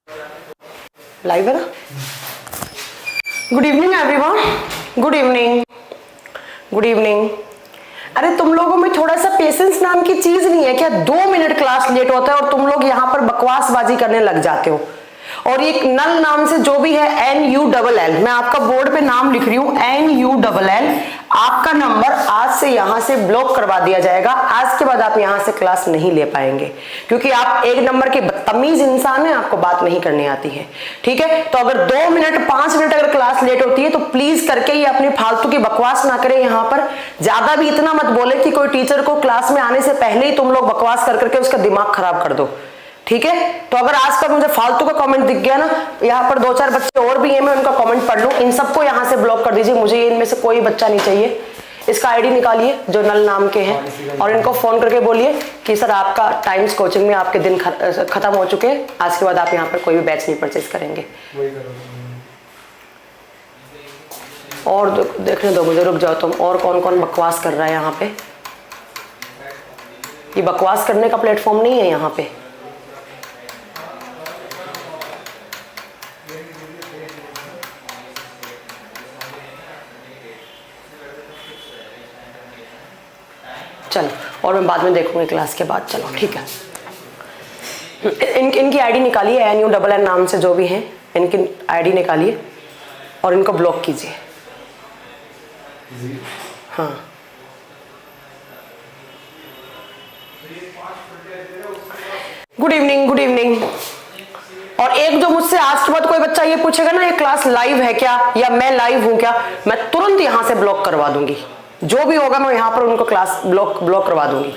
Live है ना? Good evening everyone, good evening, good evening. अरे तुम लोगों में थोड़ा सा पेशेंस नाम की चीज नहीं है क्या? 2 मिनट क्लास लेट होता है और तुम लोग यहाँ पर बकवासबाजी करने लग जाते हो। और ये नल नाम से जो भी है NULL, मैं आपका बोर्ड पे नाम लिख रही हूँ NULL, आपका नंबर आज से यहाँ से ब्लॉक करवा दिया जाएगा। आज के बाद आप यहाँ से क्लास नहीं ले पाएंगे क्योंकि आप 1 नंबर के बदतमीज इंसान हैं, आपको बात नहीं करनी आती है। ठीक है, तो अगर 2 मिनट 5 मिनट अगर क्लास लेट होती है तो प्लीज करके ये अपनी फालतू की बकवास ना करें। यहाँ पर ज्यादा भी इतना मत बोले कि कोई टीचर को क्लास में आने से पहले ही तुम लोग बकवास कर करके उसका दिमाग खराब कर दो। ठीक है, तो अगर आज का मुझे फालतू का कमेंट दिख गया ना, यहाँ पर 2-4 बच्चे और भी हैं, मैं उनका कमेंट पढ़ लूं, इन सबको यहाँ से ब्लॉक कर दीजिए। मुझे इनमें से कोई बच्चा नहीं चाहिए। इसका आईडी निकालिए जो नल नाम के हैं और इनको फोन करके बोलिए कि सर आपका टाइम्स कोचिंग में आपके दिन खत्म हो चुके हैं, आज के बाद आप यहाँ पर कोई भी बैच नहीं परचेज करेंगे। और देखने दो मुझे, रुक जाओ तुम। और कौन कौन बकवास कर रहा है यहाँ पे? ये बकवास करने का प्लेटफॉर्म नहीं है यहाँ पे। चलो, और मैं बाद में देखूंगी क्लास के बाद। चलो ठीक है, इनकी आईडी निकालिए, NULL नाम से जो भी हैं इनकी आईडी निकालिए और इनको ब्लॉक कीजिए। हाँ, गुड इवनिंग, गुड इवनिंग। और एक जो मुझसे आज के बाद कोई बच्चा ये पूछेगा ना ये क्लास लाइव है क्या या मैं लाइव हूं क्या, मैं तुरंत यहां से ब्लॉक करवा दूंगी। जो भी होगा मैं यहां पर उनको क्लास ब्लॉक करवा दूंगी।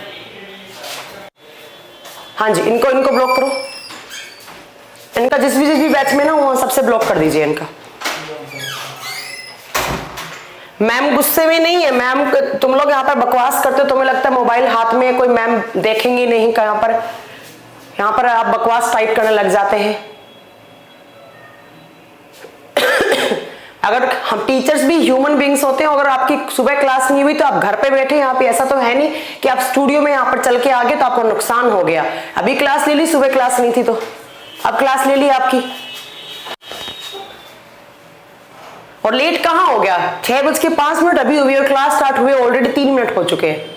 हाँ जी, इनको ब्लॉक करो। इनका जिस भी बैच में ना वो सबसे ब्लॉक कर दीजिए इनका। मैम गुस्से में नहीं है। मैम, तुम लोग यहाँ पर बकवास करते हो, तुम्हें लगता है मोबाइल हाथ में कोई मैम देखेंगी नहीं, यहाँ पर आप बकवास टाइप करने लग जाते हैं। अगर हम टीचर्स भी ह्यूमन बीइंग्स होते हैं, अगर आपकी सुबह क्लास नहीं हुई तो आप घर पे बैठे यहाँ पे, ऐसा तो है नहीं कि आप स्टूडियो में यहाँ पर चल के आ गए तो आपको नुकसान हो गया। अभी क्लास ले ली, सुबह क्लास नहीं थी तो अब क्लास ले ली आपकी। और लेट कहाँ हो गया? 6:05 अभी हुई और क्लास स्टार्ट हुए ऑलरेडी 3 मिनट हो चुके हैं।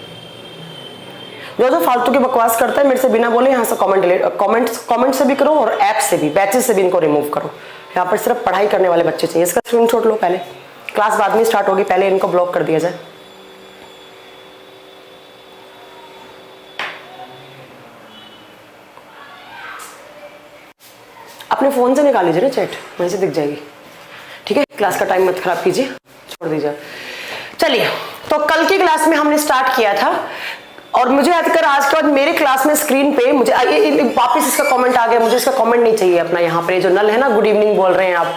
जो फालतू की बकवास करता है मेरे से बिना बोले यहाँ से कमेंट से भी करो और ऐप से भी, बैचेस से भी इनको रिमूव करो। यहाँ पर सिर्फ पढ़ाई करने वाले बच्चे चाहिए। इसका स्क्रीनशॉट लो, पहले क्लास बाद में स्टार्ट होगी, पहले इनको ब्लॉक कर दिया जाए। अपने फोन से निकाल लीजिए ना चैट, वहीं से दिख जाएगी। ठीक है, क्लास का टाइम मत खराब कीजिए, छोड़ दीजिए। चलिए, तो कल की क्लास में हमने स्टार्ट किया था और मुझे याद कर आज के बाद मेरे क्लास में स्क्रीन पे मुझे वापस इसका कमेंट आ गया। मुझे इसका कमेंट नहीं चाहिए अपना। यहाँ पर जो नल है ना, गुड इवनिंग बोल रहे हैं आप,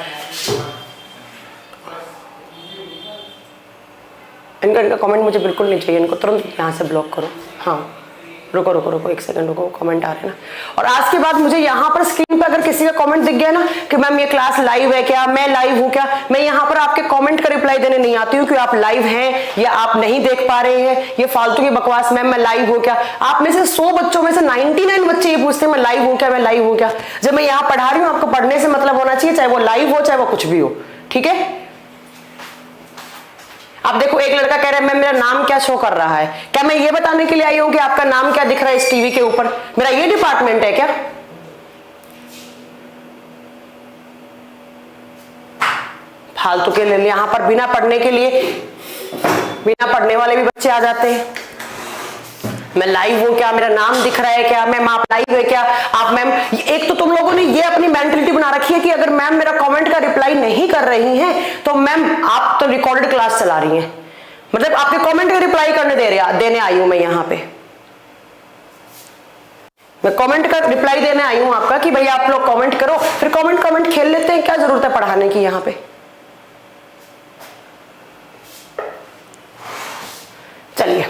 इनका कमेंट मुझे बिल्कुल नहीं चाहिए। इनको तुरंत यहाँ से ब्लॉक करो। हाँ, रुको 1 सेकंड रुको, कमेंट आ रहे हैं ना। और आज के बाद मुझे यहाँ पर स्क्रीन पे अगर किसी का कमेंट दिख गया ना कि मैम ये क्लास लाइव है क्या, मैं लाइव हूँ क्या, मैं यहाँ पर आपके कमेंट का रिप्लाई देने नहीं आती हूँ कि आप लाइव हैं या आप नहीं देख पा रहे हैं। ये फालतू की बकवास, मैम मैं लाइव हूँ क्या। आप में से 100 बच्चों में से 99 बच्चे ये पूछते हैं मैं लाइव हूँ क्या, मैं लाइव हूँ क्या। जब मैं यहाँ पढ़ा रही हूँ, आपको पढ़ने से मतलब होना चाहिए, चाहे वो लाइव हो चाहे वो कुछ भी हो। ठीक है, अब देखो एक लड़का कह रहा है मैम मेरा नाम क्या शो कर रहा है। क्या मैं ये बताने के लिए आई हूं कि आपका नाम क्या दिख रहा है इस टीवी के ऊपर? मेरा ये डिपार्टमेंट है क्या? फालतू के लिए यहां पर बिना पढ़ने के लिए, बिना पढ़ने वाले भी बच्चे आ जाते हैं। मैं लाइव हूं क्या, मेरा नाम दिख रहा है क्या, मैम आप लाइव है क्या, आप मैम। एक तो तुम लोगों ने ये अपनी मेंटलिटी बना रखी है कि अगर मैम मेरा कमेंट का रिप्लाई नहीं कर रही हैं तो मैम आप तो रिकॉर्डेड क्लास चला रही हैं। मतलब आपके कमेंट का रिप्लाई देने आई हूं मैं यहाँ पे। मैं कमेंट का रिप्लाई देने आई हूं आपका कि भैया आप लोग कमेंट करो, फिर कमेंट खेल लेते हैं। क्या जरूरत है पढ़ाने की यहाँ पे? चलिए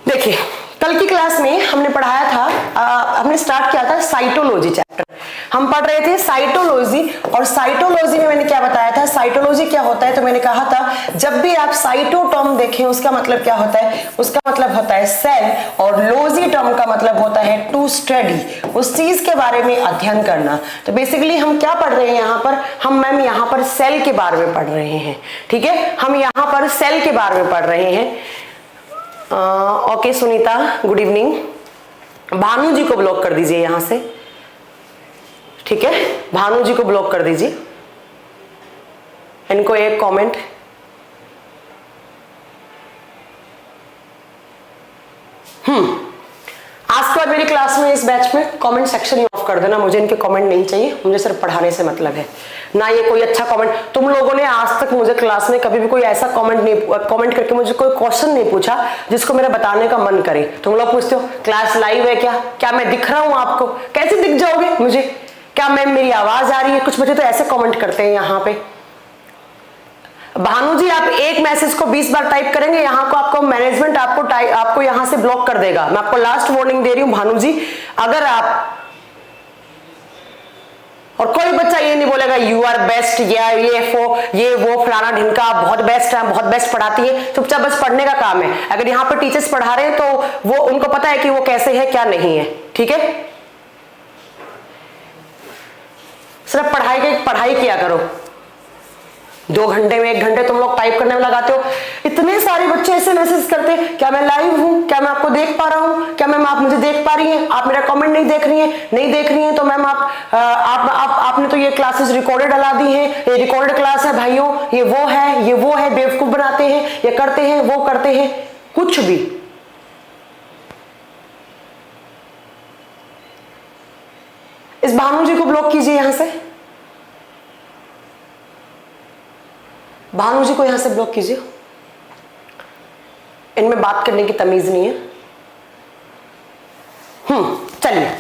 देखिए, कल की क्लास में हमने पढ़ाया था, हमने स्टार्ट किया था साइटोलॉजी चैप्टर। हम पढ़ रहे थे साइटोलॉजी, और साइटोलॉजी में मैंने क्या बताया था, साइटोलॉजी क्या होता है, तो मैंने कहा था जब भी आप साइटो टर्म देखें उसका मतलब क्या होता है, उसका मतलब होता है सेल, और लॉजी टर्म का मतलब होता है टू स्टडी, उस चीज के बारे में अध्ययन करना। तो बेसिकली हम क्या पढ़ रहे हैं यहाँ पर, हम मैम यहाँ पर सेल के बारे में पढ़ रहे हैं, ठीक है, हम यहाँ पर सेल के बारे में पढ़ रहे हैं। Okay Sunita, good evening. Bhanu ji को ब्लॉक कर दीजिए यहां से, ठीक है, भानु जी को ब्लॉक कर दीजिए, इनको एक कमेंट। आज के बाद मेरी क्लास में इस बैच में कमेंट सेक्शन ही ऑफ कर देना, मुझे इनके कमेंट नहीं चाहिए, मुझे सिर्फ पढ़ाने से मतलब है, ना ये कोई अच्छा कमेंट। तुम लोगों ने आज तक मुझे क्लास में कभी भी कोई ऐसा कमेंट करके मुझे कोई क्वेश्चन नहीं पूछा जिसको मेरा बताने का मन करे। तुम लोग पूछते हो क्लास लाइव है क्या मैं दिख रहा हूं आपको, कैसे दिख जाओगे मुझे, क्या मैम मेरी आवाज आ रही है, कुछ बच्चे तो ऐसे कमेंट करते हैं यहाँ पे। भानु जी आप एक मैसेज को 20 बार टाइप करेंगे, यहाँ को आपको मैनेजमेंट आपको यहाँ से ब्लॉक कर देगा। मैं आपको लास्ट वार्निंग दे रही हूँ भानु जी, अगर आप, और कोई बच्चा ये नहीं बोलेगा यू आर बेस्ट या ये वो फलाना ढिनका, आप बहुत बेस्ट है, बहुत बेस्ट पढ़ाती है, चुपचाप बस पढ़ने का काम है। अगर यहाँ पर टीचर्स पढ़ा रहे हैं तो वो उनको पता है कि वो कैसे है क्या नहीं है, ठीक है, सिर्फ पढ़ाई किया करो। 2 घंटे में 1 घंटे तुम लोग टाइप करने में लगाते हो। इतने सारे बच्चे ऐसे मैसेज करते हैं क्या मैं लाइव हूं, क्या मैं आपको देख पा रहा हूं, क्या मैम आप मुझे देख पा रही हैं, आप मेरा कमेंट नहीं देख रही हैं तो मैम आपने तो ये क्लासेस रिकॉर्डेड डला दी हैं, ये रिकॉर्डेड क्लास है भाइयों, ये वो है, बेवकूफ बनाते हैं, ये करते हैं वो करते हैं, कुछ भी। इस भानु जी को ब्लॉक कीजिए यहां से, भानु जी को यहां से ब्लॉक कीजिए, इनमें बात करने की तमीज नहीं है। चलिए,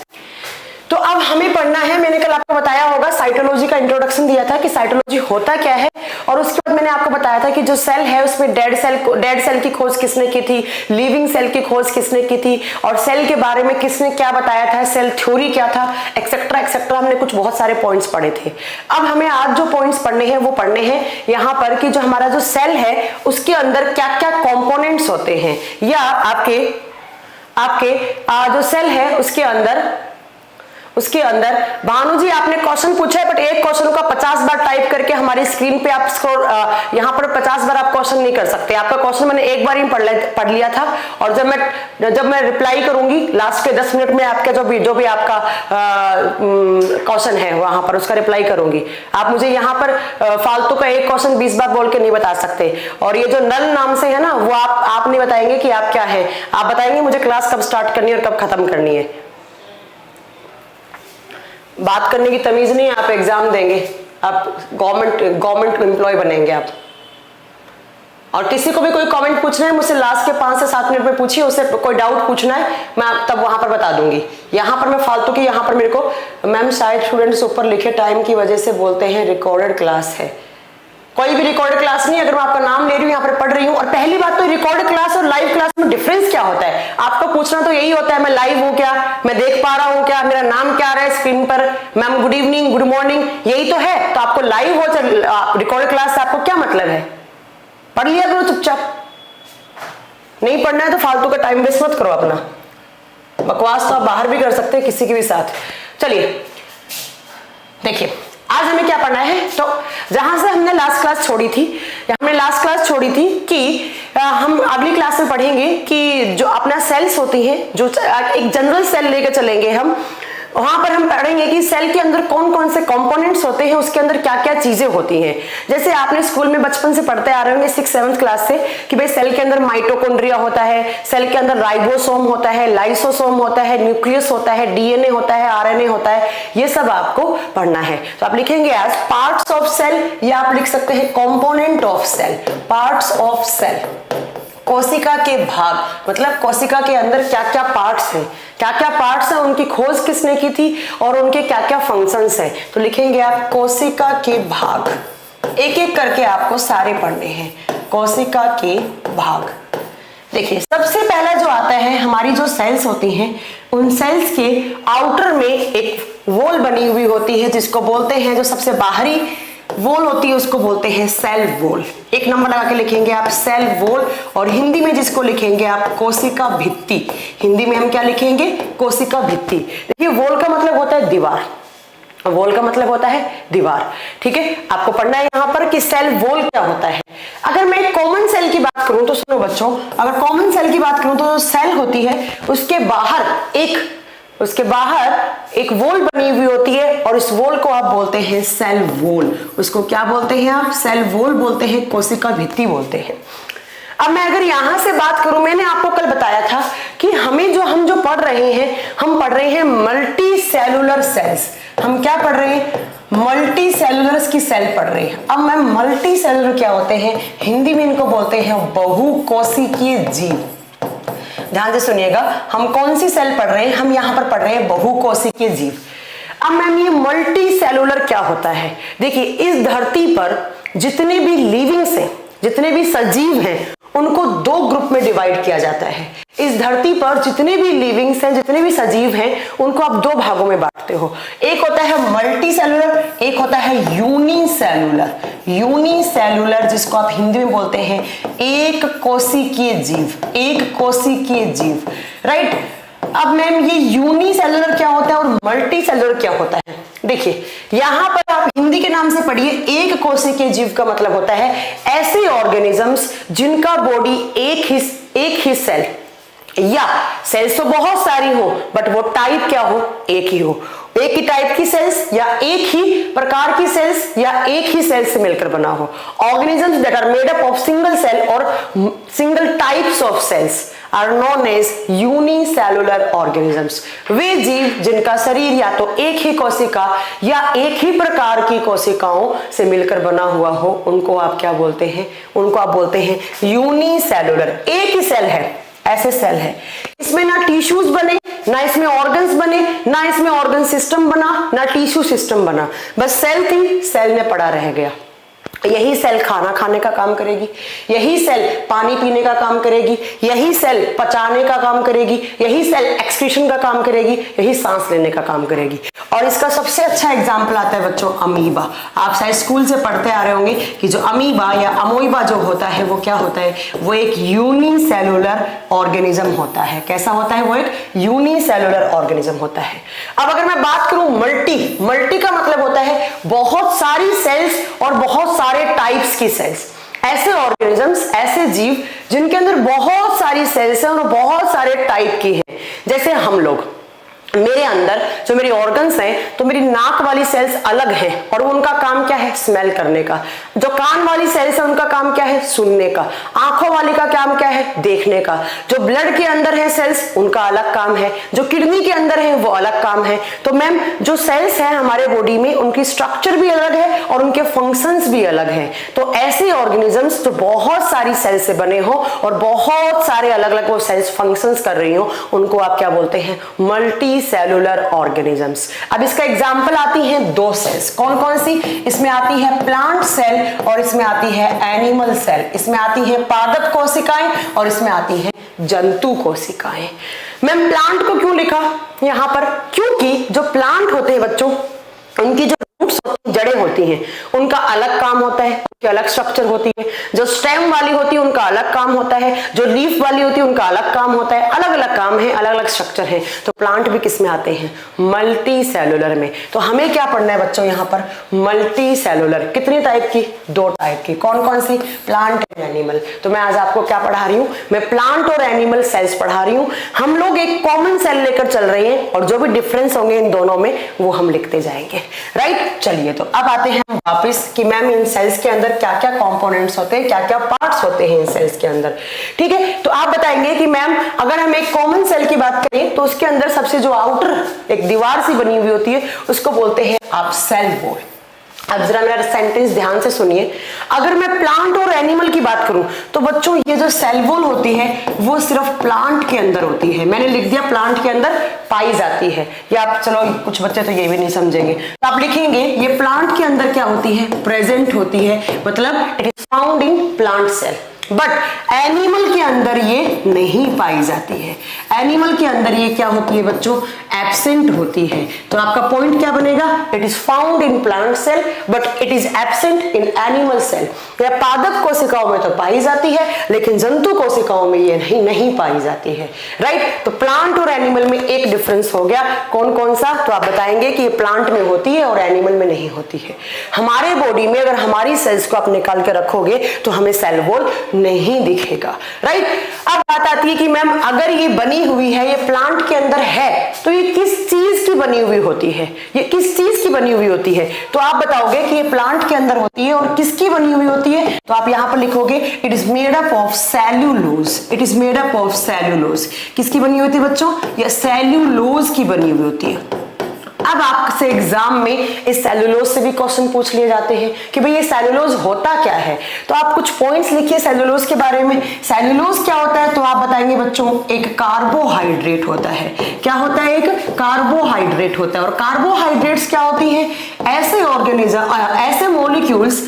तो अब हमें पढ़ना है, मैंने कल आपको बताया होगा साइटोलॉजी का इंट्रोडक्शन दिया था कि साइटोलॉजी होता क्या है, और उसके बाद मैंने आपको बताया था कि जो सेल है उसमें डेड सेल की खोज किसने की थी, लिविंग सेल की खोज किसने की थी, और सेल के बारे में किसने क्या बताया था, सेल थ्योरी क्या था, एक्सेट्रा एक्सेट्रा, हमने कुछ बहुत सारे पॉइंट्स पढ़े थे। अब हमें आज जो पॉइंट्स पढ़ने हैं वो पढ़ने हैं यहाँ पर कि जो हमारा जो सेल है उसके अंदर क्या क्या कॉम्पोनेंट्स होते हैं, या आपके जो सेल है उसके अंदर भानु जी आपने क्वेश्चन पूछा है, बट एक क्वेश्चन का 50 बार टाइप करके हमारी स्क्रीन पे आप स्कोर, यहाँ पर 50 बार आप क्वेश्चन नहीं कर सकते। आपका क्वेश्चन मैंने एक बार ही पढ़ लिया था, और जब मैं रिप्लाई करूंगी लास्ट के 10 मिनट में आपका जो भी आपका क्वेश्चन है वहां पर उसका रिप्लाई करूंगी। आप मुझे यहाँ पर फालतू का एक क्वेश्चन 20 बार बोल के नहीं बता सकते। और ये जो नल नाम से है ना, वो आप नहीं बताएंगे कि आप क्या है, आप बताएंगे मुझे क्लास कब स्टार्ट करनी है और कब खत्म करनी है। बात करने की तमीज नहीं है, आप एग्जाम देंगे, आप गवर्नमेंट एम्प्लॉय बनेंगे आप। और किसी को भी कोई कमेंट पूछना है मुझसे लास्ट के 5 से 7 मिनट में पूछिए, उससे कोई डाउट पूछना है मैं तब वहां पर बता दूंगी। यहाँ पर मैं फालतू की, यहाँ पर मेरे को मैम शायद स्टूडेंट्स ऊपर लिखे टाइम की वजह से बोलते हैं रिकॉर्डेड क्लास है, कोई भी रिकॉर्डेड क्लास नहीं। अगर मैं आपका नाम ले रही हूँ, यहाँ पर पढ़ रही हूँ, और पहली बात तो रिकॉर्डेड क्लास और लाइव क्लास में डिफरेंस क्या होता है, आपको पूछना तो यही होता है मैं लाइव हूँ क्या, मैं देख पा रहा हूँ क्या, मेरा नाम क्या आ रहा है स्क्रीन पर, ma'am good evening good morning, यही तो है। तो आपको लाइव हो चाहे रिकॉर्डेड क्लास से आपको क्या मतलब है, पढ़ लिया करो चुपचाप, नहीं पढ़ना है तो फालतू का टाइम वेस्ट मत करो अपना। बकवास तो आप बाहर भी कर सकते हैं किसी के भी साथ। चलिए देखिए आज हमें क्या पढ़ना है, तो जहां से हमने लास्ट क्लास छोड़ी थी कि हम अगली क्लास में पढ़ेंगे कि जो अपना सेल्स होती हैं, जो एक जनरल सेल लेकर चलेंगे हम, वहां पर हम पढ़ेंगे कि सेल के अंदर कौन कौन से कंपोनेंट्स होते हैं, उसके अंदर क्या क्या चीजें होती हैं। जैसे आपने स्कूल में बचपन से पढ़ते आ रहे होंगे 6th-7th क्लास से कि भाई सेल के अंदर माइटोकॉन्ड्रिया होता है, सेल के अंदर राइबोसोम होता है, लाइसोसोम होता है, न्यूक्लियस होता है, डीएनए होता है, आरएनए होता है, ये सब आपको पढ़ना है। तो आप लिखेंगे एज पार्ट्स ऑफ सेल, या आप लिख सकते हैं component of cell, parts of cell, कोशिका के भाग, मतलब कोशिका के अंदर क्या क्या पार्ट्स हैं, उनकी खोज किसने की थी और उनके क्या क्या फंक्शंस हैं। तो लिखेंगे आप कोशिका के भाग, एक एक करके आपको सारे पढ़ने हैं। कोशिका के भाग, देखिए सबसे पहला जो आता है, हमारी जो सेल्स होती हैं उन सेल्स के आउटर में एक वॉल बनी हुई होती है जिसको बोलते हैं, जो सबसे बाहरी वॉल होती है उसको बोलते हैं सेल वॉल। एक नंबर लगा के लिखेंगे आप सेल वॉल, और हिंदी में जिसको लिखेंगे आप कोशिका भित्ति। हिंदी में हम क्या लिखेंगे? कोशिका भित्ति। देखिए वॉल का मतलब होता है दीवार, वॉल का मतलब होता है दीवार। ठीक है, आपको पढ़ना है यहाँ पर कि सेल वॉल क्या होता है। अगर मैं कॉमन सेल की बात करूं तो सुनो बच्चों, अगर कॉमन सेल की बात करूं तो जो सेल होती है उसके बाहर एक वॉल बनी हुई होती है, और इस वॉल को आप बोलते हैं सेल वॉल। उसको क्या बोलते हैं आप? सेल वॉल बोलते हैं, कोशिका भित्ति बोलते हैं। अब मैं अगर यहां से बात करूं, मैंने आपको कल बताया था कि हम जो पढ़ रहे हैं, हम पढ़ रहे हैं मल्टी सेलुलर सेल्स। हम क्या पढ़ रहे हैं? मल्टी सेलुलर्स की सेल पढ़ रहे हैं। अब मैम मल्टी सेलुलर क्या होते हैं? हिंदी में इनको बोलते हैं बहुकोशिकीय जीव। ध्यान से सुनिएगा, हम कौन सी सेल पढ़ रहे हैं? हम यहाँ पर पढ़ रहे हैं बहुकोशिकीय जीव। अब मैम ये मल्टी सेलुलर क्या होता है? देखिए इस धरती पर जितने भी लिविंग्स हैं, जितने भी सजीव हैं, उनको दो ग्रुप में डिवाइड किया जाता है। इस धरती पर जितने भी लिविंग्स हैं, जितने भी सजीव हैं, उनको आप दो भागों में बांटते हो। एक होता है मल्टी सेलुलर, एक होता है यूनिसेलुलर। यूनिसेलुलर जिसको आप हिंदी में बोलते हैं एक कोशिकीय जीव, एक कोशिकीय जीव, राइट। अब मैम ये यूनिसेलुलर क्या होता है और मल्टी सेलुलर क्या होता है? देखिए यहां पर आप हिंदी के नाम से पढ़िए, एक कोशिकीय जीव का मतलब होता है ऐसे ऑर्गेनिजम्स जिनका बॉडी एक ही सेल, या सेल्स तो बहुत सारी हो बट वो टाइप क्या हो? एक ही हो। एक ही टाइप की सेल्स, या एक ही प्रकार की सेल्स, या एक ही सेल से मिलकर बना हो। Organisms that are made up of single cell और single types of cells are known as unicellular organisms. वे जीव जिनका शरीर या तो एक ही कोशिका या एक ही प्रकार की कोशिकाओं से मिलकर बना हुआ हो, उनको आप क्या बोलते हैं? उनको आप बोलते हैं यूनिसेलुलर। एक ही सेल है, ऐसे सेल है, इसमें ना टिश्यूज बने, ना इसमें ऑर्गन्स बने, ना इसमें ऑर्गन सिस्टम बना, ना टिश्यू सिस्टम बना, बस सेल थी, सेल में पड़ा रह गया। यही सेल खाना खाने का काम करेगी, यही सेल पानी पीने का काम करेगी, यही सेल पचाने का काम करेगी, यही सेल एक्सक्रीशन का काम करेगी, यही सांस लेने का काम करेगी। और इसका सबसे अच्छा एग्जाम्पल आता है बच्चों अमीबा। आप शायद स्कूल से पढ़ते आ रहे होंगे कि जो अमीबा या अमोइबा जो होता है वो क्या होता है? वो एक यूनिसेलुलर ऑर्गेनिज्म होता है। कैसा होता है? वो एक यूनिसेलुलर ऑर्गेनिज्म होता है। अब अगर मैं बात करूं मल्टी का मतलब होता है बहुत सारी सेल्स और बहुत सारे टाइप्स की सेल्स। ऐसे ऑर्गेनिजम्स, ऐसे जीव जिनके अंदर बहुत सारी सेल्स हैं और बहुत सारे टाइप की हैं। जैसे हम लोग, मेरे अंदर जो मेरी ऑर्गन्स हैं, तो मेरी नाक वाली सेल्स अलग हैं और उनका काम क्या है? स्मेल करने का। जो कान वाली सेल्स है उनका काम क्या है? सुनने का। आंखों वाली का काम क्या है? देखने का। जो ब्लड के अंदर है सेल्स, उनका अलग काम है। जो किडनी के अंदर है वो अलग काम है। तो मैम जो सेल्स हैं हमारे बॉडी में, उनकी स्ट्रक्चर भी अलग है और उनके फंक्शंस भी अलग हैं। तो ऐसे ऑर्गेनिजम्स जो बहुत सारी सेल्स से बने हो और बहुत सारे अलग अलग वो सेल्स फंक्शंस कर रही हो, उनको आप क्या बोलते हैं? Multi cellular organisms. अब इसका एग्जांपल आती हैं दो सेल्स। कौन कौन सी? इसमें आती है प्लांट सेल और इसमें आती है एनिमल सेल। इसमें आती है पादप कोशिकाएं और इसमें आती है जंतु कोशिकाएं। मैम प्लांट को क्यों लिखा यहां पर? क्योंकि जो प्लांट होते हैं बच्चों, उनकी जो जड़ें होती हैं उनका अलग काम होता है, उनकी अलग स्ट्रक्चर होती है। जो स्टेम वाली होती है उनका अलग काम होता है, जो लीफ वाली होती है उनका अलग काम होता है। अलग अलग काम है, अलग अलग स्ट्रक्चर है। तो प्लांट भी किस में आते हैं? मल्टी सेलुलर में। तो हमें क्या पढ़ना है बच्चों यहाँ पर? Multi cellular. कितनी टाइप की? दो टाइप की। कौन कौन सी? Plant and animal. तो मैं आज आपको क्या पढ़ा रही हूँ? मैं प्लांट और एनिमल सेल्स पढ़ा रही हूँ। हम लोग एक कॉमन सेल लेकर चल रहे हैं और जो भी डिफरेंस होंगे इन दोनों में वो हम लिखते जाएंगे, राइट। चलिए तो अब आते हैं हम वापस कि मैम इन सेल्स के अंदर क्या क्या कंपोनेंट्स होते हैं, क्या क्या पार्ट्स होते हैं इन सेल्स के अंदर। ठीक है, तो आप बताएंगे कि मैम अगर हम एक कॉमन सेल की बात करें तो उसके अंदर सबसे जो आउटर एक दीवार सी बनी हुई होती है उसको बोलते हैं आप सेल वॉल। अब जरा मेरा सेंटेंस ध्यान से सुनिए। अगर मैं प्लांट और एनिमल की बात करूं तो बच्चों ये जो सेल वॉल होती है वो सिर्फ प्लांट के अंदर होती है। मैंने लिख दिया प्लांट के अंदर पाई जाती है, या आप चलो कुछ बच्चे तो ये भी नहीं समझेंगे तो आप लिखेंगे ये प्लांट के अंदर क्या होती है? प्रेजेंट होती है, मतलब it is found in plant cell. But animal के अंदर ये नहीं पाई जाती है। एनिमल के अंदर ये क्या होती है बच्चों, एब्सेंट होती है। तो आपका पॉइंट क्या बनेगा, it is found in plant cell but it is absent in animal cell. या पादप कोशिकाओं में तो पाई जाती है लेकिन जंतु कोशिकाओं में ये नहीं पाई जाती है, राइट। तो प्लांट और एनिमल में एक डिफरेंस हो गया, कौन कौन सा, तो आप बताएंगे कि ये प्लांट में होती है और एनिमल में नहीं होती है। हमारे बॉडी में अगर हमारी सेल्स को आप निकाल के रखोगे तो हमें सेल वॉल नहीं दिखेगा, राइट। अब बात आती है कि मैम अगर ये बनी हुई है, ये प्लांट के अंदर है, तो ये किस चीज की बनी हुई होती है, ये किस चीज की बनी हुई होती है, तो आप बताओगे कि ये प्लांट के अंदर होती है और किसकी बनी हुई होती है, तो आप यहां पर लिखोगे it is made up of cellulose. It is made up of cellulose. किसकी बनी हुई होती है बच्चों, ये सेल्यूलोज की बनी हुई होती है। अब आपसे एग्जाम में इस सेल्यूलोज से भी क्वेश्चन पूछ लिए जाते हैं कि भाई ये सेल्यूलोज होता क्या है, तो आप कुछ पॉइंट्स लिखिए सेल्यूलोज के बारे में। सेल्यूलोज क्या होता है, तो आप बताएंगे बच्चों एक कार्बोहाइड्रेट होता है। क्या होता है, एक कार्बोहाइड्रेट होता है। और कार्बोहाइड्रेट्स क्या होती हैं, ऐसे ऑर्गेनिज्म, ऐसे मॉलिक्यूल्स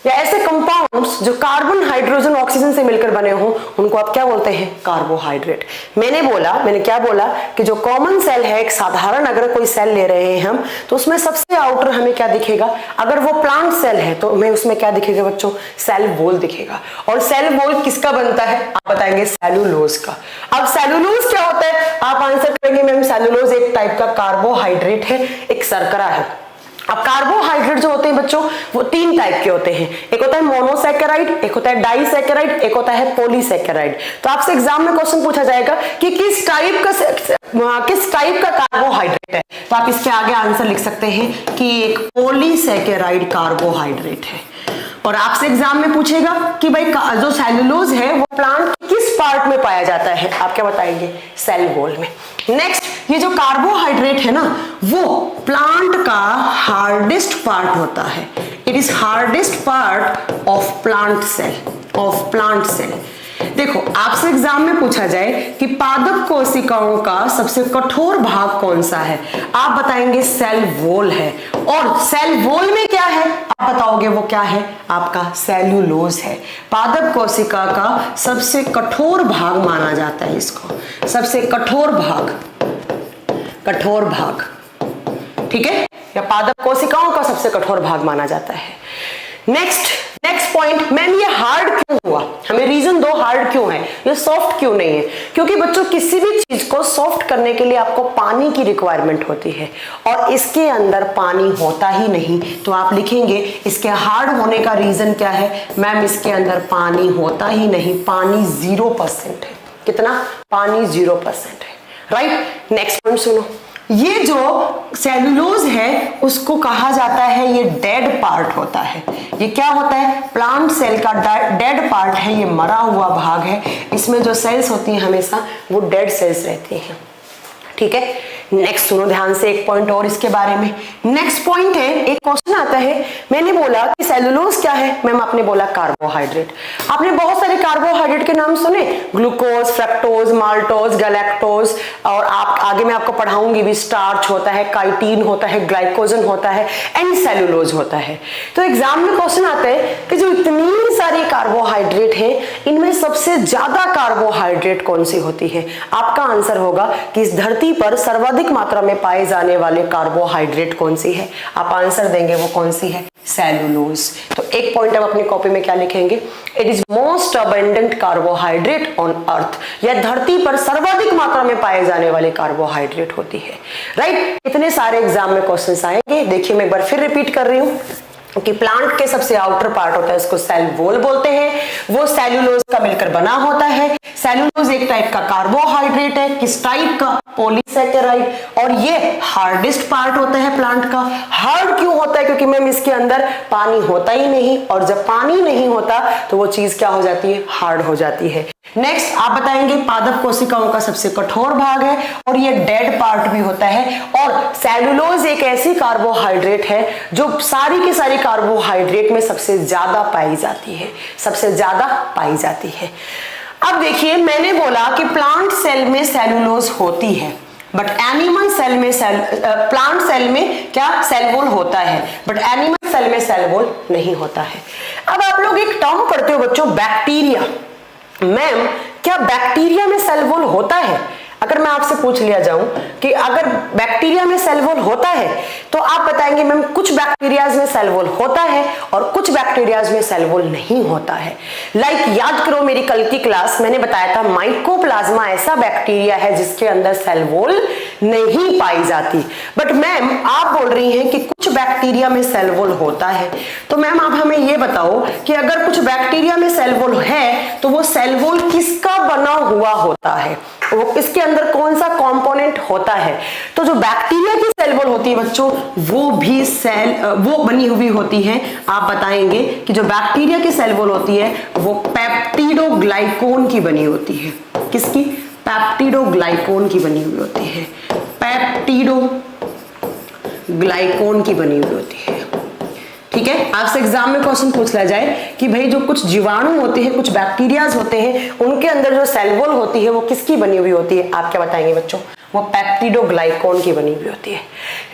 या ऐसे कंपाउंड्स जो कार्बन हाइड्रोजन ऑक्सीजन से मिलकर बने हो, उनको आप क्या बोलते हैं, कार्बोहाइड्रेट। मैंने क्या बोला कि जो कॉमन सेल है, एक साधारण अगर कोई सेल ले रहे हैं हम, तो उसमें सबसे आउटर हमें क्या दिखेगा, अगर वो प्लांट सेल है तो हमें उसमें क्या दिखेगा बच्चों, सेल वॉल दिखेगा। और सेल वॉल किसका बनता है, आप बताएंगे सेल्यूलोज का। अब सेल्यूलोज क्या होता है, आप आंसर करेंगे मैम सेल्यूलोज एक टाइप का कार्बोहाइड्रेट है, एक शर्करा है। अब कार्बोहाइड्रेट जो होते हैं बच्चों वो तीन टाइप के होते हैं, एक होता है मोनोसैकेराइड, एक होता है डाइसैकेराइड, एक होता है पॉलीसैकेराइड। तो आपसे एग्जाम में क्वेश्चन पूछा जाएगा कि किस टाइप का कार्बोहाइड्रेट है, तो आप इसके आगे आंसर लिख सकते हैं कि एक पॉलीसैकेराइड कार्बोहाइड्रेट है। और आपसे एग्जाम में पूछेगा कि भाई जो सेल्यूलोज है वो प्लांट किस पार्ट में पाया जाता है, आप क्या बताएंगे, सेल वॉल में। नेक्स्ट, ये जो कार्बोहाइड्रेट है ना वो प्लांट का हार्डेस्ट पार्ट होता है। It is hardest part of plant cell. देखो आपसे एग्जाम में पूछा जाए कि पादप कोशिकाओं का सबसे कठोर भाग कौन सा है, आप बताएंगे सेल वॉल है। और सेल वॉल में क्या है, आप बताओगे वो क्या है, आपका सेल्यूलोज है। पादप कोशिका का सबसे कठोर भाग माना जाता है इसको, सबसे कठोर भाग, ठीक है, या पादप कोशिकाओं का सबसे कठोर भाग माना जाता है। नेक्स्ट पॉइंट, मैम ये हार्ड क्यों हुआ, हमें रीजन दो, हार्ड क्यों है, ये सॉफ्ट क्यों नहीं है। क्योंकि बच्चों किसी भी चीज को सॉफ्ट करने के लिए आपको पानी की रिक्वायरमेंट होती है और इसके अंदर पानी होता ही नहीं। तो आप लिखेंगे इसके हार्ड होने का रीजन क्या है, मैम इसके अंदर पानी होता ही नहीं, पानी 0% है। कितना, पानी 0% है, राइट। नेक्स्ट पॉइंट सुनो, ये जो सेल्यूलोज है उसको कहा जाता है ये डेड पार्ट होता है। ये क्या होता है, प्लांट सेल का डेड पार्ट है, ये मरा हुआ भाग है। इसमें जो सेल्स होती हैं हमेशा वो डेड सेल्स रहती हैं, ठीक है। नेक्स्ट सुनो ध्यान से, एक पॉइंट और इसके बारे में। नेक्स्ट पॉइंट है, एक क्वेश्चन आता है, मैंने बोला कि सेल्यूलोज क्या है, मैम आपने बोला कार्बोहाइड्रेट। आपने बहुत सारे कार्बोहाइड्रेट के नाम सुने, ग्लूकोज, फ्रक्टोज, माल्टोज, गैलेक्टोज, और आप आगे मैं आपको पढ़ाऊंगी भी, स्टार्च होता है, काइटिन होता है, ग्लाइकोजन होता है एंड सेल्यूलोज होता है। तो एग्जाम में क्वेश्चन आता है कि जो इतनी सारी कार्बोहाइड्रेट है इनमें सबसे ज्यादा कार्बोहाइड्रेट कौन सी होती है, आपका आंसर होगा कि इस धरती पर सर्वाधिक मात्रा में पाए जाने वाले कार्बोहाइड्रेट कौन सी है, आप आंसर देंगे वो कौन सी है, सेल्यूलोज। तो एक पॉइंट आप अपनी कॉपी में क्या लिखेंगे, it is most abundant carbohydrate on earth, यह धरती पर सर्वाधिक मात्रा में पाए जाने वाले कार्बोहाइड्रेट होती है, राइट। इतने सारे एग्जाम में क्वेश्चंस आएंगे। देखिए मैं एक बार फिर रिपीट कर रही हूं कि प्लांट के सबसे आउटर पार्ट होता है उसको सेल वॉल बोलते हैं, वो सेल्यूलोज का मिलकर बना होता है। सेल्यूलोज एक टाइप का कार्बोहाइड्रेट है, किस टाइप का, पॉलीसैकेराइड। और ये हार्डेस्ट पार्ट होता है प्लांट का। हार्ड क्यों होता है, क्योंकि मैम इसके अंदर पानी होता ही नहीं, और जब पानी नहीं होता तो वो चीज क्या हो जाती है, हार्ड हो जाती है। नेक्स्ट आप बताएंगे पादप कोशिकाओं का सबसे कठोर भाग है और ये डेड पार्ट भी होता है। और सेल्यूलोज एक ऐसी कार्बोहाइड्रेट है जो सारी की सारी कार्बोहाइड्रेट में सबसे ज्यादा पाई जाती है, सबसे ज्यादा पाई जाती है। अब देखिए मैंने बोला कि प्लांट सेल में सेल्यूलोज होती है, बट एनिमल सेल में प्लांट सेल में क्या, सेल वॉल होता है, बट एनिमल सेल में सेल वॉल नहीं होता है। अब आप लोग एक टर्म पढ़ते हो बच्चों, बैक्टीरिया। मैम क्या बैक्टीरिया में सेल वॉल होता है? अगर मैं आपसे पूछ लिया जाऊं कि अगर बैक्टीरिया में सेल वॉल होता है तो आप बताएंगे मैम कुछ बैक्टीरियाज में सेल वॉल होता है और कुछ बैक्टीरियाज में सेल वॉल नहीं होता है। याद करो मेरी कल की क्लास, मैंने बताया था माइकोप्लाज्मा ऐसा बैक्टीरिया है जिसके अंदर सेल वॉल नहीं पाई जाती। बट मैम आप बोल रही हैं कि कुछ बैक्टीरिया में सेल वॉल होता है, तो मैम आप हमें ये बताओ कि अगर कुछ बैक्टीरिया में सेल वॉल है तो वो सेल वॉल किसका बना हुआ होता है, वो इसके अंदर कौन सा कंपोनेंट होता है? तो जो बैक्टीरिया की सेल वॉल होती है बच्चों वो भी वो बनी हुई होती है, आप बताएंगे कि जो बैक्टीरिया की सेल वॉल होती है वो पेप्टिडोग्लाइकोन की बनी होती है। किसकी? पेप्टिडोग्लाइकोन की बनी हुई होती है, पेप्टिडोग्लाइकोन की बनी हुई होती है। ठीक है, आपसे एग्जाम में क्वेश्चन पूछ लिया जाए कि भाई जो कुछ जीवाणु होते हैं, कुछ बैक्टीरियाज होते हैं, उनके अंदर जो सेल वॉल होती है वो किसकी बनी हुई होती है? आप क्या बताएंगे बच्चों? वो पेप्टिडोग्लाइकोन की बनी हुई होती है।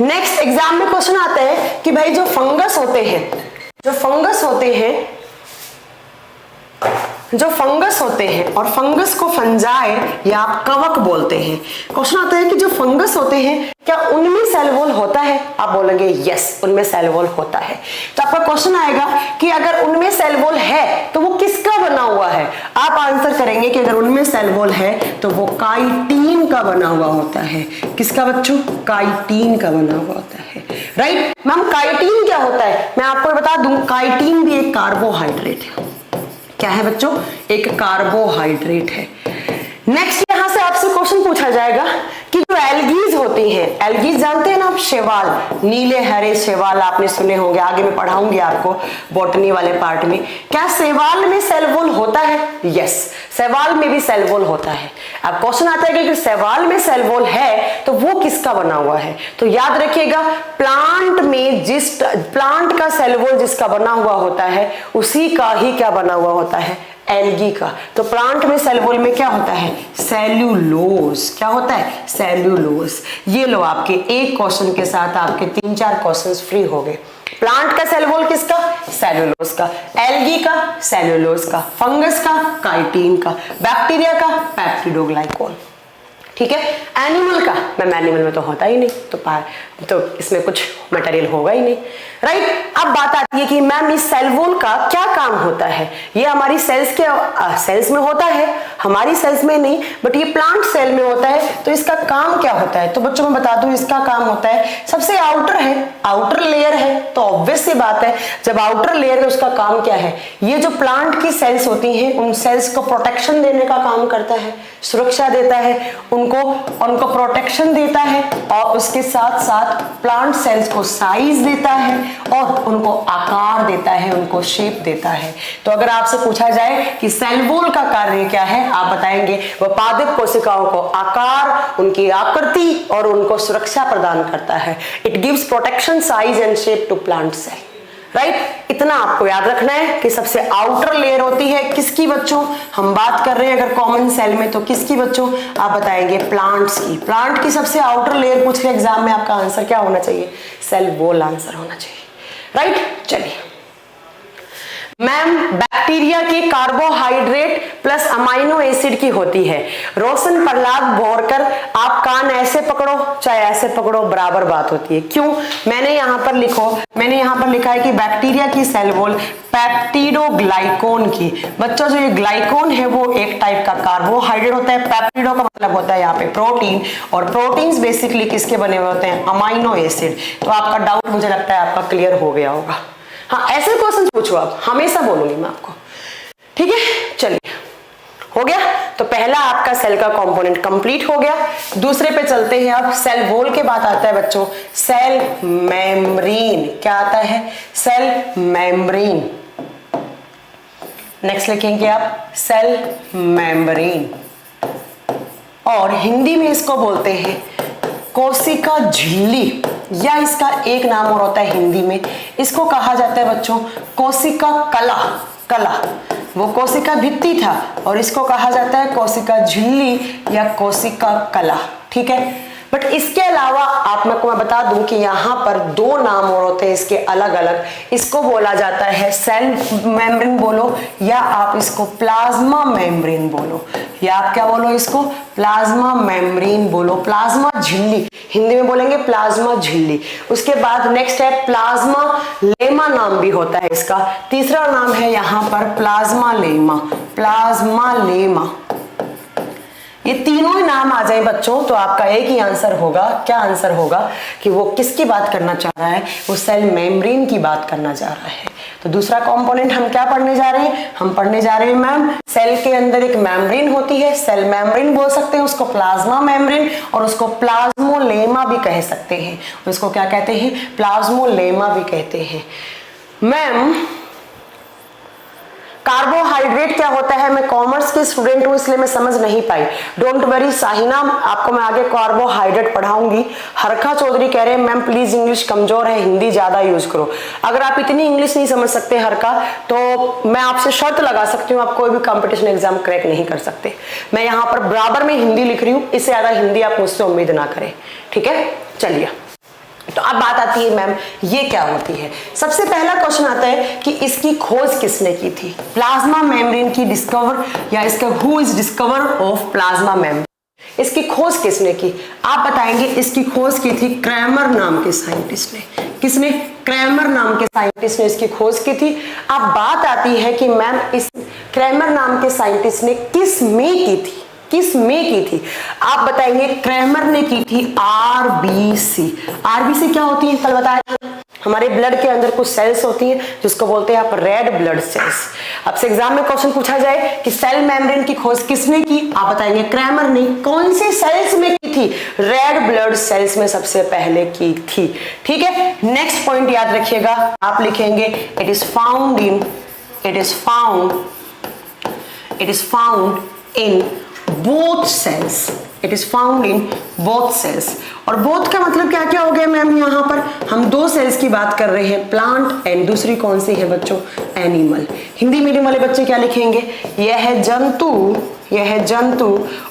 नेक्स्ट एग्जाम में क्वेश्चन आता है कि भाई जो फंगस होते हैं, जो फंगस होते हैं और फंगस को फंजाई या कवक बोलते हैं। क्वेश्चन आता है कि जो फंगस होते हैं क्या उनमें सेल वॉल होता है? आप बोलेंगे यस, उनमें सेल वॉल होता है। तो आपका क्वेश्चन आएगा कि अगर उनमें सेल वॉल है तो वो किसका बना हुआ है? आप आंसर करेंगे कि अगर उनमें सेल वॉल है तो वो काइटिन का बना हुआ होता है। किसका बच्चों? काइटिन का बना हुआ होता है। राइट मैम, काइटिन क्या होता है? मैं आपको बता दूं, काइटिन भी एक कार्बोहाइड्रेट है। क्या है बच्चों? एक कार्बोहाइड्रेट है। नेक्स्ट यहां से आपसे क्वेश्चन पूछा जाएगा कि जो एल्गीज होती हैं, एल्गीज जानते हैं ना आप, शैवाल, नीले हरे शैवाल आपने सुने होंगे, आगे मैं पढ़ाऊंगी आपको बॉटनी वाले पार्ट में। क्या शैवाल में सेल वॉल होता है? यस, शैवाल में भी सेल वॉल होता है। अब क्वेश्चन आता है कि अगर शैवाल में सेल वॉल है तो वो किसका बना हुआ है? तो याद रखिएगा, प्लांट में प्लांट का सेल वॉल जिसका बना हुआ होता है उसी का ही क्या बना हुआ होता है? एल्गी का। तो प्लांट में सेल वॉल में क्या होता है? सेल्यूलोज। क्या होता है? सेल्यूलोज। ये लो, आपके एक क्वेश्चन के साथ आपके 3-4 क्वेश्चंस फ्री हो गए। प्लांट का सेल वॉल किसका? सेल्यूलोज का। एल्गी का? सेल्यूलोज का। फंगस का? काइटिन का। बैक्टीरिया का? पेप्टिडोग्लाइकोन। ठीक है। एनिमल का? मैम एनिमल में तो होता ही नहीं, तो इसमें कुछ मटेरियल होगा ही नहीं। राइट। अब बात आती है कि मैम इस सेल वॉल का क्या काम होता है? ये हमारी सेल्स में होता है, हमारी सेल्स में नहीं, बट ये प्लांट सेल में होता है। तो इसका काम क्या होता है? तो बच्चों मैं बता दूं, इसका काम होता है, सबसे आउटर लेयर है, तो ऑब्वियस सी बात है जब आउटर लेयर है उसका काम क्या है? ये जो प्लांट की सेल्स होती हैं उन सेल्स को प्रोटेक्शन देने का काम करता है, सुरक्षा देता है, उनको प्रोटेक्शन देता है और उसके साथ साथ प्लांट सेल्स को साइज देता है और उनको आकार देता है, उनको शेप देता है। तो अगर आपसे पूछा जाए कि सेल वॉल का कार्य क्या है, आप बताएंगे वह पादप कोशिकाओं को आकार, उनकी आकृति और उनको सुरक्षा प्रदान करता है। It gives protection, size and shape to plant cell. Right. इतना आपको याद रखना है कि सबसे आउटर लेयर होती है किसकी बच्चों? हम बात कर रहे हैं अगर कॉमन सेल में तो किसकी बच्चों? आप बताएंगे प्लांट्स की। प्लांट की सबसे आउटर लेयर पूछ ले एग्जाम में, आपका आंसर क्या होना चाहिए? सेल वॉल आंसर होना चाहिए। राइट। चलिए मैम, बैक्टीरिया की कार्बोहाइड्रेट प्लस अमाइनो एसिड की होती है। रोशन प्रहलाद बोरकर, आप कान ऐसे पकड़ो चाहे ऐसे पकड़ो बराबर बात होती है। क्यों? मैंने यहाँ पर लिखा है कि बैक्टीरिया की सेल वॉल पेप्टिडोग्लाइकोन की। बच्चों जो ये ग्लाइकोन है वो एक टाइप का कार्बोहाइड्रेट होता है, पेप्टिडो का मतलब होता है यहाँ पे प्रोटीन, और प्रोटीन्स बेसिकली किसके बने हुए होते हैं? Amino acid. तो आपका डाउट मुझे लगता है आपका क्लियर हो गया होगा। हाँ, ऐसे क्वेश्चन पूछो आप, हमेशा बोलूंगी मैं आपको। ठीक है, चलिए हो गया। तो पहला आपका सेल का कंपोनेंट कंप्लीट हो गया। दूसरे पे चलते हैं। अब सेल वॉल के बाद आता है बच्चों सेल मेम्ब्रेन। क्या आता है? Cell membrane. नेक्स्ट लिखेंगे आप सेल मेम्ब्रेन, और हिंदी में इसको बोलते हैं कोशिका झिल्ली, या इसका एक नाम और होता है हिंदी में, इसको कहा जाता है बच्चों कोशिका कला। वो कोशिका भित्ति था और इसको कहा जाता है कोशिका झिल्ली या कोशिका कला। ठीक है। बट इसके अलावा आपको मैं बता दूं कि यहाँ पर दो नाम और होते हैं इसके अलग अलग। इसको बोला जाता है सेल मेम्ब्रेन बोलो, या आप इसको प्लाज्मा मेम्ब्रेन बोलो, या आप क्या बोलो इसको, प्लाज्मा मेम्ब्रेन बोलो, प्लाज्मा झिल्ली, हिंदी में बोलेंगे प्लाज्मा झिल्ली। उसके बाद नेक्स्ट है प्लाज्मा लेमा, नाम भी होता है इसका। तीसरा नाम है यहाँ पर प्लाज्मा लेमा, प्लाज्मा लेमा। ये तीनों ही नाम आ जाए बच्चों तो आपका एक ही आंसर होगा। क्या आंसर होगा कि वो किसकी बात करना चाह रहा है, वो सेल मेम्ब्रेन की बात करना चाह रहा है। तो दूसरा कंपोनेंट हम क्या पढ़ने जा रहे हैं, हम पढ़ने जा रहे हैं मैम सेल के अंदर एक मेम्ब्रेन होती है, सेल मेम्ब्रेन बोल सकते हैं उसको, प्लाज्मा मेम्ब्रेन, और उसको प्लाज्मोलेमा भी कह सकते हैं। उसको क्या कहते हैं, प्लाज्मोलेमा भी कहते हैं। मैम कार्बोहाइड्रेट क्या होता है, मैं कॉमर्स की स्टूडेंट हूं इसलिए मैं समझ नहीं पाई, डोंट वरी साहिना, आपको मैं आगे कार्बोहाइड्रेट पढ़ाऊंगी। हरखा चौधरी कह रहे हैं मैम प्लीज इंग्लिश कमजोर है, हिंदी ज्यादा यूज करो। अगर आप इतनी इंग्लिश नहीं समझ सकते हरखा, तो मैं आपसे शर्त लगा सकती हूँ आप कोई भी कंपटीशन एग्जाम क्रैक नहीं कर सकते। मैं यहाँ पर बराबर में हिंदी लिख रही हूँ, इससे ज्यादा हिंदी आप मुझसे उम्मीद ना करें, ठीक है। चलिए तो अब बात आती है मैम ये क्या होती है। सबसे पहला क्वेश्चन आता है कि इसकी खोज किसने की थी, प्लाज्मा मेम्ब्रेन की डिस्कवर, या इसका who is discover of plasma membrane, इसकी खोज किसने की, आप बताएंगे। इसकी खोज की थी क्रैमर नाम के साइंटिस्ट ने। किसने, क्रैमर नाम के साइंटिस्ट ने इसकी खोज की थी। अब बात आती है कि मैम इस क्रैमर नाम के साइंटिस्ट ने किस में की थी, किस में की थी, आप बताएंगे। क्रैमर ने की थी आरबीसी। आरबीसी क्या होती है, कल बताया था, हमारे ब्लड के अंदर कुछ सेल्स होती हैं जिसको बोलते हैं आप रेड ब्लड सेल्स। आपसे एग्जाम में क्वेश्चन पूछा जाए कि सेल मेम्ब्रेन की खोज किसने की, आप बताएंगे क्रैमर ने। कौन सी सेल्स में की थी, रेड ब्लड सेल्स में सबसे पहले की थी, ठीक है। नेक्स्ट पॉइंट याद रखिएगा, आप लिखेंगे it is found in both cells, it is found in both cells। और both का मतलब क्या क्या हो गया मैम, यहाँ पर हम दो सेल्स की बात कर रहे हैं, प्लांट एंड दूसरी कौन सी है बच्चों, एनिमल। हिंदी मीडियम वाले बच्चे क्या लिखेंगे, यह है जंतु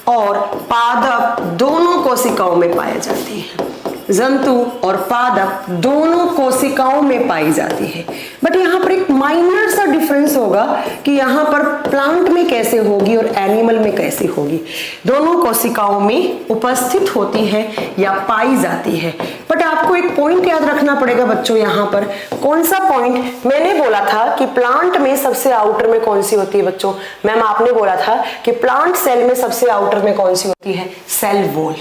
और पादप दोनों कोशिकाओं में पाई जाती है, जंतु और पादप दोनों कोशिकाओं में पाई जाती है। बट यहाँ पर एक माइनर सा डिफरेंस होगा कि यहाँ पर प्लांट में कैसे होगी और एनिमल में कैसे होगी। दोनों कोशिकाओं में उपस्थित होती है या पाई जाती है। बट आपको एक पॉइंट याद रखना पड़ेगा बच्चों, यहाँ पर कौन सा पॉइंट, मैंने बोला था कि प्लांट में सबसे आउटर में कौन सी होती है बच्चों, मैम आपने बोला था कि प्लांट सेल में सबसे आउटर में कौन सी होती है, सेल वॉल।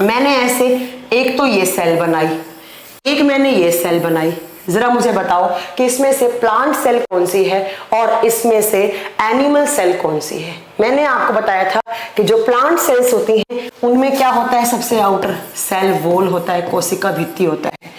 मैंने ऐसे एक तो ये सेल बनाई, एक मैंने ये सेल बनाई, जरा मुझे बताओ कि इसमें से प्लांट सेल कौन सी है और इसमें से एनिमल सेल कौन सी है। मैंने आपको बताया था कि जो प्लांट सेल्स होती हैं उनमें क्या होता है, सबसे आउटर सेल वॉल होता है, कोशिका भित्ति होता है।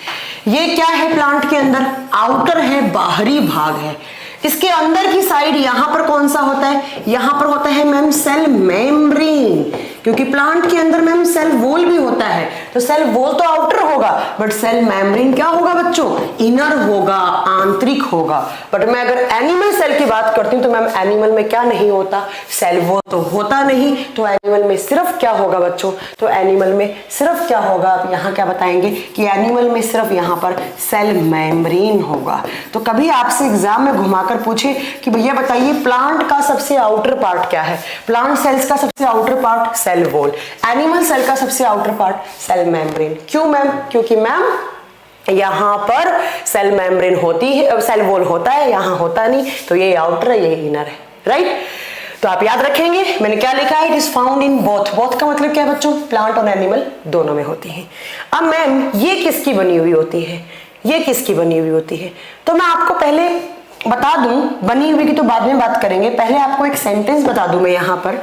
ये क्या है प्लांट के अंदर, आउटर है, बाहरी भाग है। इसके अंदर की साइड यहां पर कौन सा होता है, यहां पर होता है मैम सेल मेम्ब्रेन, क्योंकि प्लांट के अंदर मैम सेल वॉल भी होता है। तो सेल वॉल तो आउटर होगा, बट सेल मेम्ब्रेन क्या होगा बच्चों, इनर होगा, आंतरिक होगा। बट मैं अगर एनिमल सेल की बात करती हूँ तो मैम एनिमल में क्या नहीं होता, सेल वॉल तो होता नहीं। तो एनिमल में सिर्फ क्या होगा बच्चों, तो एनिमल में सिर्फ क्या होगा, आप यहाँ क्या बताएंगे कि एनिमल में सिर्फ यहाँ पर सेल मेम्ब्रेन होगा। तो कभी आपसे एग्जाम में घुमाकर पूछे कि भैया बताइए प्लांट का सबसे आउटर पार्ट क्या है, प्लांट सेल्स का सबसे outer part cell wall, animal cell का सबसे आउटर पार्ट सेल मेम्ब्रेन। क्यों मैम, क्योंकि मैम यहां पर सेल मेम्ब्रेन होती है, सेल वॉल होता है, यहां होता नहीं, तो ये आउटर है, ये इनर है, राइट। तो आप याद रखेंगे मैंने क्या लिखा है, it is found in both. Both का मतलब क्या है बच्चों, प्लांट और एनिमल दोनों में होती है। अब मैम ये किसकी बनी हुई होती है, ये किसकी बनी हुई होती है, तो मैं आपको पहले बता दूं, बनी हुई की तो बाद में बात करेंगे, पहले आपको एक सेंटेंस बता दूं मैं यहाँ पर।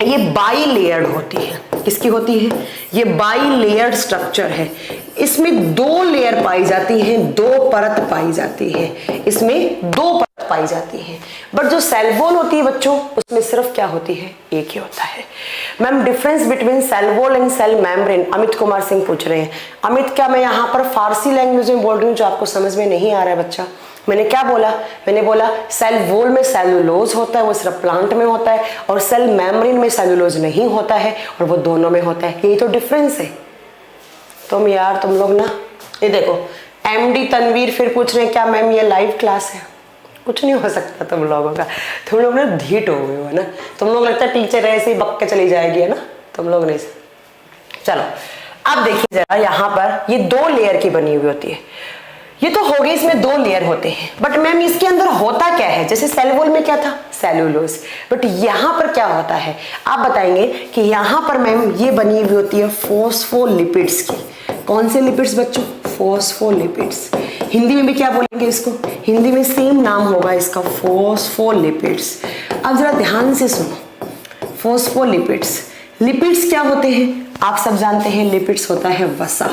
ये बाई लेयर्ड होती है, किसकी होती है, ये बाई लेयर्ड स्ट्रक्चर है। इसमें दो लेयर पाई जाती है, दो परत पाई जाती है, इसमें दो परत पाई जाती है। बट जो सेल वॉल होती है बच्चों उसमें सिर्फ क्या होती है, एक ही होता है। Ma'am difference between cell wall and cell membrane, Amit Kumar Singh पूछ रहे हैं। अमित क्या मैं यहाँ पर फारसी लैंग्वेज में बोल रही हूँ जो आपको समझ में नहीं आ रहा है बच्चा, मैंने क्या बोला? मैंने बोला सेल वॉल में सेलुलोज होता है, वो सिर्फ प्लांट में होता है, और सेल मेम्ब्रेन में सेलुलोज नहीं होता है, और वो दोनों में होता है। यही तो डिफरेंस है। तुम लोग ना, ये देखो MD तनवीर फिर पूछ रहे हैं क्या मैम ये लाइव क्लास है? कुछ नहीं हो सकता तुम लोगों का। तुम लोग ना ढीठ हो गए हो ना, तुम लोग लगता है टीचर ऐसे ही बक के चली जाएगी, है ना? तुम लोग नहीं। चलो अब देखिए जरा, यहाँ पर ये 2 लेयर की बनी हुई होती है। ये तो हो गई, इसमें 2 लेयर होते हैं, बट मैम इसके अंदर होता क्या है? जैसे सेल वॉल में क्या था? सेलुलोज। बट यहाँ पर क्या होता है आप बताएंगे कि यहाँ पर मैम ये बनी हुई होती है फॉस्फोलिपिड्स की। कौन से लिपिड्स बच्चों? फॉस्फोलिपिड्स। हिंदी में भी क्या बोलेंगे इसको? हिंदी में सेम नाम होगा इसका, फॉस्फोलिपिड्स। अब जरा ध्यान से सुनो, फॉस्फोलिपिड्स। लिपिड्स क्या होते हैं? आप सब जानते हैं लिपिड्स होता है वसा।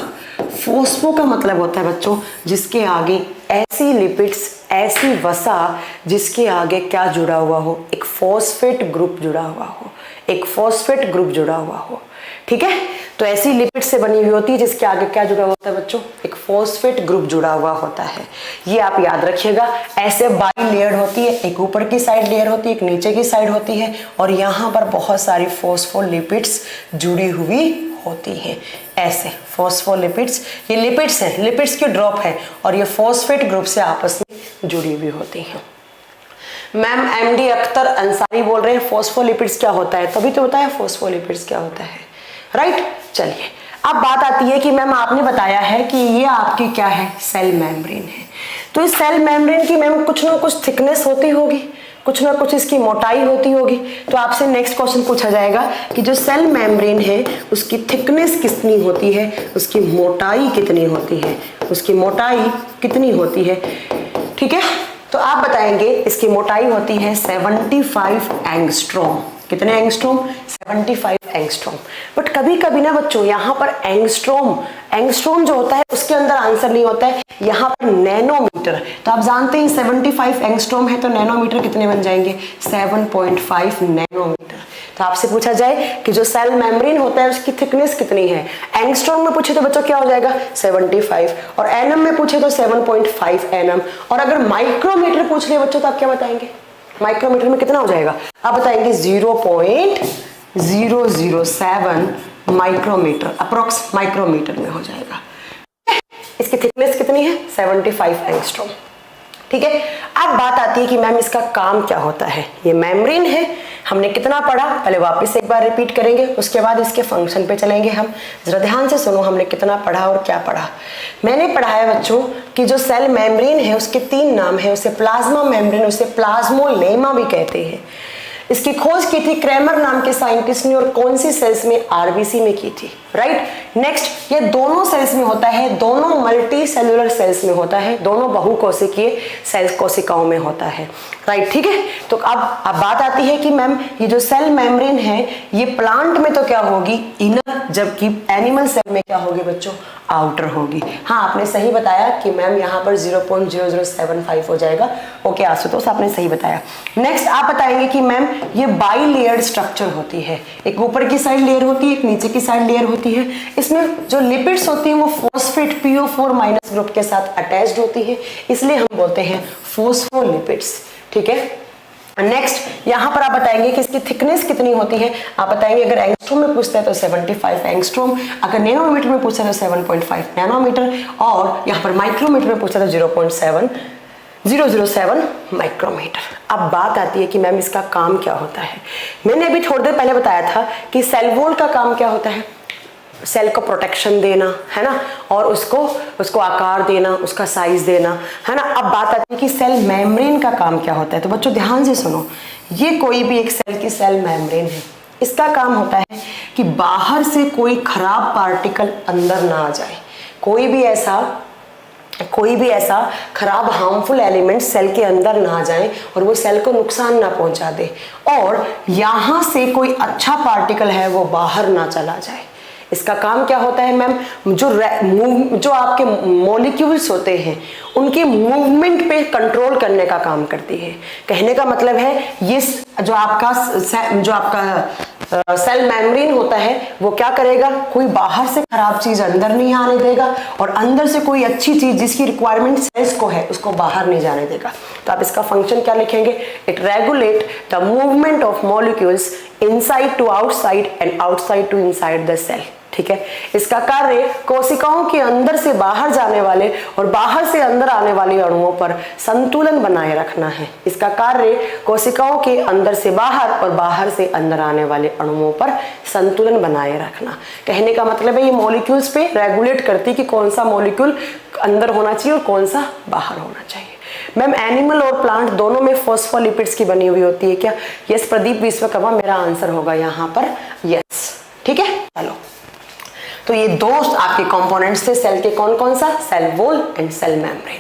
फॉस्फो का मतलब होता है बच्चों जिसके आगे ऐसी लिपिड्स, ऐसी वसा जिसके आगे क्या जुड़ा हुआ हो? एक फॉस्फेट ग्रुप जुड़ा हुआ हो, एक फॉस्फेट ग्रुप जुड़ा हुआ हो। ठीक है, तो ऐसी लिपिड से बनी हुई होती है जिसके आगे क्या जुड़ा होता है बच्चों? एक फॉस्फेट ग्रुप जुड़ा हुआ होता है। ये आप याद रखिएगा। ऐसे बाई लेयर होती है, एक ऊपर की साइड लेयर होती है, एक नीचे की साइड होती है, और यहाँ पर बहुत सारी फॉस्फोलिपिड्स जुड़ी हुई होती है। ऐसे फॉस्फोलिपिड्स, ये लिपिड्स हैं, लिपिड्स की ड्रॉप है, और ये फॉस्फेट ग्रुप से आपस में जुड़ी हुई होती हैं। मैम MD अख्तर अंसारी बोल रहे हैं फॉस्फोलिपिड्स क्या होता है? तभी तो बताया फॉस्फोलिपिड्स क्या होता है, राइट? चलिए अब बात आती है कि मैम आपने बताया है कि ये आपकी क्या है? सेल मेम्ब्रेन है। तो इस सेल मेम्ब्रेन की मैम कुछ ना कुछ थिकनेस होती होगी, कुछ ना कुछ इसकी मोटाई होती होगी। तो आपसे नेक्स्ट क्वेश्चन पूछा जाएगा कि जो सेल मेम्ब्रेन है उसकी थिकनेस कितनी होती है, उसकी मोटाई कितनी होती है, उसकी मोटाई कितनी होती है? ठीक है, तो आप बताएंगे इसकी मोटाई होती है 75 एंगस्ट्रॉम। कितने एंगस्ट्रॉम? 75 एंगस्ट्रॉम। बट कभी कभी ना बच्चों यहाँ पर एंगस्ट्रॉम जो होता है उसके अंदर आंसर नहीं होता है, यहाँ पर नैनोमीटर। तो आप जानते हैं 75 एंगस्ट्रॉम है, तो नैनोमीटर कितने बन जाएंगे? 7.5 नैनोमीटर। तो आपसे पूछा जाए कि जो सेल मेम्ब्रेन होता है उसकी थिकनेस कितनी है? एंगस्ट्रॉम में पूछे तो बच्चों क्या हो जाएगा? 75, और एनम में पूछे तो 7.5 एनम, और अगर माइक्रोमीटर पूछ ले बच्चों तो आप क्या बताएंगे? माइक्रोमीटर में कितना हो जाएगा? आप बताएंगे 0.007 माइक्रोमीटर, अप्रोक्स माइक्रोमीटर में हो जाएगा। इसकी थिकनेस कितनी है? 75 एंगस्ट्रॉम। ठीक है, अब बात आती है कि मैम इसका काम क्या होता है? ये मेम्ब्रेन है, हमने कितना पढ़ा? पहले वापस एक बार रिपीट करेंगे, उसके बाद इसके फंक्शन पे चलेंगे हम। जरा ध्यान से सुनो, हमने कितना पढ़ा और क्या पढ़ा। मैंने पढ़ा है बच्चों कि जो सेल मेम्ब्रेन है उसके 3 नाम है, उसे प्लाज्मा मेम्ब्रेन, उसे प्लाज्मोलेमा भी कहते हैं। इसकी खोज की थी क्रेमर नाम के साइंटिस्ट ने, और कौन सी सेल्स में? RBC में की थी, राइट। नेक्स्ट, ये दोनों सेल्स में होता है, दोनों मल्टी सेलुलर सेल्स में होता है, दोनों बहुकोशिकीय सेल्स कोशिकाओं में होता है, राइट। ठीक है, तो अब बात आती है कि मैम ये जो सेल मेम्ब्रेन है ये प्लांट में तो क्या होगी? इनर, जबकि एनिमल सेल में क्या होगी बच्चों? आउटर होगी। हाँ, आपने सही बताया कि मैम यहाँ पर 0.0075 हो जाएगा। ओके आशुतोष, आपने सही बताया। नेक्स्ट आप बताएंगे कि मैम ये बाई लेयर्ड स्ट्रक्चर होती है, एक ऊपर की साइड लेयर होती है, एक नीचे की साइड लेयर होती है। इसमें जो लिपिड्स होती हैं वो फॉस्फेट PO4- ग्रुप के साथ अटैच्ड होती है, इसलिए हम बोलते हैं फॉस्फोलिपिड्स। ठीक है, नेक्स्ट यहाँ पर आप बताएंगे कि इसकी थिकनेस कितनी होती है। आप बताएंगे अगर एंगस्ट्रॉम में पूछते हैं तो 75 एंगस्ट्रॉम, अगर नैनोमीटर में पूछते हैं तो 7.5 नैनोमीटर, और यहाँ पर माइक्रोमीटर में पूछते हैं तो 0.007 माइक्रोमीटर। अब बात आती है कि मैम इसका काम क्या होता है। मैंने अभी थोड़ी देर पहले बताया था कि सेल वॉल का काम क्या होता है? सेल को प्रोटेक्शन देना, है ना, और उसको आकार देना, उसका साइज देना, है ना। अब बात आती है कि सेल मेम्ब्रेन का काम क्या होता है। तो बच्चों ध्यान से सुनो, ये कोई भी एक सेल की सेल मेम्ब्रेन है, इसका काम होता है कि बाहर से कोई खराब पार्टिकल अंदर ना आ जाए, कोई भी ऐसा खराब हार्मफुल एलिमेंट सेल के अंदर ना आ जाए और वो सेल को नुकसान ना पहुंचा दे, और यहाँ से कोई अच्छा पार्टिकल है वो बाहर ना चला जाए। इसका काम क्या होता है मैम? जो आपके मॉलिक्यूल्स होते हैं उनके मूवमेंट पे कंट्रोल करने का काम करती है। कहने का मतलब है ये जो आपका सेल मेम्ब्रेन होता है वो क्या करेगा, कोई बाहर से खराब चीज अंदर नहीं आने देगा और अंदर से कोई अच्छी चीज जिसकी रिक्वायरमेंट सेल्स को है उसको बाहर नहीं जाने देगा। तो आप इसका फंक्शन क्या लिखेंगे, it regulate the movement of molecules inside to outside and outside to inside the cell. ठीक है, इसका कार्य कोशिकाओं के अंदर से बाहर जाने वाले और बाहर से अंदर आने वाले अणुओं पर संतुलन बनाए रखना है। इसका कार्य कोशिकाओं के अंदर से बाहर और बाहर से अंदर आने वाले अणुओं पर संतुलन बनाए रखना। कहने का मतलब है ये मॉलिक्यूल्स पे रेगुलेट करती कि कौन सा मॉलिक्यूल अंदर होना चाहिए और कौन सा बाहर होना चाहिए। मैम एनिमल और प्लांट दोनों में फॉस्फोलिपिड्स की बनी हुई होती है क्या? यस प्रदीप विश्वकर्मा, मेरा आंसर होगा यहाँ पर यस। ठीक है, चलो तो ये दो आपके कंपोनेंट्स थे सेल के, कौन कौन सा, cell wall and cell membrane.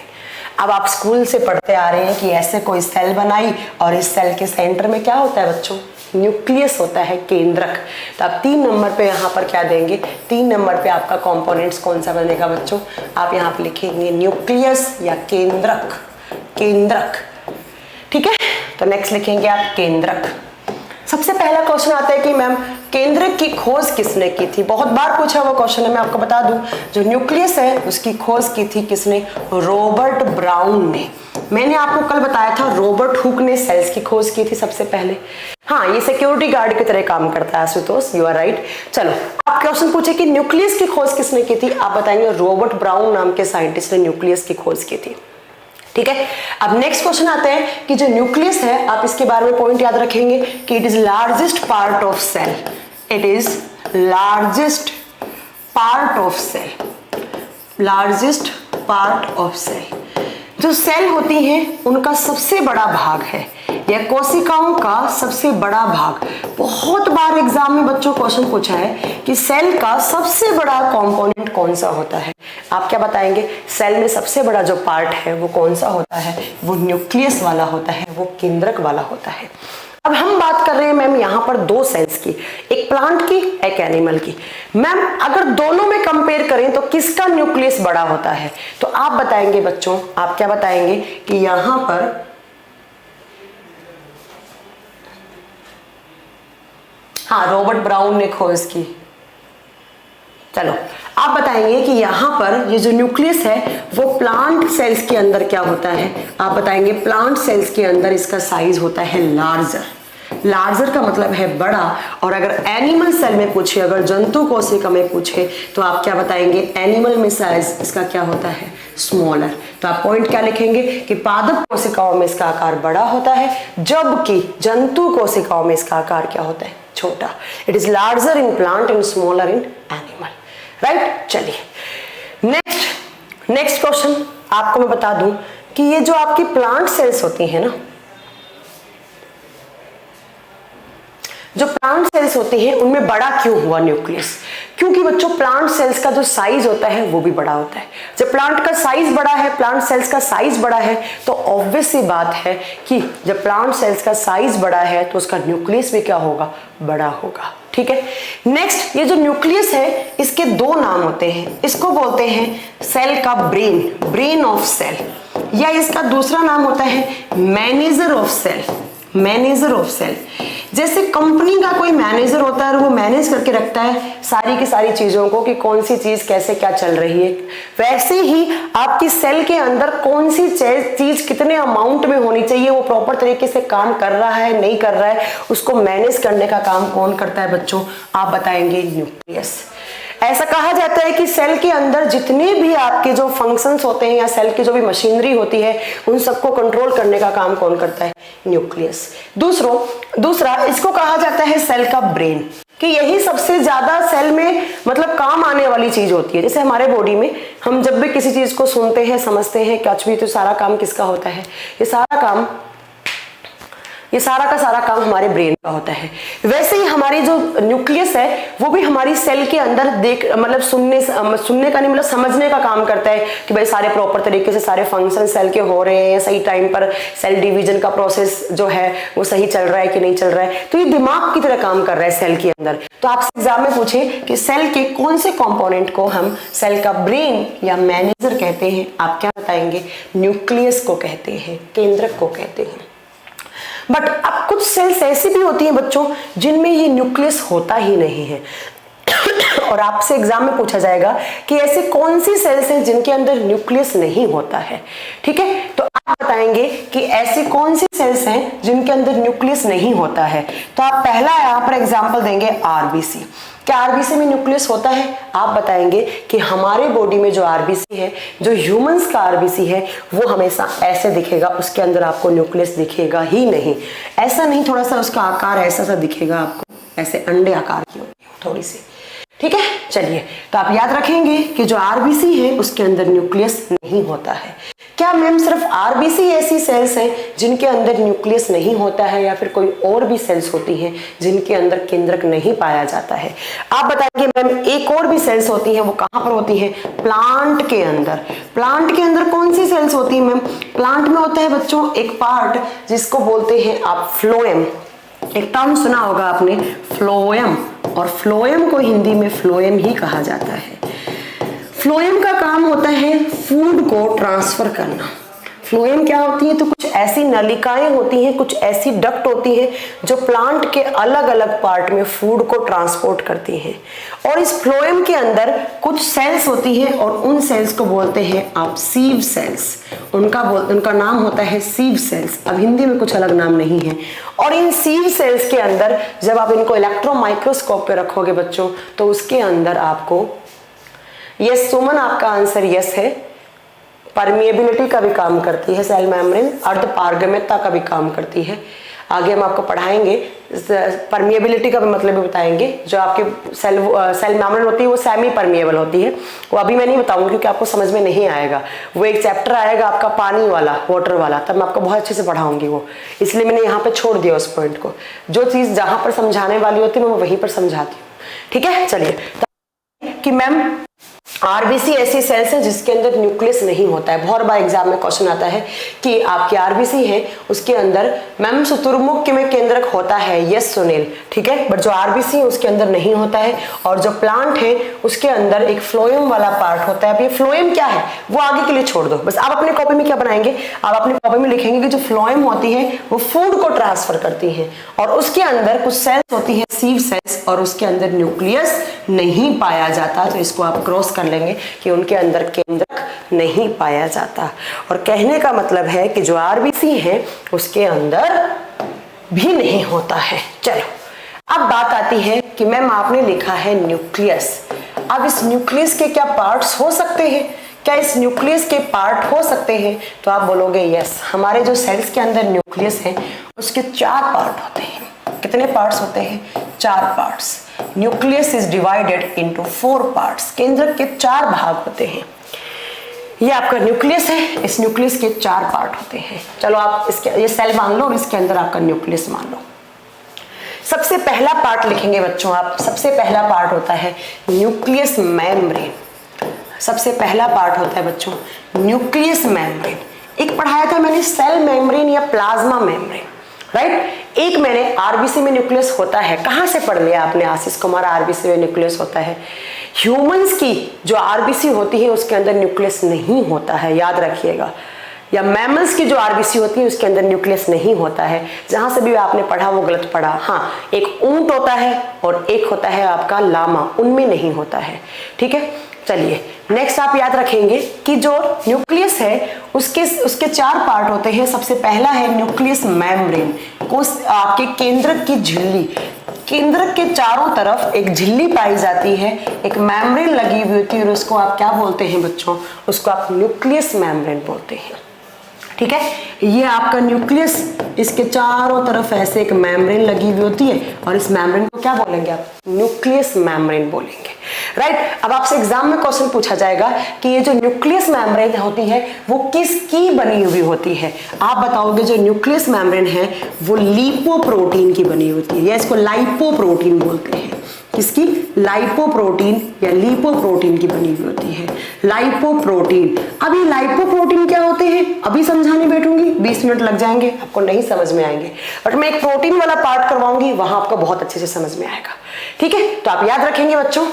अब आप स्कूल से पढ़ते आ रहे हैं कि ऐसे कोई सेल बनाई और इस सेल के सेंटर में क्या होता है बच्चों, न्यूक्लियस होता है, केंद्रक। तो आप 3 नंबर पे यहाँ पर क्या देंगे, 3 नंबर पे आपका कंपोनेंट्स कौन सा बनेगा बच्चों, आप यहाँ पे लिखेंगे न्यूक्लियस या केंद्रक, केंद्रक। ठीक है, तो नेक्स्ट लिखेंगे आप केंद्रक। सबसे पहला क्वेश्चन आता है कि मैम केंद्रक की खोज किसने की थी? बहुत बार पूछा हुआ क्वेश्चन है, मैं आपको बता दूं जो न्यूक्लियस है उसकी खोज की थी किसने, रॉबर्ट ब्राउन ने। मैंने आपको कल बताया था रॉबर्ट हुक ने सेल्स की खोज की थी सबसे पहले। हाँ, ये सिक्योरिटी गार्ड की तरह काम करता है आशुतोष, यू आर राइट। चलो आप क्वेश्चन पूछे कि न्यूक्लियस की खोज किसने की थी, आप बताएंगे रॉबर्ट ब्राउन नाम के साइंटिस्ट ने न्यूक्लियस की खोज की थी। ठीक है, अब नेक्स्ट क्वेश्चन आते हैं कि जो न्यूक्लियस है आप इसके बारे में पॉइंट याद रखेंगे कि it is largest part of cell, it is largest part of cell, largest part of cell. जो सेल होती हैं उनका सबसे बड़ा भाग है, या कोशिकाओं का सबसे बड़ा भाग। बहुत बार एग्जाम में बच्चों क्वेश्चन पूछा है कि सेल का सबसे बड़ा कंपोनेंट कौन सा होता है, आप क्या बताएंगे, सेल में सबसे बड़ा जो पार्ट है वो कौन सा होता है, वो न्यूक्लियस वाला होता है, वो केंद्रक वाला होता है। अब हम बात कर रहे हैं मैम यहाँ पर 2 सेल्स की, एक प्लांट की एक एनिमल की। मैम अगर दोनों में कंपेयर करें तो किसका न्यूक्लियस बड़ा होता है, तो आप बताएंगे बच्चों, आप क्या बताएंगे कि यहाँ पर हाँ रॉबर्ट ब्राउन ने खोज की। चलो आप बताएंगे कि यहाँ पर ये जो न्यूक्लियस है वो प्लांट सेल्स के अंदर क्या होता है, आप बताएंगे प्लांट सेल्स के अंदर इसका साइज होता है लार्जर। लार्जर का मतलब है बड़ा, और अगर एनिमल सेल में पूछे, अगर जंतु कोशिका में पूछे तो आप क्या बताएंगे, एनिमल में साइज इसका क्या होता है, स्मॉलर। तो आप पॉइंट क्या लिखेंगे कि पादप कोशिकाओं में इसका आकार बड़ा होता है, जबकि जंतु कोशिकाओं में इसका आकार क्या होता है, छोटा। It is larger in plant and smaller in animal, right. चलिए नेक्स्ट क्वेश्चन आपको मैं बता दूं कि ये जो आपकी प्लांट सेल्स होती हैं ना, जो प्लांट सेल्स होती हैं उनमें बड़ा क्यों हुआ न्यूक्लियस, क्योंकि बच्चों प्लांट सेल्स का जो साइज होता है वो भी बड़ा होता है। जब प्लांट का साइज बड़ा है, प्लांट सेल्स का साइज बड़ा है, तो ऑब्वियस सी बात है कि जब प्लांट सेल्स का साइज बड़ा है तो उसका न्यूक्लियस भी क्या होगा, बड़ा होगा। ठीक है, नेक्स्ट ये जो न्यूक्लियस है इसके 2 नाम होते हैं, इसको बोलते हैं सेल का ब्रेन, ब्रेन ऑफ सेल, या इसका दूसरा नाम होता है manager of cell, manager of cell. जैसे कंपनी का कोई मैनेजर होता है और वो मैनेज करके रखता है सारी की सारी चीजों को कि कौन सी चीज कैसे क्या चल रही है, वैसे ही आपकी सेल के अंदर कौन सी चीज कितने अमाउंट में होनी चाहिए, वो प्रॉपर तरीके से काम कर रहा है नहीं कर रहा है, उसको मैनेज करने का काम कौन करता है बच्चों, आप बताएंगे न्यूक्लियस। ऐसा कहा जाता है कि सेल के अंदर जितने भी आपके जो फंक्शंस होते हैं या सेल की जो भी मशीनरी होती है उन सबको कंट्रोल करने का काम कौन करता है, न्यूक्लियस। दूसरा इसको कहा जाता है सेल का ब्रेन, कि यही सबसे ज्यादा सेल में मतलब काम आने वाली चीज होती है। जैसे हमारे बॉडी में हम जब भी किसी चीज को सुनते हैं, समझते हैं, कुछ भी, तो सारा काम किसका होता है, ये सारा का सारा काम हमारे ब्रेन का होता है। वैसे ही हमारी जो न्यूक्लियस है वो भी हमारी सेल के अंदर मतलब सुनने का नहीं, मतलब समझने का काम करता है कि भाई सारे प्रॉपर तरीके से सारे फंक्शन सेल के हो रहे हैं, सही टाइम पर सेल डिवीजन का प्रोसेस जो है वो सही चल रहा है कि नहीं चल रहा है। तो ये दिमाग की तरह काम कर रहा है सेल के अंदर। तो आपसे एग्जाम में पूछे कि सेल के कौन से कॉम्पोनेंट को हम सेल का ब्रेन या मैनेजर कहते हैं, आप क्या बताएंगे, न्यूक्लियस को कहते हैं, केंद्रक को कहते हैं। बट अब कुछ सेल्स ऐसी भी होती हैं बच्चों जिनमें ये न्यूक्लियस होता ही नहीं है और आपसे एग्जाम में पूछा जाएगा कि ऐसी कौन सी सेल्स हैं जिनके अंदर न्यूक्लियस नहीं होता है। ठीक है, तो आप बताएंगे कि ऐसी कौन सी सेल्स हैं जिनके अंदर न्यूक्लियस नहीं होता है। तो आप पहला यहाँ पर एग्जाम्पल देंगे आरबीसी। क्या आरबीसी में न्यूक्लियस होता है? आप बताएंगे कि हमारे बॉडी में जो आरबीसी है, जो ह्यूमंस का आरबीसी है, वो हमेशा ऐसे दिखेगा, उसके अंदर आपको न्यूक्लियस दिखेगा ही नहीं। ऐसा नहीं, थोड़ा सा उसका आकार ऐसा सा दिखेगा आपको, ऐसे अंडे आकार की होती है थोड़ी सी। ठीक है, चलिए, तो आप याद रखेंगे कि जो आरबीसी है उसके अंदर न्यूक्लियस नहीं होता है। क्या मैम सिर्फ आरबीसी ऐसी सेल्स हैं जिनके अंदर न्यूक्लियस नहीं होता है, या फिर कोई और भी सेल्स होती हैं जिनके अंदर केंद्रक नहीं पाया जाता है? आप बताएंगे मैम एक और भी सेल्स होती हैं, वो कहां पर होती हैं? प्लांट के अंदर। प्लांट के अंदर कौन सी सेल्स होती है मैम? प्लांट में होता है बच्चों एक पार्ट जिसको बोलते हैं आप फ्लोएम। एक टर्म सुना होगा आपने, फ्लोएम, और फ्लोएम को हिंदी में फ्लोएम ही कहा जाता है। फ्लोएम का काम होता है फूड को ट्रांसफर करना। फ्लोएम क्या होती है? तो कुछ ऐसी नलिकाएं होती हैं, कुछ ऐसी डक्ट होती हैं जो प्लांट के अलग अलग पार्ट में फूड को ट्रांसपोर्ट करती हैं। और इस फ्लोएम के अंदर कुछ सेल्स होती हैं और उन सेल्स को बोलते हैं आप सीव सेल्स। उनका नाम होता है सीव सेल्स। अब हिंदी में कुछ अलग नाम नहीं है। और इन सीव सेल्स के अंदर जब आप इनको इलेक्ट्रॉन माइक्रोस्कोप पे रखोगे बच्चों, तो उसके अंदर आपको, यस सुमन आपका आंसर यस है, परमिएबिलिटी का भी काम करती है सेल मेम्ब्रेन, अर्धपारगम्यता का भी काम करती है। आगे हम आपको पढ़ाएंगे, परमिएबिलिटी का भी मतलब भी बताएंगे। जो आपके सेल मेम्ब्रेन होती है वो सेमी परमिएबल होती है, वो अभी मैं नहीं बताऊंगी क्योंकि आपको समझ में नहीं आएगा। वो एक चैप्टर आएगा आपका पानी वाला, वाटर वाला, तब मैं आपको बहुत अच्छे से पढ़ाऊंगी वो, इसलिए मैंने यहाँ पे छोड़ दिया उस पॉइंट को। जो चीज़ जहाँ पर समझाने वाली होती है मैं वहीं पर समझाती हूँ। ठीक है, चलिए, कि मैम आरबीसी ऐसी सेल्स है जिसके अंदर न्यूक्लियस नहीं होता है। बहुत बार एग्जाम में क्वेश्चन आता है कि आपकी आरबीसी है उसके अंदर मैम शुतुरमुर्ग में केंद्रक होता है, यस सुनील, ठीक है, बट जो आरबीसी है उसके अंदर नहीं होता है। और जो प्लांट है उसके अंदर एक फ्लोएम वाला पार्ट होता है। अब ये फ्लोएम क्या है वो आगे के लिए छोड़ दो, बस आप अपनी कॉपी में क्या बनाएंगे, आप अपनी कॉपी में लिखेंगे कि जो फ्लोएम होती है वो फूड को ट्रांसफर करती है और उसके अंदर कुछ सेल्स होती है सीव सेल्स, और उसके अंदर न्यूक्लियस नहीं पाया जाता। तो इसको आप क्रॉस कर लेंगे कि उनके अंदर केंद्रक नहीं पाया जाता। और कहने का मतलब है कि जो आरबीसी है उसके अंदर भी नहीं होता है। चलो, अब बात आती है कि मैम आपने लिखा है न्यूक्लियस। अब इस न्यूक्लियस के क्या पार्ट्स हो सकते हैं? क्या इस न्यूक्लियस के पार्ट हो सकते हैं? तो आप बोलोगे यस, हमारे जो सेल्स के अंदर न्यूक्लियस है उसके 4 पार्ट होते हैं। कितने पार्ट्स होते हैं? 4 parts. Nucleus is divided into 4 parts. केंद्रक के 4 भाग होते हैं। ये आपका न्यूक्लियस है, इस न्यूक्लियस के 4 पार्ट होते हैं। चलो आप इसके, ये सेल मान लो और इसके अंदर आपका न्यूक्लियस मान लो। सबसे पहला पार्ट लिखेंगे बच्चों आप, सबसे पहला पार्ट होता है न्यूक्लियस मेम्ब्रेन। सबसे पहला पार्ट होता है बच्चों न्यूक्लियस मेम्ब्रेन। एक पढ़ाया था मैंने सेल मेम्ब्रेन या प्लाज्मा मेम्ब्रेन, राइट। एक मैंने आरबीसी में न्यूक्लियस होता है, कहां से पढ़ लिया आपने आशीष कुमार, आरबीसी में न्यूक्लियस होता है। ह्यूमंस की जो आरबीसी होती है उसके अंदर न्यूक्लियस नहीं होता है, याद रखिएगा। या मैमल्स की जो आरबीसी होती है उसके अंदर न्यूक्लियस नहीं होता है। जहां से भी आपने पढ़ा वो गलत पढ़ा। हाँ, एक ऊंट होता है और एक होता है आपका लामा, उनमें नहीं होता है। ठीक है, चलिए नेक्स्ट आप याद रखेंगे कि जो न्यूक्लियस है उसके 4 पार्ट होते हैं। सबसे पहला है न्यूक्लियस मेम्ब्रेन, को आपके केंद्रक की झिल्ली, केंद्रक के चारों तरफ एक झिल्ली पाई जाती है, एक मेम्ब्रेन लगी हुई होती है और उसको आप क्या बोलते हैं बच्चों? उसको आप न्यूक्लियस मेम्ब्रेन बोलते हैं। ठीक है, ये आपका न्यूक्लियस, इसके चारों तरफ ऐसे एक मेम्ब्रेन लगी हुई होती है और इस मेम्ब्रेन को क्या बोलेंगे आप? न्यूक्लियस मेम्ब्रेन बोलेंगे, राइट। अब आपसे एग्जाम में क्वेश्चन पूछा जाएगा कि ये जो न्यूक्लियस मेम्ब्रेन होती है वो किसकी बनी हुई होती है? आप बताओगे जो न्यूक्लियस मेम्ब्रेन है वो लिपोप्रोटीन की बनी होती है, या इसको लाइपोप्रोटीन बोलते हैं। किसकी? लाइपोप्रोटीन या लिपोप्रोटीन की बनी हुई होती है, लाइपोप्रोटीन। अब ये लाइपोप्रोटीन क्या होते हैं अभी समझाने बैठूंगी, 20 मिनट लग जाएंगे, आपको नहीं समझ में आएंगे, बट मैं एक प्रोटीन वाला पार्ट करवाऊंगी, वहां आपको बहुत अच्छे से समझ में आएगा। ठीक है, तो आप याद रखेंगे बच्चों।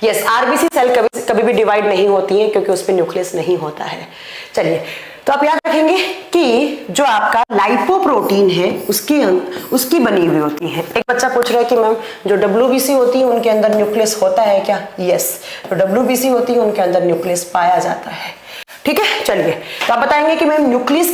यस, आरबीसी सेल कभी भी डिवाइड नहीं होती है क्योंकि उसमें न्यूक्लियस नहीं होता है। चलिए तो आप याद रखेंगे कि जो आपका लाइपोप्रोटीन है उसकी बनी हुई होती है। एक बच्चा पूछ रहा है कि मैम जो WBC होती है उनके अंदर न्यूक्लियस होता है क्या? यस, जो WBC होती है उनके अंदर न्यूक्लियस पाया जाता है। ठीक है, चलिए, तो आप बताएंगे कि मैम न्यूक्लियस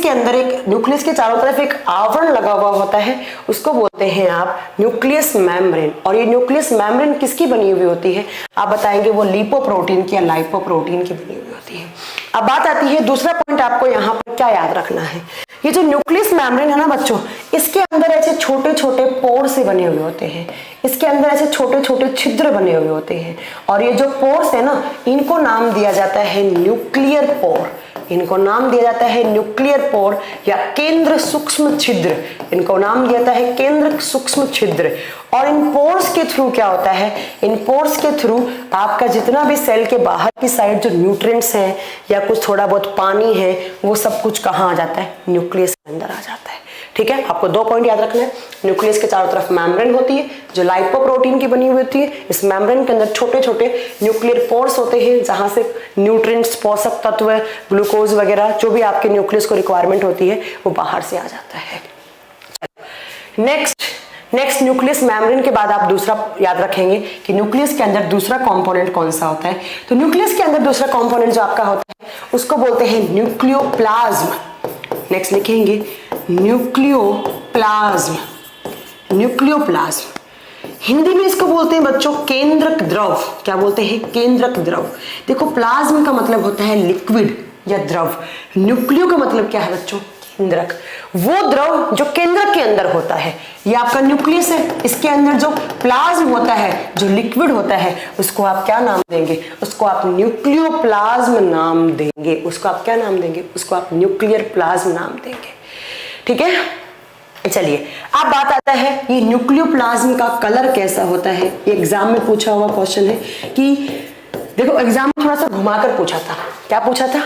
के चारों तरफ एक आवरण लगा हुआ होता है, उसको बोलते हैं आप न्यूक्लियस मेम्ब्रेन। और ये न्यूक्लियस मेम्ब्रेन किसकी बनी हुई होती है? आप बताएंगे वो लिपोप्रोटीन की या लाइपोप्रोटीन की बनी हुई होती है। अब बात आती है दूसरा पॉइंट, आपको यहाँ पर क्या याद रखना है, ये जो न्यूक्लियस मेम्ब्रेन है ना बच्चों, इसके अंदर ऐसे छोटे छोटे पोर से बने हुए होते हैं, इसके अंदर ऐसे छोटे छोटे छिद्र बने हुए होते हैं। और ये जो पोर्स है ना, इनको नाम दिया जाता है न्यूक्लियर पोर, इनको नाम दिया जाता है न्यूक्लियर पोर या केंद्र सूक्ष्म छिद्र, इनको नाम दिया जाता है केंद्र सूक्ष्म छिद्र। और इन पोर्स के थ्रू क्या होता है, इन पोर्स के थ्रू आपका जितना भी सेल के बाहर की साइड जो न्यूट्रिएंट्स हैं या कुछ थोड़ा बहुत पानी है, वो सब कुछ कहाँ आ जाता है? न्यूक्लियस के अंदर आ जाता है। ठीक है, आपको 2 पॉइंट याद रखना है। न्यूक्लियस के चारों तरफ मेम्ब्रेन होती है जो लाइपोप्रोटीन की बनी हुई होती है। इस मेम्ब्रेन के अंदर छोटे छोटे न्यूक्लियर पोर्स होते हैं जहां से न्यूट्रिएंट्स, पोषक तत्व, ग्लूकोज वगैरह जो भी आपके न्यूक्लियस को रिक्वायरमेंट होती है वो बाहर से आ जाता है। नेक्स्ट न्यूक्लियस मेम्ब्रेन के बाद आप दूसरा याद रखेंगे कि न्यूक्लियस के अंदर दूसरा कंपोनेंट कौन सा होता है। तो न्यूक्लियस के अंदर दूसरा कंपोनेंट जो आपका होता है उसको बोलते हैं न्यूक्लियोप्लाज्म। नेक्स्ट लिखेंगे न्यूक्लियोप्लाज्म। हिंदी में इसको बोलते हैं बच्चों केंद्रक द्रव। क्या बोलते हैं? केंद्रक द्रव। देखो, प्लाज्म का मतलब होता है लिक्विड या द्रव, न्यूक्लियो का मतलब क्या है बच्चों? केंद्रक। वो द्रव जो केंद्रक के अंदर होता है, ये आपका न्यूक्लियस है, इसके अंदर जो प्लाज्म होता है, जो लिक्विड होता है, उसको आप क्या नाम देंगे? उसको आप न्यूक्लियोप्लाज्म नाम देंगे। उसको आप क्या नाम देंगे? उसको आप न्यूक्लियर प्लाज्म नाम देंगे। ठीक है, चलिए, अब बात आता है ये न्यूक्लियोप्लाज्म का कलर कैसा होता है। ये एग्जाम में पूछा हुआ क्वेश्चन है कि देखो, एग्जाम में थोड़ा सा घुमाकर पूछा था। क्या पूछा था?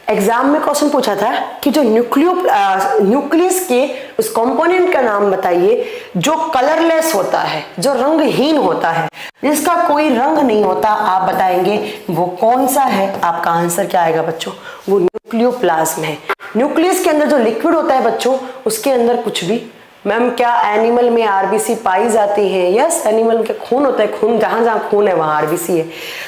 एग्जाम में क्वेश्चन पूछा था कि जो न्यूक्लियस के उस कंपोनेंट का नाम बताइए जो कलरलेस होता है, जो रंगहीन होता है, जिसका कोई रंग नहीं होता। आप बताएंगे वो कौन सा है। आपका आंसर क्या आएगा बच्चों? वो न्यूक्लियोप्लाज्म है। न्यूक्लियस के अंदर जो लिक्विड होता है बच्चों, उसके अंदर कुछ भी, मैम क्या एनिमल में आरबीसी पाई जाती है? यस, एनिमल के खून होता है, खून जहां जहां खून है वहां आरबीसी है।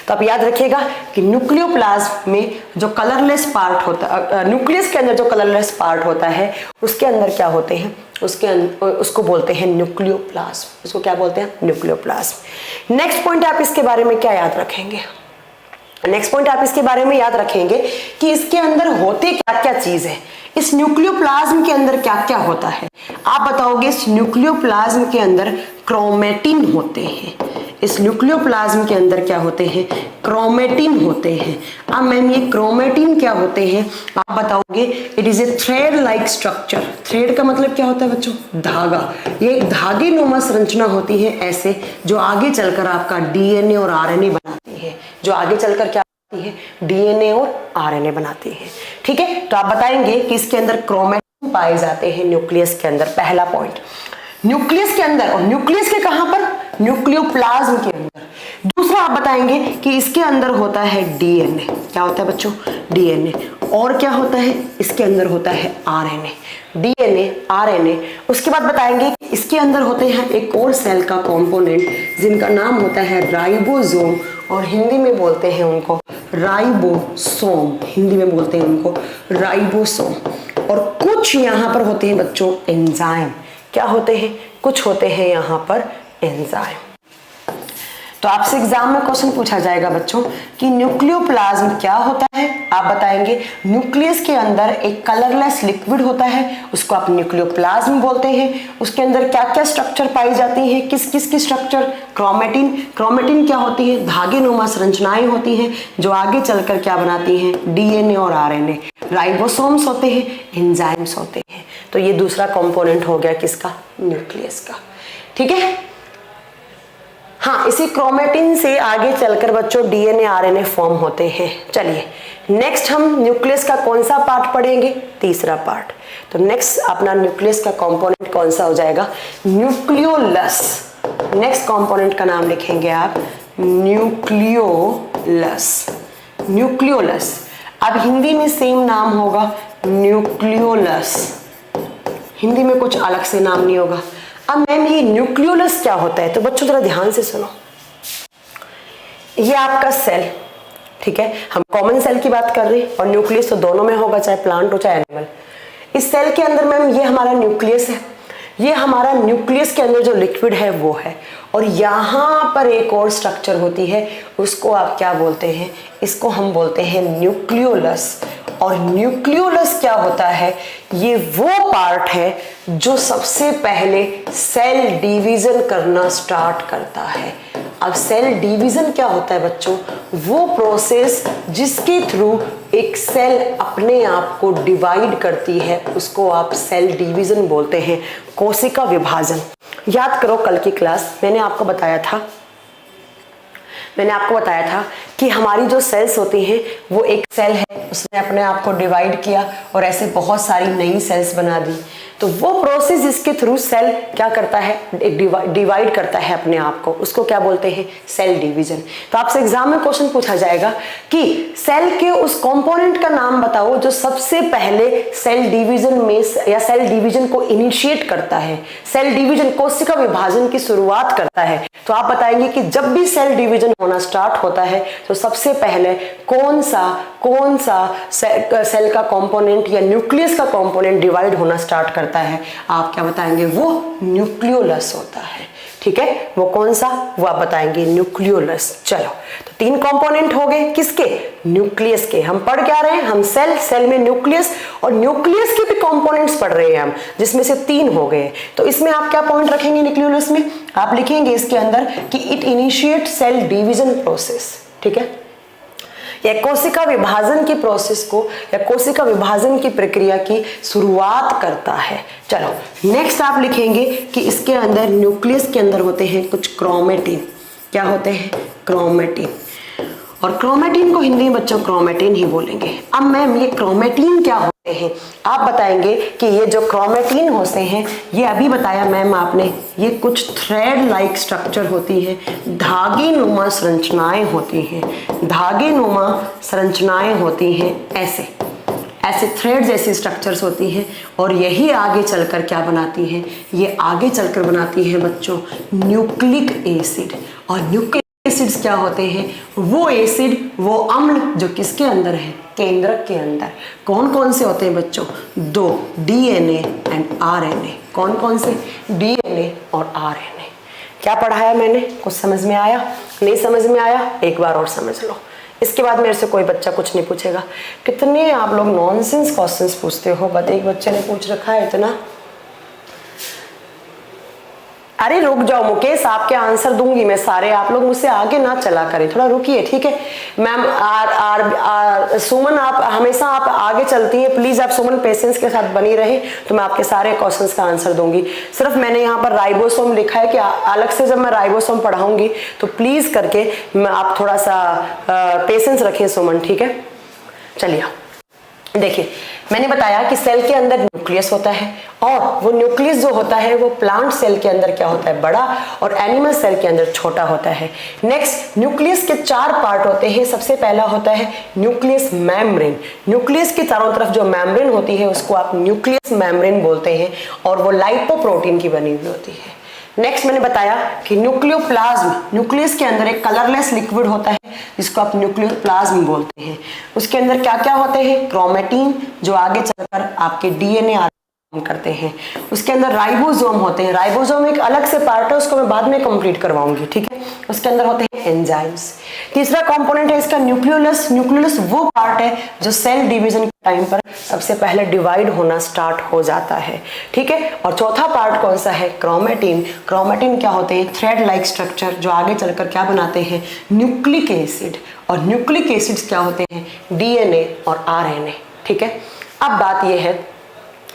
तो आप याद रखिएगा कि न्यूक्लियोप्लाज्म में जो कलरलेस पार्ट होता है, न्यूक्लियस के अंदर जो कलरलेस पार्ट होता है, उसके अंदर क्या होते हैं? उसको बोलते हैं न्यूक्लियोप्लाज्म। उसको क्या बोलते हैं? न्यूक्लियोप्लाज्म। नेक्स्ट पॉइंट आप इसके बारे में क्या याद रखेंगे? नेक्स्ट पॉइंट आप इसके बारे में याद रखेंगे कि इसके अंदर होते क्या क्या चीज है। इस न्यूक्लियोप्लाज्म के अंदर क्या क्या होता है आप बताओगे? इस न्यूक्लियोप्लाज्म के अंदर क्रोमेटिन होते हैं। इस न्यूक्लियोप्लाज्म के अंदर क्या होते हैं? क्रोमेटिन होते हैं। अब मैम ये क्रोमेटिन क्या होते हैं आप बताओगे? It is a thread like structure. Thread का मतलब क्या होता है बच्चों? धागा। ये एक धागे नुमा संरचना होती है ऐसे, जो आगे चलकर आपका डीएनए और आरएनए बनाती है। जो आगे चलकर क्या है? डीएनए और आरएनए बनाती है। ठीक है, तो आप बताएंगे कि इसके अंदर क्रोमेटिन पाए जाते हैं न्यूक्लियस के अंदर। पहला पॉइंट न्यूक्लियस के अंदर, और न्यूक्लियस के कहां पर? न्यूक्लियोप्लाज्म के अंदर। दूसरा आप बताएंगे कि इसके अंदर होता है डीएनए। क्या होता है बच्चों? डीएनए। और क्या होता है? इसके अंदर होता है आरएनए। DNA, RNA. उसके बाद बताएंगे कि इसके अंदर होते हैं एक और सेल का कंपोनेंट जिनका नाम होता है राइबोसोम, और हिंदी में बोलते हैं उनको राइबोसोम। हिंदी में बोलते हैं उनको राइबोसोम। और कुछ यहाँ पर होते हैं बच्चों एंजाइम। क्या होते हैं? कुछ होते हैं यहाँ पर एंजाइम। तो आपसे एग्जाम में क्वेश्चन पूछा जाएगा बच्चों कि न्यूक्लियोप्लाज्म क्या होता है। आप बताएंगे न्यूक्लियस के अंदर एक कलरलेस लिक्विड होता है, उसको आप न्यूक्लियोप्लाज्म बोलते हैं। उसके अंदर क्या क्या स्ट्रक्चर पाई जाती है? किस किस की स्ट्रक्चर? क्रोमेटिन। क्रोमेटिन क्या होती है? धागे नुमा संरचनाएं होती हैं जो आगे चलकर क्या बनाती हैं? डीएनए और आरएनए। राइबोसोम्स होते हैं, एंजाइम्स होते हैं। तो ये दूसरा कंपोनेंट हो गया किसका? न्यूक्लियस का। ठीक है, हाँ, इसी क्रोमेटिन से आगे चलकर बच्चों डीएनए आरएनए फॉर्म होते हैं। चलिए, नेक्स्ट हम न्यूक्लियस का कौन सा पार्ट पढ़ेंगे? तीसरा पार्ट। तो नेक्स्ट अपना न्यूक्लियस का कंपोनेंट कौन सा हो जाएगा? न्यूक्लियोलस। नेक्स्ट कंपोनेंट का नाम लिखेंगे आप न्यूक्लियोलस। न्यूक्लियोलस। अब हिंदी में सेम नाम होगा न्यूक्लियोलस, हिंदी में कुछ अलग से नाम नहीं होगा। अब मैम ये न्यूक्लियोलस क्या होता है, तो बच्चों जरा ध्यान से सुनो। ये आपका सेल, ठीक है, हम कॉमन सेल की बात कर रहे हैं, और न्यूक्लियस तो दोनों में होगा, चाहे प्लांट हो चाहे एनिमल। इस सेल के अंदर मैम ये हमारा न्यूक्लियस है, ये हमारा न्यूक्लियस के अंदर जो लिक्विड है वो है, और यहाँ पर एक और स्ट्रक्चर होती है, उसको आप क्या बोलते हैं, इसको हम बोलते हैं न्यूक्लियोलस। और न्यूक्लियोलस क्या होता है, ये वो पार्ट है जो सबसे पहले सेल डिवीजन करना स्टार्ट करता है। अब सेल डिवीजन क्या होता है बच्चों, वो प्रोसेस जिसके थ्रू एक सेल अपने आप को डिवाइड करती है, उसको आप सेल डिवीजन बोलते हैं, कोशिका विभाजन। याद करो कल की क्लास मैंने आपको बताया था कि हमारी जो सेल्स होती हैं वो एक सेल है, उसने अपने आप को डिवाइड किया और ऐसे बहुत सारी नई सेल्स बना दी। तो वो प्रोसेस जिसके थ्रू सेल क्या करता है, डिवाइड करता है अपने आप को, उसको क्या बोलते हैं, सेल डिवीजन। तो आपसे एग्जाम में क्वेश्चन पूछा जाएगा कि सेल के उस कंपोनेंट का नाम बताओ जो सबसे पहले सेल डिवीजन में या सेल डिवीजन को इनिशिएट करता है, सेल डिवीजन कोशिका विभाजन की शुरुआत करता है। तो आप बताएंगे कि जब भी सेल डिवीजन होना स्टार्ट होता है तो सबसे पहले कौन सा सेल का कंपोनेंट या न्यूक्लियस का कंपोनेंट डिवाइड होना स्टार्ट करता है, आप क्या बताएंगे, वो न्यूक्लियोलस होता है। ठीक है, वो कौन सा, वो आप बताएंगे न्यूक्लियोलस। चलो, तो 3 कंपोनेंट हो गए किसके, न्यूक्लियस के। हम पढ़ क्या रहे हैं, हम सेल में न्यूक्लियस, और न्यूक्लियस के भी कंपोनेंट्स पढ़ रहे हैं हम, जिसमें से 3 हो गए। तो इसमें आप क्या पॉइंट रखेंगे न्यूक्लियोलस में, आप लिखेंगे इसके अंदर कि it initiate cell division process. ठीक है, या कोशिका विभाजन की प्रोसेस को या कोशिका विभाजन की प्रक्रिया की शुरुआत करता है। चलो नेक्स्ट आप लिखेंगे कि इसके अंदर न्यूक्लियस के अंदर होते हैं कुछ क्रोमेटिन। क्या होते हैं, क्रोमेटिन। और क्रोमेटिन को हिंदी में बच्चों क्रोमेटिन ही बोलेंगे। अब मैम ये क्रोमेटिन क्या होते हैं, आप बताएंगे कि ये जो क्रोमेटिन होते हैं, ये अभी बताया मैम आपने, ये कुछ थ्रेड लाइक स्ट्रक्चर होती है, धागे नुमा संरचनाएं होती हैं, धागे नुमा संरचनाएं होती हैं, ऐसे थ्रेड जैसी स्ट्रक्चर्स होती हैं, और यही आगे चलकर क्या बनाती है, ये आगे चलकर बनाती है बच्चों न्यूक्लिक एसिड। और न्यूक्लिक एसिड्स क्या होते हैं, वो एसिड, वो अम्ल जो किसके अंदर है, केंद्रक के अंदर। कौन कौन से होते हैं बच्चों, 2, डीएनए एंड आरएनए। कौन कौन से, डीएनए और आरएनए। क्या पढ़ाया मैंने, कुछ समझ में आया, नहीं समझ में आया, एक बार और समझ लो, इसके बाद मेरे से कोई बच्चा कुछ नहीं पूछेगा। कितने आप लोग नॉनसेंस क्वेश्चंस पूछते हो, बस एक बच्चे ने पूछ रखा है इतना। अरे रुक जाओ मुकेश, आपके आंसर दूंगी मैं सारे, आप लोग मुझसे आगे ना चला करें, थोड़ा रुकिए। ठीक है मैम, सुमन आप हमेशा आप आगे चलती हैं, प्लीज आप सुमन पेशेंस के साथ बनी रहे, तो मैं आपके सारे क्वेश्चंस का आंसर दूंगी। सिर्फ मैंने यहाँ पर राइबोसोम लिखा है कि अलग से जब मैं राइबोसोम पढ़ाऊंगी तो प्लीज करके आप थोड़ा सा पेशेंस रखें सुमन। ठीक है, चलिए देखिए, मैंने बताया कि सेल के अंदर न्यूक्लियस होता है, और वो न्यूक्लियस जो होता है वो प्लांट सेल के अंदर क्या होता है, बड़ा, और एनिमल सेल के अंदर छोटा होता है। नेक्स्ट, न्यूक्लियस के 4 पार्ट होते हैं। सबसे पहला होता है न्यूक्लियस मेम्ब्रेन। न्यूक्लियस की चारों तरफ जो मेम्ब्रेन होती है उसको आप न्यूक्लियस मेम्ब्रेन बोलते हैं, और वो लाइपोप्रोटीन की बनी हुई होती है। नेक्स्ट मैंने बताया कि न्यूक्लियोप्लाज्म, न्यूक्लियस के अंदर एक कलरलेस लिक्विड होता है जिसको आप न्यूक्लियोप्लाज्म बोलते हैं। उसके अंदर क्या क्या होते हैं, क्रोमेटिन जो आगे चलकर आपके डीएनए करते हैं। उसके अंदर राइबोसोम होते हैं, राइबोसोम एक अलग से पार्ट है, उसको मैं बाद में कंप्लीट करवाऊंगी। ठीक है, उसके अंदर होते हैं एंजाइम्स। तीसरा कंपोनेंट है इसका न्यूक्लियोलस। न्यूक्लियोलस वो पार्ट है जो सेल डिवीजन के टाइम पर सबसे पहले डिवाइड होना स्टार्ट हो जाता है। ठीक है, और चौथा पार्ट कौन सा है, क्रोमेटिन। क्रोमेटिन क्या होते हैं, थ्रेड लाइक स्ट्रक्चर जो आगे चलकर क्या बनाते हैं, न्यूक्लिक एसिड। और न्यूक्लिक एसिड्स क्या होते हैं, डीएनए और आरएनए। ठीक है, अब बात यह है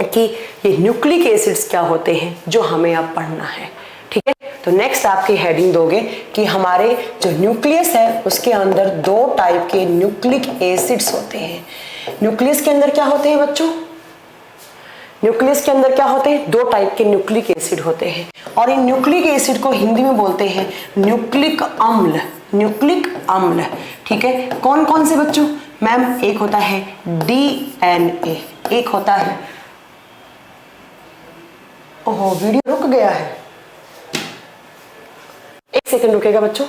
कि ये न्यूक्लिक एसिड्स क्या होते हैं जो हमें अब पढ़ना है। ठीक है, तो नेक्स्ट आपकी हेडिंग दोगे कि हमारे जो न्यूक्लियस है उसके अंदर 2 टाइप के न्यूक्लिक एसिड्स होते हैं। न्यूक्लियस के अंदर क्या होते हैं बच्चों, न्यूक्लियस के अंदर क्या होते हैं, 2 टाइप के न्यूक्लिक एसिड होते हैं, और इन न्यूक्लिक एसिड को हिंदी में बोलते हैं न्यूक्लिक अम्ल। न्यूक्लिक अम्ल, ठीक है, कौन कौन से बच्चों, मैम एक होता है डीएनए, एक होता है। ओहो, वीडियो रुक गया है। एक सेकंड रुकेगा बच्चों।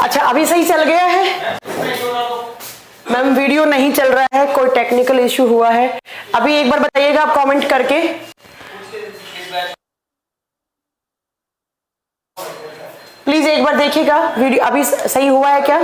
अच्छा, अभी सही चल गया है मैम? वीडियो नहीं चल रहा है, कोई टेक्निकल इश्यू हुआ है। अभी एक बार बताइएगा आप कमेंट करके। प्लीज एक बार देखिएगा वीडियो अभी सही हुआ है क्या?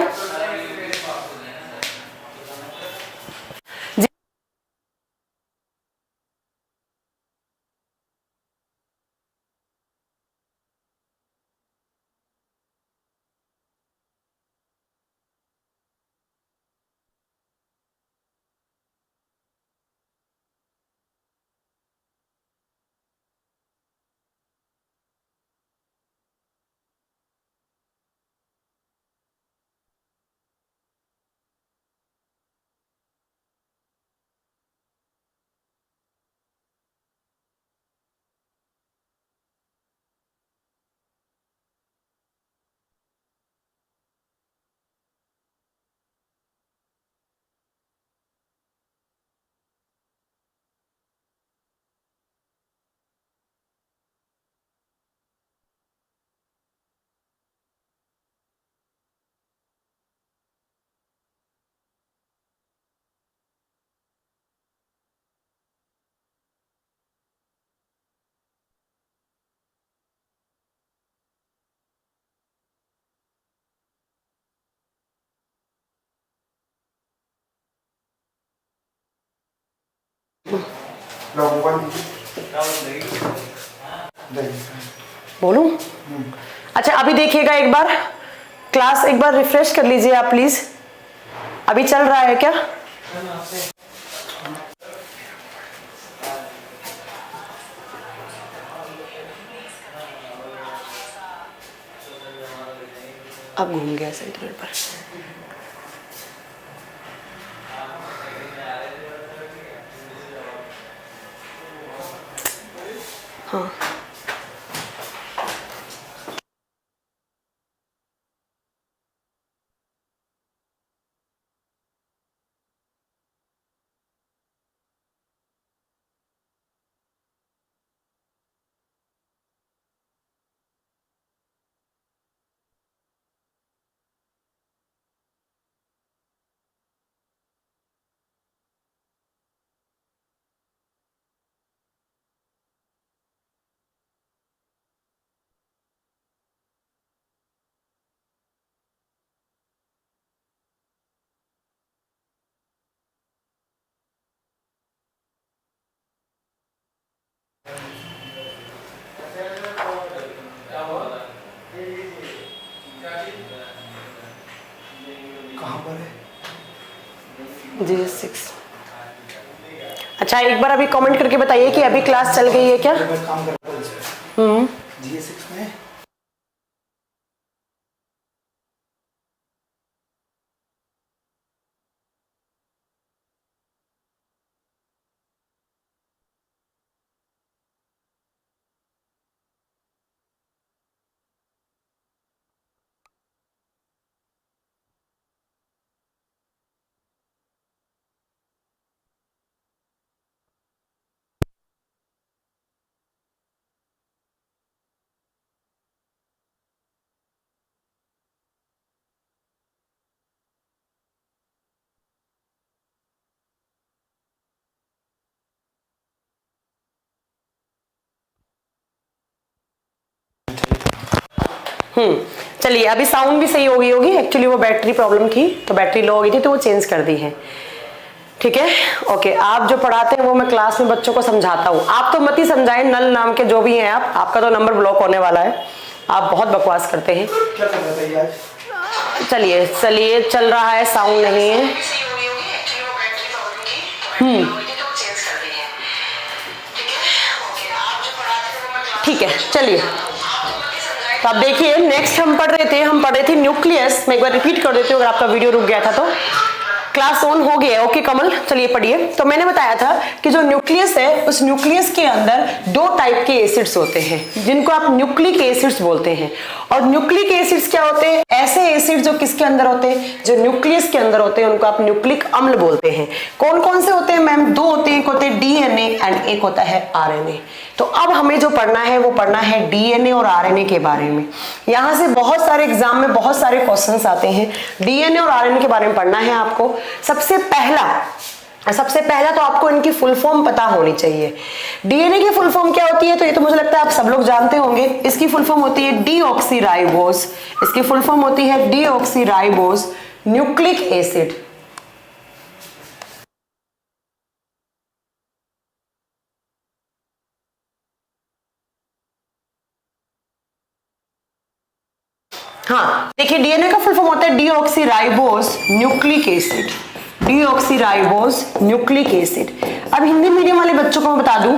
बोलूं? अच्छा, अभी देखिएगा एक बार क्लास, एक बार रिफ्रेश कर लीजिए आप प्लीज। अभी चल रहा है क्या? अब घूम गया सेंटर पर। हाँ, कहाँ पर है? G6। अच्छा, एक बार अभी कमेंट करके बताइए कि अभी क्लास चल गई है क्या? काम करता हूँ इस पे। G6 में चलिए अभी साउंड भी सही हो गई होगी, एक्चुअली वो बैटरी प्रॉब्लम थी, तो बैटरी लो हो गई थी तो वो चेंज कर दी है। ठीक है, ओके। आप जो पढ़ाते हैं वो मैं क्लास में बच्चों को समझाता हूँ, आप तो मत ही समझाएं, नल नाम के जो भी हैं आप, आपका तो नंबर ब्लॉक होने वाला है, आप बहुत बकवास करते हैं। क्या कर रहा था आज? चलिए चलिए, चल रहा है, साउंड नहीं है। ठीक है, चलिए तो आप देखिए, नेक्स्ट हम पढ़ रहे थे न्यूक्लियस। मैं एक बार रिपीट कर देती हूँ अगर आपका वीडियो रुक गया था तो। क्लास ऑन हो गया है, ओके कमल, चलिए पढ़िए। तो मैंने बताया था कि जो न्यूक्लियस है उस न्यूक्लियस के अंदर दो टाइप के एसिड्स होते हैं जिनको आप न्यूक्लिक एसिड्स बोलते हैं। और न्यूक्लिक एसिड्स क्या होते हैं? ऐसे एसिड जो किसके अंदर होते हैं, जो न्यूक्लियस के अंदर होते हैं, उनको आप न्यूक्लिक अम्ल बोलते हैं। कौन कौन से होते हैं मैम? दो होते हैं, एक होते हैं डीएनए एंड एक होता है आरएनए। तो अब हमें जो पढ़ना है वो पढ़ना है डीएनए और आरएनए के बारे में। यहां से बहुत सारे एग्जाम में बहुत सारे क्वेश्चंस आते हैं, डीएनए और आरएनए के बारे में पढ़ना है आपको। सबसे पहला तो आपको इनकी फुल फॉर्म पता होनी चाहिए। डीएनए की फुल फॉर्म क्या होती है? तो ये तो मुझे लगता है आप सब लोग जानते होंगे। इसकी फुल फॉर्म होती है डीऑक्सीराइबोस। इसकी फुल फॉर्म होती है डीऑक्सीराइबोस न्यूक्लिक एसिड। हाँ देखिए, डीएनए का फुल फॉर्म होता है deoxyribose nucleic acid. Deoxyribose nucleic acid. अब हिंदी मीडियम वाले बच्चों को मैं बता दूं,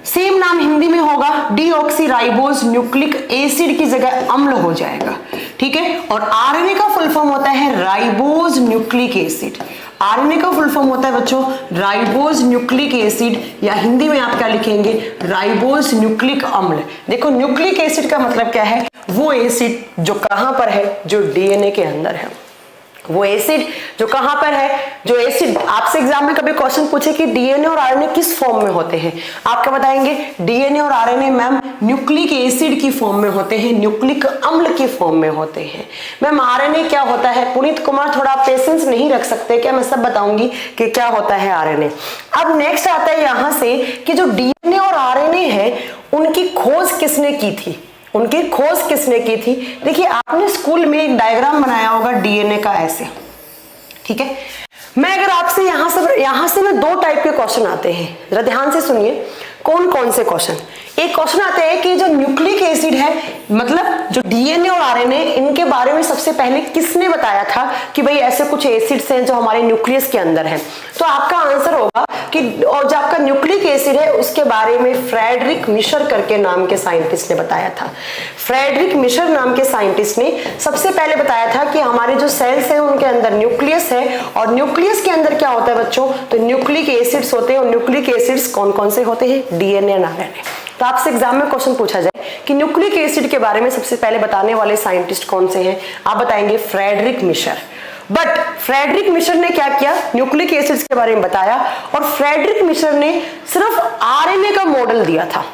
सेम नाम हिंदी में होगा, डीऑक्सीराइबोस न्यूक्लिक एसिड की जगह अम्ल हो जाएगा। ठीक है, और आरएनए का फुल फॉर्म होता है राइबोस न्यूक्लिक एसिड। आरएनए का फुल फॉर्म होता है बच्चों राइबोस न्यूक्लिक एसिड, या हिंदी में आप क्या लिखेंगे? राइबोस न्यूक्लिक अम्ल। देखो, न्यूक्लिक एसिड का मतलब क्या है? वो एसिड जो कहां पर है? जो डीएनए के अंदर है। वो एसिड जो कहां पर है? जो एसिड आपसे एग्जाम में कभी क्वेश्चन पूछे कि डीएनए और आरएनए किस फॉर्म में होते हैं, आप क्या बताएंगे? डीएनए और आरएनए मैम न्यूक्लिक एसिड की फॉर्म में होते हैं, न्यूक्लिक अम्ल की फॉर्म में होते हैं। मैम आरएनए क्या होता है? पुनीत कुमार थोड़ा पेशेंस नहीं रख सकते क्या? मैं सब बताऊंगी कि क्या होता है आरएनए। अब नेक्स्ट आता है यहां से कि जो डीएनए और आरएनए है उनकी खोज किसने की थी? उनकी खोज किसने की थी? देखिए, आपने स्कूल में एक डायग्राम बनाया होगा डीएनए का ऐसे। ठीक है, मैं अगर आपसे यहां से ना दो टाइप के क्वेश्चन आते हैं, जरा ध्यान से सुनिए। कौन कौन से क्वेश्चन? एक क्वेश्चन आते हैं कि जो न्यूक्लिक एसिड है, मतलब जो डीएनए और आरएनए, इनके बारे में सबसे पहले किसने बताया था कि भाई ऐसे कुछ एसिड्स हैं जो हमारे न्यूक्लियस के अंदर हैं? तो आपका आंसर होगा कि, और जो आपका न्यूक्लिक एसिड है उसके बारे में फ्रेडरिक मिशर करके नाम के साइंटिस्ट ने बताया था। फ्रेडरिक मिशर नाम के साइंटिस्ट ने सबसे पहले बताया था कि हमारे जो सेल्स हैं उनके अंदर न्यूक्लियस है, और न्यूक्लियस के अंदर क्या होता है बच्चों? तो न्यूक्लिक एसिड्स होते हैं। और न्यूक्लिक एसिड्स कौन कौन से होते हैं? डीएनए और आरएनए। तो आपसे एग्जाम में क्वेश्चन पूछा जाए कि न्यूक्लिक एसिड के बारे में सबसे पहले बताने वाले साइंटिस्ट कौन से हैं, आप बताएंगे Friedrich Miescher. But Friedrich Miescher ने क्या किया? न्यूक्लिक एसिड्स के बारे में बताया, और फ्रेडरिक मिशर ने सिर्फ आरएनए का मॉडल दिया था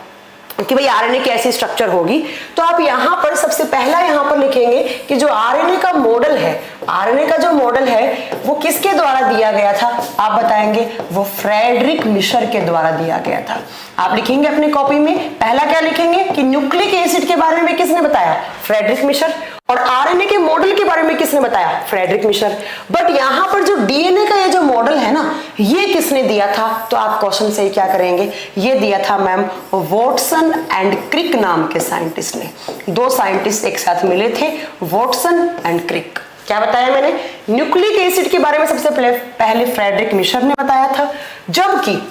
कि भाई आरएनए कैसी स्ट्रक्चर होगी। तो आप यहां पर सबसे पहला यहां पर लिखेंगे कि जो आरएनए का मॉडल है, आरएनए का जो मॉडल है वो किसके द्वारा दिया गया था? आप बताएंगे वो फ्रेडरिक मिशर के द्वारा दिया गया था। आप लिखेंगे अपनी कॉपी में, पहला क्या लिखेंगे कि न्यूक्लिक एसिड के बारे में किसने बताया? Friedrich Miescher. और आरएनए के मॉडल के बारे में किसने बताया? Friedrich Miescher. बट यहां पर जो डीएनए का ये जो मॉडल है ना, ये किसने दिया था? तो आप क्वेश्चन से क्या करेंगे? ये दिया था मैम वॉटसन एंड क्रिक नाम के साइंटिस्ट ने। दो साइंटिस्ट एक साथ मिले थे, वॉटसन एंड क्रिक। क्या बताया मैंने? न्यूक्लिक एसिड के बारे में सबसे पहले फ्रेडरिक मिशर ने बताया था, जबकि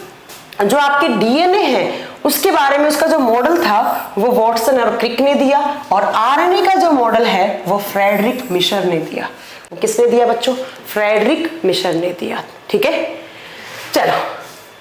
जो आपके डीएनए है उसके बारे में उसका जो मॉडल था वो वॉटसन और क्रिक ने दिया, और आरएनए का जो मॉडल है वो फ्रेडरिक मिशर ने दिया। किसने दिया बच्चों? फ्रेडरिक मिशर ने दिया। ठीक है, चलो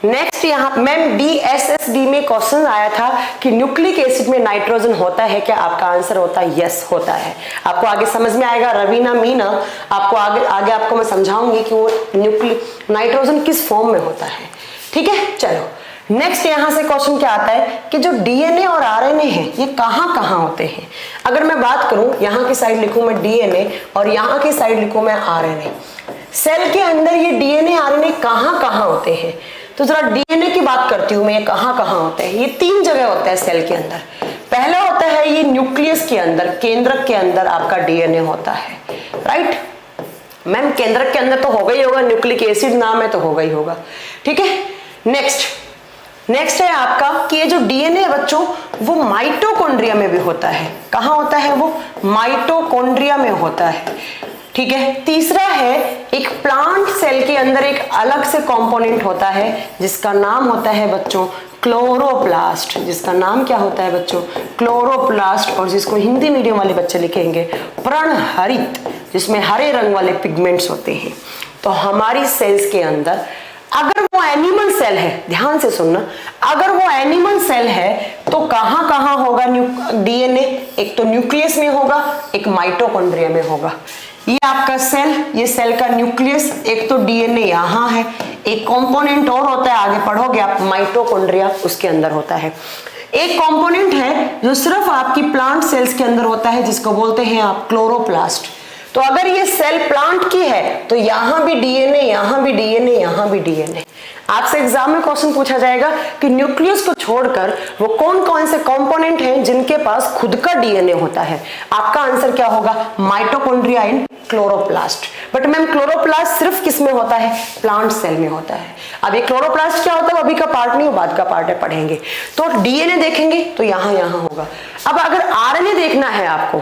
नेक्स्ट यहाँ मैम बीएसएसडी में क्वेश्चन आया था कि न्यूक्लिक एसिड में नाइट्रोजन होता है क्या? आपका आंसर होता है यस, होता है। आपको आगे समझ में आएगा, रवीना मीना आपको आगे आपको मैं समझाऊंगी कि वो न्यूक्लिक नाइट्रोजन किस फॉर्म में होता है। ठीक है, चलो नेक्स्ट यहां से क्वेश्चन क्या आता है कि जो डीएनए और आरएनए है ये कहां कहां होते हैं? अगर मैं बात करूं, यहां की साइड लिखूं मैं डीएनए और यहां की साइड लिखूं मैं आरएनए। सेल के अंदर ये डीएनए आरएनए कहां कहां होते हैं? तो जरा डीएनए की बात करती हूं मैं, ये कहां कहां होते हैं? ये तीन जगह होते हैं सेल के अंदर। पहला होता है ये न्यूक्लियस के अंदर, केंद्रक के अंदर आपका डीएनए होता है, राइट। मैम केंद्रक के अंदर तो होगा ही होगा, न्यूक्लिक एसिड नाम है तो होगा ही होगा, ठीक है। नेक्स्ट है आपका कि ये जो डीएनए है बच्चों वो माइटोकॉन्ड्रिया में भी होता है। कहाँ होता है वो? माइटोकॉन्ड्रिया में होता है, ठीक है। तीसरा है एक प्लांट सेल के अंदर एक अलग से कंपोनेंट होता है जिसका नाम होता है बच्चों क्लोरोप्लास्ट। जिसका नाम क्या होता है बच्चों? क्लोरोप्लास्ट, और जिसको हिंदी मीडियम वाले बच्चे लिखेंगे प्रणहरित, जिसमें हरे रंग वाले पिगमेंट्स होते हैं। तो हमारी सेल्स के अंदर अगर वो एनिमल सेल है, ध्यान से सुनना, अगर वो एनिमल सेल है तो कहां कहां होगा डीएनए? एक तो न्यूक्लियस में होगा, एक माइटोकॉन्ड्रिया में होगा। ये आपका सेल, ये सेल का न्यूक्लियस, एक तो डीएनए यहां है, एक कंपोनेंट और होता है, आगे पढ़ोगे आप, माइटोकॉन्ड्रिया, उसके अंदर होता है। एक कंपोनेंट है जो सिर्फ आपकी प्लांट सेल्स के अंदर होता है जिसको बोलते हैं आप क्लोरोप्लास्ट। तो अगर ये सेल प्लांट की है तो यहां भी डीएनए, यहां भी डीएनए, यहां भी डीएनए। आपसे एग्जाम में क्वेश्चन पूछा जाएगा कि न्यूक्लियस को छोड़कर वो कौन कौन से कंपोनेंट हैं जिनके पास खुद का डीएनए होता है। आपका आंसर क्या होगा? Mitochondria and chloroplast. But ma'am chloroplast सिर्फ किस में होता है? प्लांट सेल में होता है। अब ये क्लोरोप्लास्ट क्या होता है अभी का पार्ट नहीं, बाद का पार्ट है, पढ़ेंगे। तो डीएनए देखेंगे तो यहां यहां होगा। अब अगर आरएनए देखना है आपको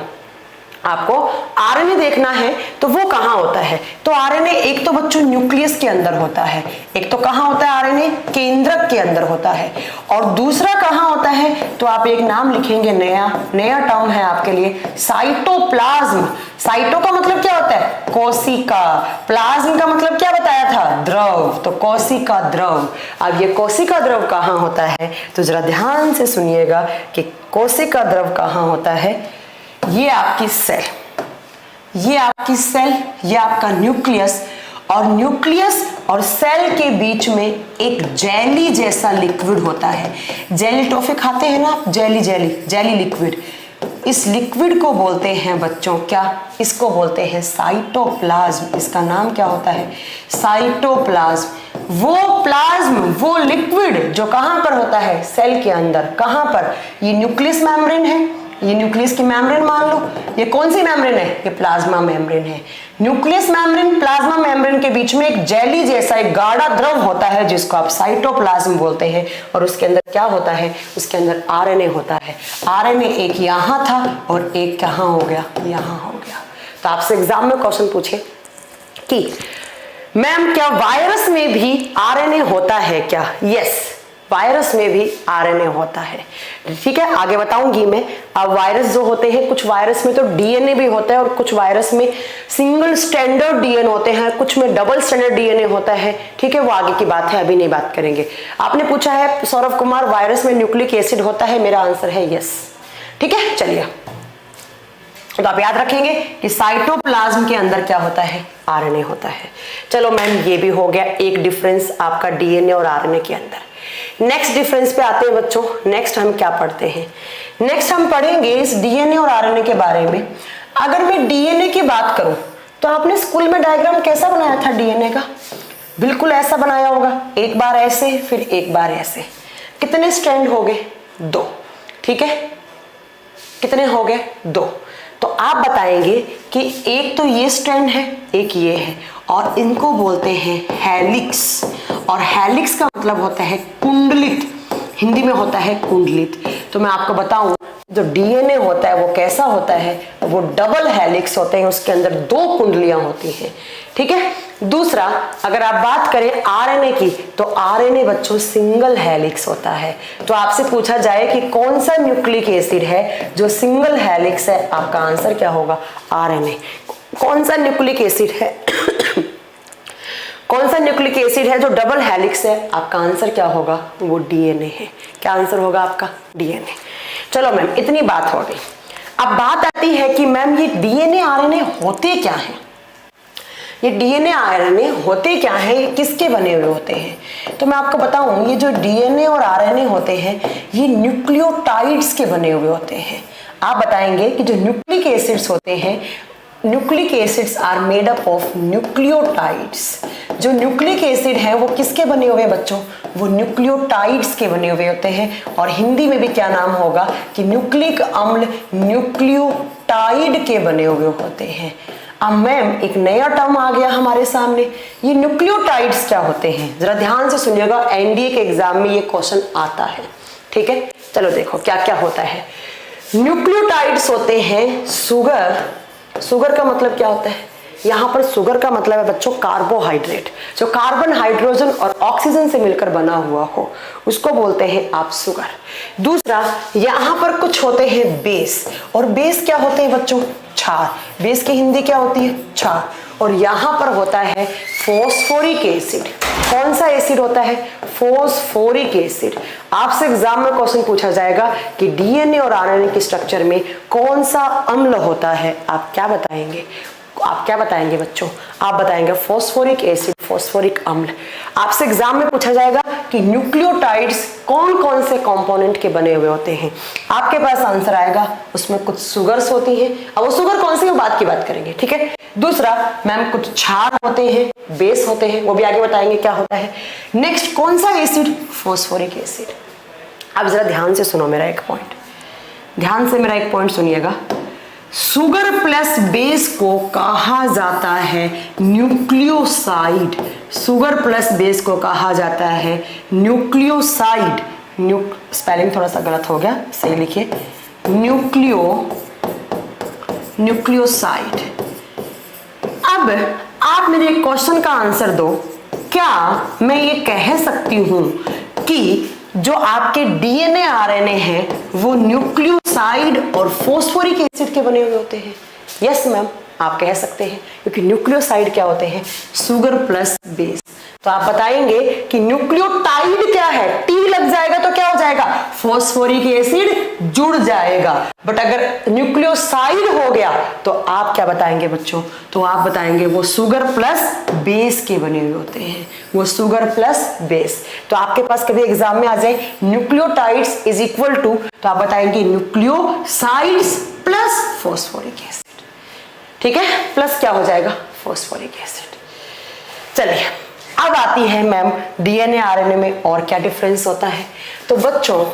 आरएनए देखना है तो वो कहां होता है? तो आरएनए एक तो बच्चों न्यूक्लियस के अंदर होता है, एक तो कहां होता है आरएनए? केंद्रक के अंदर होता है, और दूसरा कहां होता है? तो आप एक नाम लिखेंगे, नया टर्म है आपके लिए, साइटोप्लाज्म। साइटो का मतलब क्या होता है? कोशिका। प्लाज्म का मतलब क्या बताया था? द्रव। तो कोशिका द्रव। अब ये कोशिका द्रव कहां होता है? तो जरा ध्यान से सुनिएगा कि कोशिका द्रव कहां होता है। ये आपकी सेल, ये आपका न्यूक्लियस, और न्यूक्लियस और सेल के बीच में एक जेली जैसा लिक्विड होता है। जेली टॉफी खाते हैं ना, जेली लिक्विड। इस लिक्विड को बोलते हैं बच्चों क्या? इसको बोलते हैं साइटोप्लाज्म। इसका नाम क्या होता है? साइटोप्लाज्म। वो लिक्विड जो कहां पर होता है? सेल के अंदर। कहां पर? ये न्यूक्लियस मेम्ब्रेन है, ये न्यूक्लियस की मेम्ब्रेन मान लो। ये कौन सी मेम्ब्रेन है? ये प्लाज्मा मेम्ब्रेन है। न्यूक्लियस मेम्ब्रेन, प्लाज्मा मेम्ब्रेन के बीच में एक जेली जैसा एक गाढ़ा द्रव होता है जिसको आप साइटोप्लाज्म बोलते हैं, और उसके अंदर क्या होता है? उसके अंदर आरएनए होता है। आरएनए एक यहां था और एक कहां हो गया? यहां हो गया। तो आपसे एग्जाम में क्वेश्चन पूछे कि मैम क्या वायरस में भी आरएनए होता है क्या? यस, वायरस में भी आरएनए होता है, ठीक है। आगे बताऊंगी मैं। अब वायरस जो होते हैं, कुछ वायरस में तो डीएनए भी होता है और कुछ वायरस में सिंगल स्टैंडर्ड डीएनए होते हैं, कुछ में डबल स्टैंडर्ड डीएनए होता है, ठीक है। वो आगे की बात है, अभी नहीं बात करेंगे। आपने पूछा है सौरभ कुमार वायरस में न्यूक्लिक एसिड होता है, मेरा आंसर है यस, ठीक है। चलिए, तो आप याद रखेंगे कि साइटोप्लाज्म के अंदर क्या होता है? आरएनए होता है। चलो मैम, ये भी हो गया एक डिफरेंस आपका डीएनए और आरएनए के अंदर। नेक्स्ट डिफरेंस पे आते हैं बच्चों। नेक्स्ट हम क्या पढ़ते हैं? नेक्स्ट हम पढ़ेंगे इस डीएनए और आरएनए के बारे में। अगर मैं डीएनए की बात करूं तो आपने स्कूल में डायग्राम कैसा बनाया था डीएनए का? बिल्कुल ऐसा बनाया होगा, एक बार ऐसे फिर एक बार ऐसे। कितने स्ट्रैंड हो गए? 2, ठीक है। कितने हो गए? 2। तो आप बताएंगे कि एक तो ये स्ट्रैंड है, एक ये है, और इनको बोलते हैं हेलिक्स। और हेलिक्स का मतलब होता है कुंडलित, हिंदी में होता है कुंडलित। तो मैं आपको बताऊं, जो डीएनए होता है वो कैसा होता है? वो डबल हेलिक्स होते हैं, उसके अंदर 2 कुंडलियां होती हैं, ठीक है। दूसरा, अगर आप बात करें आरएनए की, तो आरएनए बच्चों सिंगल हेलिक्स होता है। तो आपसे पूछा जाए कि कौन सा न्यूक्लिक एसिड है जो सिंगल हेलिक्स है, आपका आंसर क्या होगा? आरएनए। कौन सा न्यूक्लिक एसिड है कौन सा न्यूक्लिक एसिड है जो डबल हेलिक्स है? आपका आंसर क्या होगा? वो डीएनए है। क्या आंसर होगा आपका? डीएनए। चलो मैम, इतनी बात हो गई। अब बात आती है कि मैम ये डीएनए आरएनए होते क्या हैं? ये डीएनए आरएनए होते क्या हैं, किसके बने हुए होते हैं? तो मैं आपको बताऊं, ये जो डीएनए और आरएनए होते हैं ये न्यूक्लियोटाइड्स के बने हुए होते हैं। आप बताएंगे कि जो न्यूक्लिक एसिड्स होते हैं, nucleic acids are made up of nucleotides. जो न्यूक्लिक एसिड है वो किसके बने हुए हैं बच्चों? वो न्यूक्लियोटाइड्स के बने हुए होते हैं, और हिंदी में भी क्या नाम होगा कि न्यूक्लिक अम्ल न्यूक्लियोटाइड के बने हुए होते हैं। अब मैम एक नया टर्म आ गया हमारे सामने, ये न्यूक्लियोटाइड्स क्या होते हैं? जरा ध्यान से सुनिएगा, एनडीए के एग्जाम में ये क्वेश्चन आता है, ठीक है। चलो देखो क्या क्या होता है। न्यूक्लियोटाइड्स होते हैं सुगर। सुगर का मतलब क्या होता है? यहां पर सुगर का मतलब है बच्चों कार्बोहाइड्रेट, जो कार्बन, हाइड्रोजन और ऑक्सीजन से मिलकर बना हुआ हो, उसको बोलते हैं आप सुगर। दूसरा, यहां पर कुछ होते हैं बेस, और बेस क्या होते हैं बच्चों? क्षार। बेस की हिंदी क्या होती है? क्षार। और यहां पर होता है फॉस्फोरिक एसिड। कौन सा एसिड होता है? Phosphoric acid. आपसे एग्जाम में क्वेश्चन पूछा जाएगा कि डीएनए और आरएनए के स्ट्रक्चर में कौन सा अम्ल होता है, आप क्या बताएंगे? आप क्या बताएंगे बच्चों? आप बताएंगे फॉस्फोरिक एसिड, फॉस्फोरिक अम्ल। आपसे एग्जाम में पूछा जाएगा कि न्यूक्लियोटाइड्स कौन कौन से कंपोनेंट के बने हुए होते हैं, आपके पास आंसर आएगा उसमें कुछ सुगर्स होती हैं। अब वो सुगर कौन सी है बात की बात करेंगे, ठीक है। दूसरा मैम कुछ क्षार होते हैं, बेस होते हैं, वो भी आगे बताएंगे क्या होता है। नेक्स्ट कौन सा एसिड? Phosphoric acid. अब जरा ध्यान से सुनो मेरा एक पॉइंट, ध्यान से मेरा एक पॉइंट सुनिएगा। सुगर प्लस बेस को कहा जाता है न्यूक्लियोसाइड। सुगर प्लस बेस को कहा जाता है न्यूक्लियोसाइड। स्पेलिंग थोड़ा सा गलत हो गया, सही लिखिए, न्यूक्लियोसाइड। अब आप मेरे एक क्वेश्चन का आंसर दो, क्या मैं ये कह सकती हूं कि जो आपके डीएनए आरएनए हैं वो न्यूक्लियोसाइड और फॉस्फोरिक एसिड के बने हुए होते हैं? यस मैम, आप कह सकते हैं, क्योंकि न्यूक्लियोसाइड क्या होते हैं? Sugar plus base. तो आप बताएंगे कि न्यूक्लियोटाइड क्या है? टी लग जाएगा तो क्या हो जाएगा? फॉस्फोरिक एसिड जुड़ जाएगा। बट अगर न्यूक्लियोसाइड हो गया तो आप क्या बताएंगे बच्चों? तो आप बताएंगे वो सुगर प्लस बेस के बने हुए होते हैं, वो सुगर प्लस बेस। तो आपके पास कभी एग्जाम में आ जाए न्यूक्लियोटाइड्स इज इक्वल टू, तो आप बताएंगे न्यूक्लियोसाइड्स प्लस फॉस्फोरिक एसिड, ठीक है। प्लस क्या हो जाएगा? Phosphoric acid. चलिए अब आती है मैम डीएनए आरएनए में और क्या डिफरेंस होता है। तो बच्चों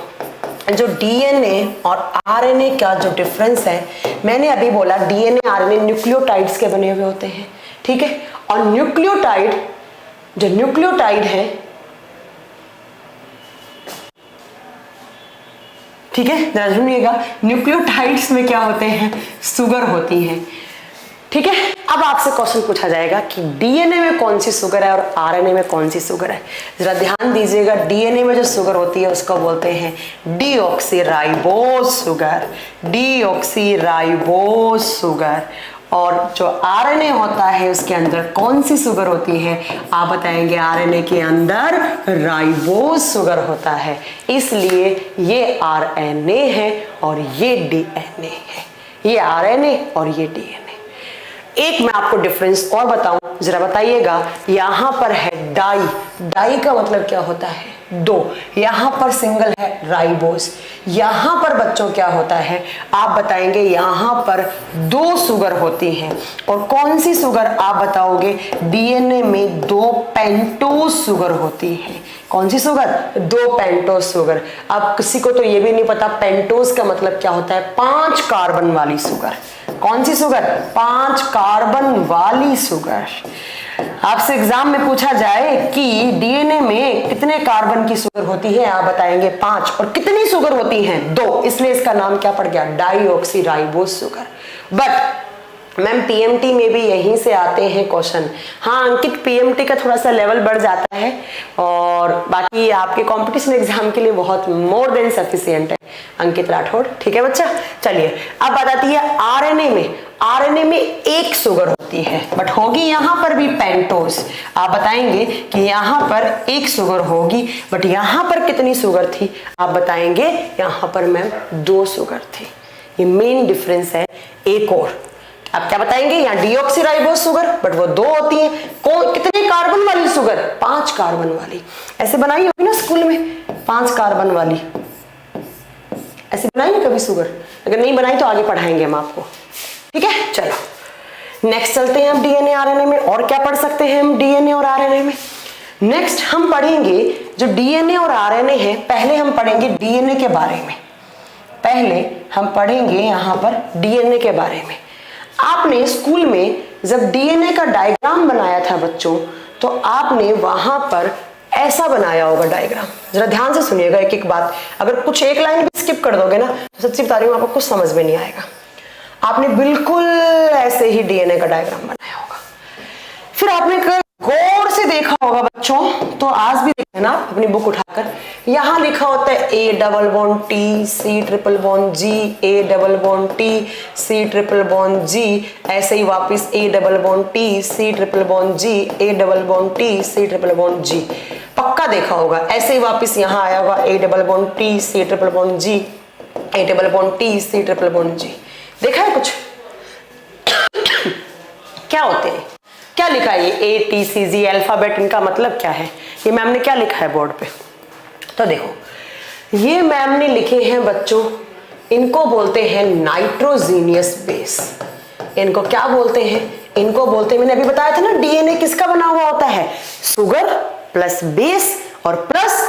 जो डीएनए और आरएनए का जो डिफरेंस है, मैंने अभी बोला डीएनए आरएनए न्यूक्लियोटाइड्स के बने हुए होते हैं, ठीक है। और न्यूक्लियोटाइड, जो न्यूक्लियोटाइड है, ठीक है, जरा सुनिएगा, न्यूक्लियोटाइड्स में क्या होते हैं? सुगर होती है, ठीक है। अब आपसे क्वेश्चन पूछा जाएगा कि डीएनए में कौन सी सुगर है और आरएनए में कौन सी सुगर है। जरा ध्यान दीजिएगा, डीएनए में जो सुगर होती है उसको बोलते हैं डीऑक्सीराइबोज सुगर, डीऑक्सीराइबोज सुगर। और जो आरएनए होता है उसके अंदर कौन सी सुगर होती है? आप बताएंगे आरएनए के अंदर राइबोज सुगर होता है, इसलिए ये आरएनए है और ये डीएनए है, ये आरएनए और ये डीएनए। एक मैं आपको डिफरेंस और बताऊं, जरा बताइएगा। यहां पर है डाई, डाई का मतलब क्या होता है? दो। यहां पर सिंगल है राइबोस, यहां पर बच्चों क्या होता है? आप बताएंगे यहां पर दो सुगर होती हैं। और कौन सी सुगर आप बताओगे? डीएनए में दो पेंटोज सुगर होती है। कौन सी सुगर? दो पेंटोज सुगर। अब किसी को तो ये भी नहीं पता पेंटोज का मतलब क्या होता है? 5 कार्बन वाली सुगर। कौन सी सुगर? 5 कार्बन वाली सुगर। आपसे एग्जाम में पूछा जाए कि डीएनए में कितने कार्बन की सुगर होती है, आप बताएंगे 5। और कितनी सुगर होती हैं? 2, इसलिए इसका नाम क्या पड़ गया? डाईऑक्सीराइबोज सुगर। बट मैम पीएमटी में भी यहीं से आते हैं क्वेश्चन। हाँ अंकित, पीएमटी का थोड़ा सा लेवल बढ़ जाता है और बाकी आपके कंपटीशन एग्जाम के लिए बहुत मोर देन सफिशिएंट है अंकित राठौड़, ठीक है बच्चा। चलिए अब बात आती है आरएनए में। आरएनए में एक सुगर होती है बट होगी यहाँ पर भी पेंटोज। आप बताएंगे कि यहाँ पर एक सुगर होगी बट यहाँ पर कितनी सुगर थी? आप बताएंगे यहाँ पर मैम 2 सुगर थी। ये मेन डिफरेंस है। एक और आप क्या बताएंगे? यहाँ डीऑक्सीराइबोज सुगर बट वो 2 होती है। कितने कार्बन वाली सुगर? 5 कार्बन वाली। ऐसे बनाई होगी ना स्कूल में, 5 कार्बन वाली ऐसे बनाई ना कभी सुगर? अगर नहीं बनाई तो आगे पढ़ाएंगे हम आपको, ठीक है। चलो नेक्स्ट चलते हैं हम डीएनए आरएनए में, और क्या पढ़ सकते हैं हम डीएनए और आरएनए में। नेक्स्ट हम पढ़ेंगे जो डीएनए और आरएनए है, पहले हम पढ़ेंगे डीएनए के बारे में। पहले हम पढ़ेंगे यहां पर डीएनए के बारे में। आपने स्कूल में जब डीएनए का डायग्राम बनाया था बच्चों, तो आपने वहां पर ऐसा बनाया होगा डायग्राम। जरा ध्यान से सुनिएगा एक एक बात, अगर कुछ एक लाइन भी स्किप कर दोगे ना तो सच्ची बता रही हूं आपको कुछ समझ में नहीं आएगा। आपने बिल्कुल ऐसे ही डीएनए का डायग्राम बनाया होगा, फिर आपने गौर से देखा होगा बच्चों, तो आज भी देखें ना अपनी बुक उठाकर, यहां लिखा होता है A double bond T C triple bond G, A double bond T C triple bond G, ऐसे ही वापस A double bond T C triple bond G, A double bond T C triple bond G, पक्का देखा होगा। ऐसे ही वापस यहाँ आया होगा A double bond T C triple bond G, A double bond T C triple bond G, देखा है कुछ? क्या होते हैं, क्या लिखा है ये A T C G alphabet, इनका मतलब क्या है? ये मैम ने क्या लिखा है बोर्ड पे? तो देखो ये मैम ने लिखे हैं बच्चों, इनको बोलते हैं नाइट्रोजीनियस बेस। इनको क्या बोलते हैं? इनको बोलते हैं, मैंने अभी बताया था ना डीएनए किसका बना हुआ होता है, शुगर प्लस बेस और प्लस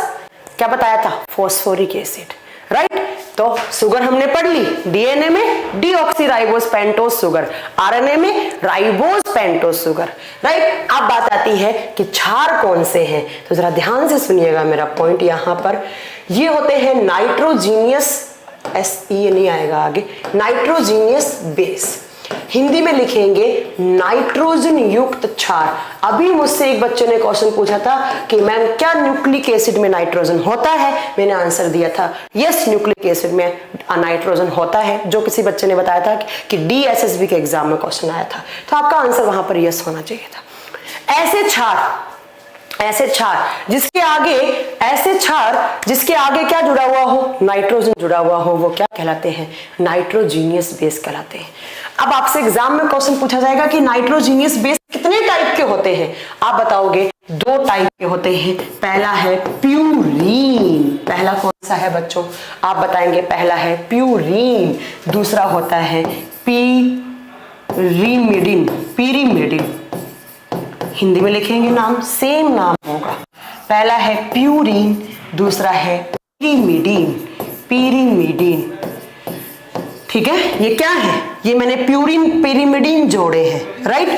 क्या बताया था, फॉस्फोरिक एसिड, राइट। तो शुगर हमने पढ़ ली, डीएनए में डीऑक्सीराइबोस पेंटोस शुगर, आरएनए में राइबोस पेंटोस शुगर, राइट। अब बात आती है कि क्षार कौन से हैं, तो जरा ध्यान से सुनिएगा मेरा पॉइंट यहां पर। ये होते हैं नाइट्रोजीनियस, ये नहीं आएगा आगे, नाइट्रोजीनियस बेस, हिंदी में लिखेंगे नाइट्रोजन युक्त क्षार। अभी मुझसे एक बच्चे ने क्वेश्चन पूछा था कि मैम क्या न्यूक्लिक एसिड में नाइट्रोजन होता है, मैंने आंसर दिया था यस, न्यूक्लिक एसिड में नाइट्रोजन होता है। जो किसी बच्चे ने बताया था कि डीएसएसबी के एग्जाम में क्वेश्चन आया था, तो आपका आंसर वहां पर यस होना चाहिए था। ऐसे क्षार जिसके आगे, ऐसे क्षार जिसके आगे क्या जुड़ा हुआ हो, नाइट्रोजन जुड़ा हुआ हो, वो क्या कहलाते हैं, नाइट्रोजीनियस बेस कहलाते हैं। अब आपसे एग्जाम में क्वेश्चन पूछा जाएगा कि नाइट्रोजीनियस बेस कितने टाइप के होते हैं, आप बताओगे 2 टाइप के होते हैं। पहला है प्यूरीन, पहला कौन सा है बच्चों, आप बताएंगे पहला है प्यूरीन, दूसरा होता है पीरीमिडिन, हिंदी में लिखेंगे नाम सेम नाम होगा, पहला है प्यूरीन, दूसरा है पीरीमिडीन, ठीक है। ये क्या है, ये मैंने प्यूरीन पीरीमिडीन जोड़े हैं, राइट,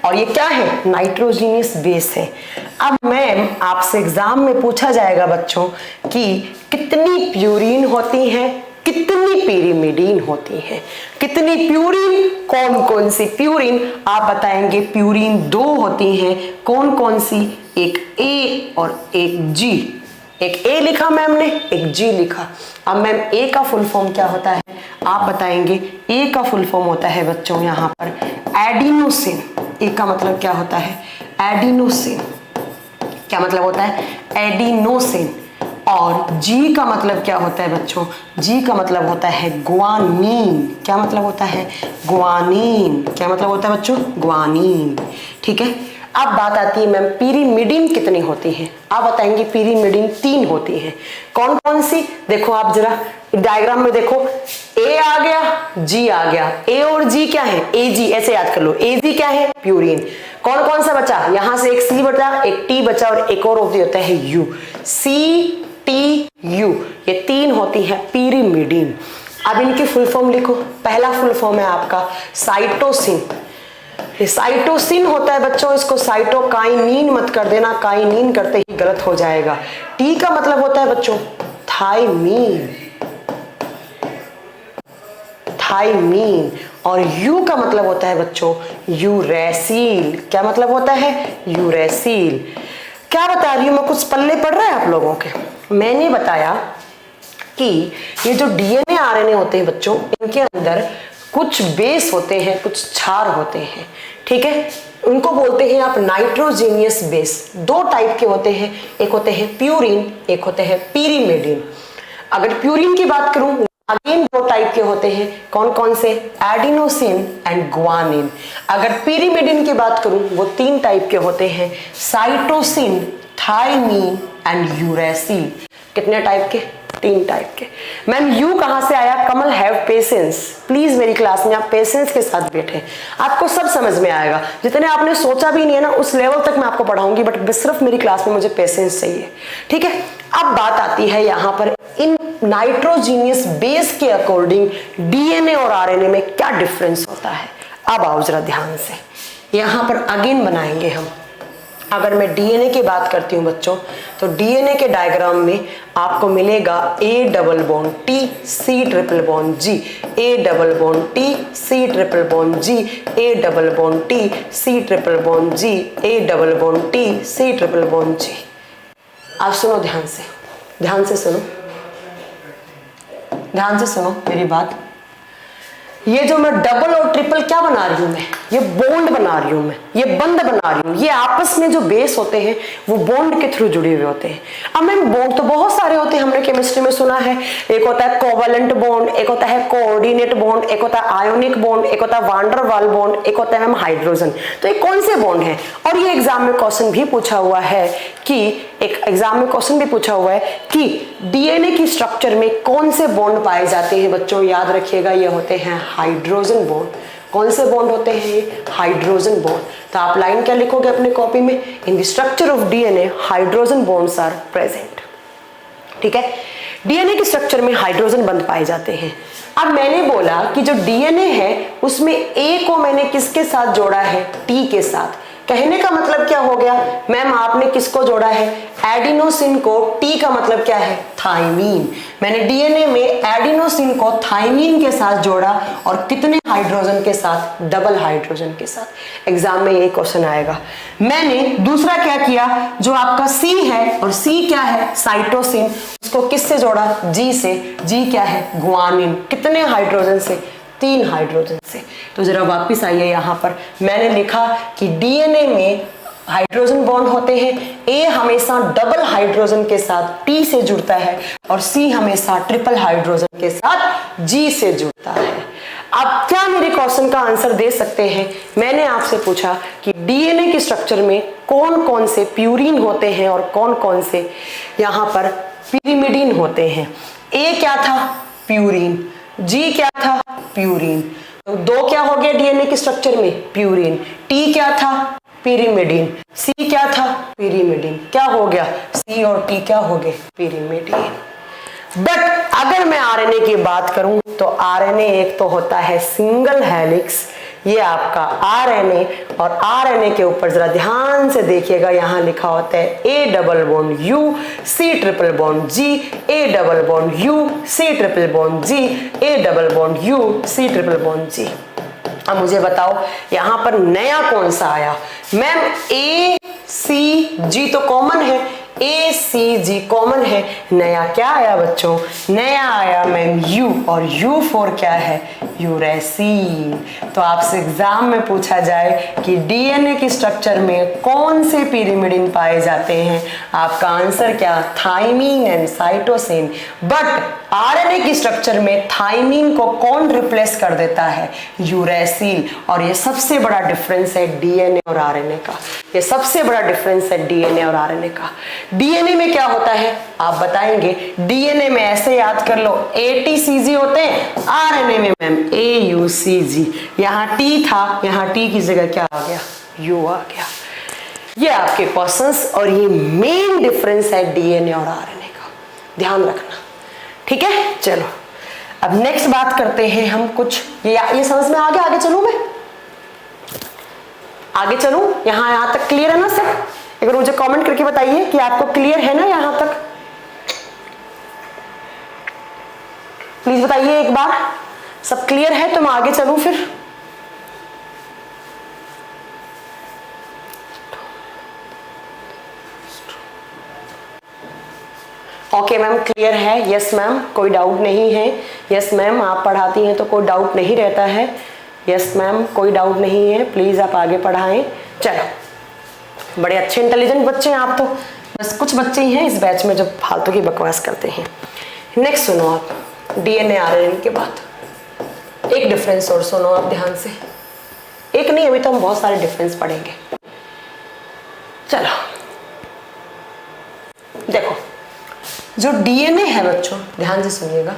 और ये क्या है, नाइट्रोजीनियस बेस है। अब मैम आपसे एग्जाम में पूछा जाएगा बच्चों कि कितनी प्यूरीन होती हैं, कितनी पीरीमिडीन होती है, कितनी प्यूरीन, कौन कौन सी प्यूरीन, आप बताएंगे प्यूरीन 2 होती हैं, कौन कौन सी, एक ए और एक जी, एक ए लिखा मैम ने, एक जी लिखा। अब मैम ए का फुल फॉर्म क्या होता है, आप बताएंगे ए का फुल फॉर्म होता है बच्चों यहाँ पर एडिनोसिन। ए का मतलब क्या होता है, एडिनोसिन, क्या मतलब होता है, एडिनोसिन। और जी का मतलब क्या होता है बच्चों, जी का मतलब होता है ग्वानीन, क्या मतलब होता है, ग्वानीन, क्या मतलब होता है बच्चों, ग्वानीन, ठीक है। अब बात आती है मैम पीरीमिडीन कितनी होती है, आप बताएंगे पीरीमिडीन 3 होती है, कौन कौन सी, देखो आप जरा डायग्राम में देखो, ए आ गया, जी आ गया, ए और जी क्या है, ए जी, ऐसे याद कर लो, ए जी क्या है, प्यूरीन। कौन कौन सा बचा, यहां से एक सी बचा, एक टी बचा और एक और होता है यू, सी टी यू, ये 3 होती है पीरीमिडीन। अब इनकी फुल फॉर्म लिखो, पहला फुल फॉर्म है आपका साइटोसिन, ये साइटोसिन होता है बच्चों, इसको साइटोकाइनिन मत कर देना, काइनिन करते ही गलत हो जाएगा। टी का मतलब होता है बच्चों थाइमीन, और यू का मतलब होता है बच्चों यूरेसिल, क्या मतलब होता है, यूरेसिल। क्या बता रही हूं मैं, कुछ पल्ले पड़ रहा है आप लोगों के। मैंने बताया कि ये जो डीएनए आरएनए होते हैं बच्चों, इनके अंदर कुछ बेस होते हैं, कुछ क्षार होते हैं, ठीक है, उनको बोलते हैं आप नाइट्रोजीनियस बेस। 2 टाइप के होते हैं, एक होते हैं प्यूरीन, एक होते हैं पीरीमिडीन। अगर प्यूरीन की बात करूं, अगेन 2 टाइप के होते हैं, कौन कौन से, एडिनोसिन एंड ग्वानिन। अगर पीरीमिडीन की बात करूं, वो 3 टाइप के होते हैं, साइटोसिन, थाइमीन एंड यूरेसिल। कितने टाइप के, 3 टाइप के। मैम यू कहां से आया, कमल हैव पेज पेशेंस, प्लीज मेरी क्लास में आप पेशेंस के साथ बैठे, आपको सब समझ में आएगा। जितने आपने सोचा भी नहीं है ना उस लेवल तक मैं आपको पढ़ाऊंगी, बट सिर्फ मेरी क्लास में मुझे पेशेंस चाहिए, ठीक है। अब बात आती है यहाँ पर इन नाइट्रोजीनियस बेस के अकॉर्डिंग डीएनए और आरएनए में क्या डिफरेंस होता है। अब आओ जरा ध्यान से, यहाँ पर अगेन बनाएंगे हम। अगर मैं डीएनए की बात करती हूँ बच्चों, तो डीएनए के डायग्राम में आपको मिलेगा A double bond T C triple bond G, A double bond T C triple bond G, A double bond T C triple bond G, A double bond T C triple bond G. आप सुनो ध्यान से, ध्यान से सुनो, ध्यान से सुनो मेरी बात। ये जो मैं डबल और ट्रिपल क्या बना रही हूं, मैं ये बॉन्ड बना रही हूं, मैं ये बंध बना रही हूं। ये आपस में जो बेस होते हैं वो बॉन्ड के थ्रू जुड़े हुए होते हैं। अब मैम बॉन्ड तो बहुत सारे होते हैं, हमने केमिस्ट्री में सुना है। एक होता है कोवलेंट बॉन्ड, एक होता है कोऑर्डिनेट बॉन्ड, एक होता है आयोनिक बॉन्ड, एक होता है वान डर वाल बॉन्ड, एक होता है मैम हाइड्रोजन। तो ये कौन से बॉन्ड है? और ये एग्जाम में क्वेश्चन भी पूछा हुआ है कि डीएनए की स्ट्रक्चर में कौन से बॉन्ड पाए जाते हैं बच्चों। याद रखिएगा ये होते हैं हाइड्रोजन बॉन्ड। कौन से बॉन्ड होते हैं ये? Hydrogen bond. तो आप लाइन क्या लिखोगे अपने कॉपी में? In the structure of DNA hydrogen bonds are present, ठीक है। डीएनए के स्ट्रक्चर में हाइड्रोजन बंध पाए जाते हैं। अब मैंने बोला कि जो डीएनए है उसमें ए को मैंने किसके साथ जोड़ा है? टी के साथ। कहने का मतलब क्या हो गया मैम, आपने किसको जोड़ा है? एडिनोसिन को। टी का मतलब क्या है? थाइमीन। मैंने डीएनए में एडिनोसिन को थाइमीन के साथ जोड़ा और कितने हाइड्रोजन के साथ? डबल हाइड्रोजन के साथ। एग्जाम में यही क्वेश्चन आएगा। मैंने दूसरा क्या किया, जो आपका सी है और सी क्या है? साइटोसिन, उसको किससे जोड़ा? जी से। जी क्या है? गुआनिन। कितने हाइड्रोजन से? 3 हाइड्रोजन से। तो जरा वापस आइए यहाँ पर, मैंने लिखा कि डीएनए में हाइड्रोजन बॉन्ड होते हैं। ए हमेशा डबल हाइड्रोजन के साथ टी से जुड़ता है और सी हमेशा ट्रिपल हाइड्रोजन के साथ जी से जुड़ता है। अब क्या मेरे क्वेश्चन का आंसर दे सकते हैं? मैंने आपसे पूछा कि डीएनए के स्ट्रक्चर में कौन कौन से प्यूरिन होते हैं और कौन कौन से यहाँ पर पिरिमिडिन होते हैं। ए क्या था? प्यूरिन। जी क्या था? प्यूरिन। तो 2 क्या हो गया डीएनए के स्ट्रक्चर में? प्यूरिन। टी क्या था? पिरिमिडिन। सी क्या था? पिरिमिडिन। क्या हो गया? सी और टी क्या हो गए? पिरिमिडिन। बट अगर मैं आरएनए की बात करूं तो आरएनए एक तो होता है सिंगल हेलिक्स, ये आपका आरएनए, और आरएनए के ऊपर जरा ध्यान से देखिएगा, यहां लिखा होता है A double bond U C triple bond G, A double bond U C triple bond G, A double bond U C triple bond G. अब मुझे बताओ यहां पर नया कौन सा आया? मैम ए सी जी तो कॉमन है, ए सी जी कॉमन है। नया क्या आया बच्चों? नया आया मैम यू, और यू फॉर क्या है? यूरेसिल। तो आपसे एग्जाम में पूछा जाए कि डीएनए की स्ट्रक्चर में कौन से पिरिमिडिन पाए जाते हैं, आपका आंसर क्या? Thymine and cytosine. But RNA की स्ट्रक्चर में थाइमीन को कौन रिप्लेस कर देता है? यूरेसिल। और ये सबसे बड़ा डिफरेंस है डीएनए और आरएनए का। ये सबसे बड़ा डिफरेंस है डीएनए और आरएनए का। डीएनए में क्या होता है आप बताएंगे? डीएनए में ऐसे याद कर लो, एटीसीजी होते हैं। आरएनए में मैम एयूसीजी। यहाँ टी था, यहाँ टी की जगह क्या आ गया? यू आ गया। ये आपके क्वेश्चंस और ये मेन डिफरेंस है डीएनए और आरएनए का, ध्यान रखना, ठीक है। चलो अब नेक्स्ट बात करते हैं हम कुछ। ये समझ में आ गया? आगे चलूं मैं? आगे चलूं? यहां तक क्लियर है ना सब? अगर मुझे कमेंट करके बताइए कि आपको क्लियर है ना यहां तक, प्लीज बताइए एक बार। सब क्लियर है तो मैं आगे चलूं फिर। ओके मैम क्लियर है? यस मैम, कोई डाउट नहीं है? यस मैम, आप पढ़ाती हैं तो कोई डाउट नहीं रहता है। यस मैम, कोई डाउट नहीं है, प्लीज आप आगे पढ़ाएं। चलो, बड़े अच्छे इंटेलिजेंट बच्चे हैं आप तो। बस कुछ बच्चे ही हैं इस बैच में जो फालतू की बकवास करते हैं। नेक्स्ट सुनो आप, डीएनए आरएनए के बाद एक डिफरेंस और सुनो आप ध्यान से। एक नहीं, अभी तो हम बहुत सारे डिफरेंस पढ़ेंगे। चलो देखो, जो डीएनए है बच्चों ध्यान से सुनिएगा,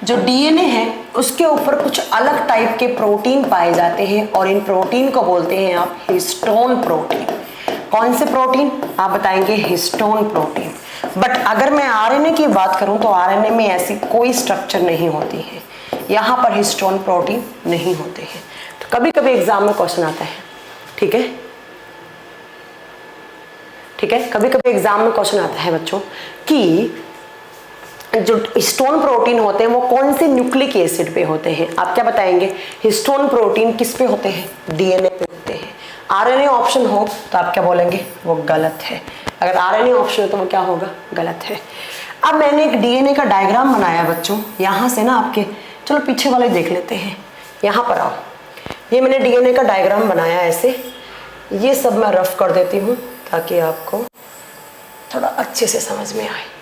जो डीएनए है उसके ऊपर कुछ अलग टाइप के प्रोटीन पाए जाते हैं और इन प्रोटीन को बोलते हैं आप हिस्टोन प्रोटीन। कौन से प्रोटीन? आप बताएंगे हिस्टोन प्रोटीन। बट अगर मैं आरएनए की बात करूं तो आरएनए में ऐसी कोई स्ट्रक्चर नहीं होती है, यहाँ पर हिस्टोन प्रोटीन नहीं होते हैं। तो कभी कभी एग्जाम में क्वेश्चन आता है, ठीक है, ठीक है, कभी कभी एग्जाम में क्वेश्चन आता है बच्चों कि जो हिस्टोन प्रोटीन होते हैं वो कौन से न्यूक्लिक एसिड पे होते हैं। आप क्या बताएंगे? हिस्टोन प्रोटीन किस पे होते हैं? डीएनए पे होते हैं। आरएनए ऑप्शन हो तो आप क्या बोलेंगे? वो गलत है। अगर आरएनए ऑप्शन हो तो वो क्या होगा? गलत है। अब मैंने एक डीएनए का डायग्राम बनाया बच्चों, यहाँ से ना आपके, चलो पीछे वाले देख लेते हैं, यहाँ पर आओ। ये मैंने डीएनए का डायग्राम बनाया ऐसे, ये सब मैं रफ कर देती हूँ ताकि आपको थोड़ा अच्छे से समझ में आए।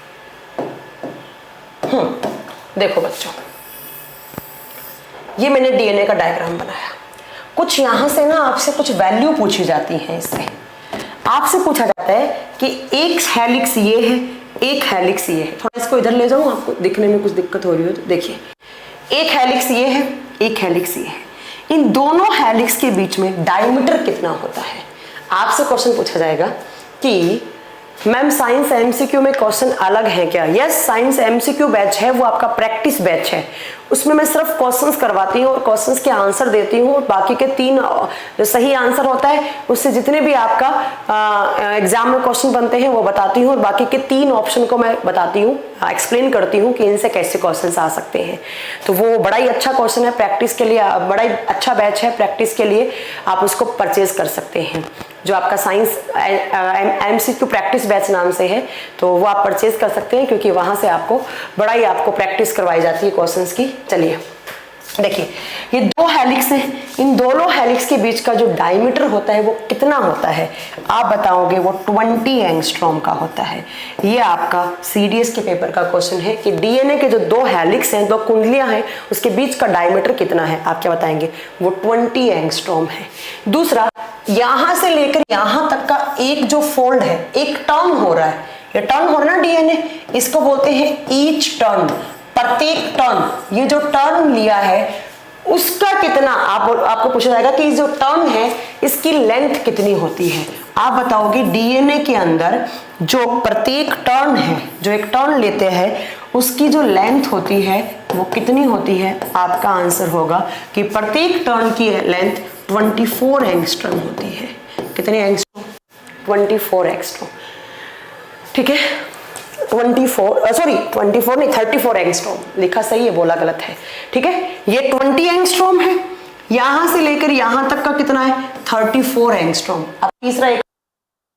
देखो बच्चों, ये मैंने डीएनए का डायग्राम बनाया। कुछ यहां से ना आपसे कुछ वैल्यू पूछी जाती है। इससे आपसे पूछा जाता है कि एक हेलिक्स ये है, एक हेलिक्स ये है। थोड़ा इसको इधर ले जाऊं, आपको दिखने में कुछ दिक्कत हो रही हो तो देखिए, एक हेलिक्स ये है, एक हेलिक्स ये है। इन दोनों हेलिक्स के बीच में डायमीटर कितना होता है? आपसे क्वेश्चन पूछा जाएगा कि मैम साइंस एमसीक्यू में क्वेश्चन अलग है क्या? यस, साइंस एमसीक्यू बैच है, वो आपका प्रैक्टिस बैच है। उसमें मैं सिर्फ क्वेश्चंस करवाती हूँ और क्वेश्चंस के आंसर देती हूँ, और बाकी के 3 जो सही आंसर होता है उससे जितने भी आपका एग्जाम में क्वेश्चन बनते हैं वो बताती हूँ, और बाकी के 3 ऑप्शन को मैं बताती हूँ, एक्सप्लेन करती हूँ कि इनसे कैसे क्वेश्चन आ सकते हैं। तो वो बड़ा ही अच्छा क्वेश्चन है प्रैक्टिस के लिए, बड़ा ही अच्छा बैच है प्रैक्टिस के लिए, आप उसको परचेज कर सकते हैं। जो आपका साइंस एमसीक्यू प्रैक्टिस बैच नाम से है, तो वो आप परचेज कर सकते हैं, क्योंकि वहां से आपको बड़ा ही आपको प्रैक्टिस करवाई जाती है क्वेश्चंस की। चलिए देखिए, ये 2 हेलिक्स हैं, इन दोनों हेलिक्स के बीच का जो डायमीटर होता है वो कितना होता है? आप बताओगे वो 20 एंगस्ट्रॉम का होता है। ये आपका सीडीएस के पेपर का क्वेश्चन है कि डीएनए के जो 2 हेलिक्स हैं, 2 कुंडलियां हैं, उसके बीच का डायमीटर कितना है? आप क्या बताएंगे? वो 20 एंगस्ट्रॉम है। दूसरा, यहां से लेकर यहां तक का एक जो फोल्ड है, एक टर्न हो रहा है, ये टर्न हो रहा है ना डीएनए, इसको बोलते हैं ईच टर्न, प्रत्येक टर्न। ये जो टर्न लिया है उसका कितना, आपको पूछा जाएगा कि जो टर्न है इसकी लेंथ कितनी होती है। आप बताओगे डीएनए के अंदर जो प्रत्येक टर्न है, जो एक टर्न लेते हैं, उसकी जो लेंथ होती है वो कितनी होती है? आपका आंसर होगा कि प्रत्येक टर्न की लेंथ 24 एंगस्ट्रॉम होती है। कितने एंगस्ट्रॉम? 24 एंगस्ट्रॉम। ठीक है, 24 नहीं, 34 एंगस्ट्रॉम लिखा सही है, बोला गलत है। ठीक है, ये 20 एंगस्ट्रॉम है, यहां से लेकर यहां तक का कितना है? 34 एंगस्ट्रॉम। अब तीसरा एक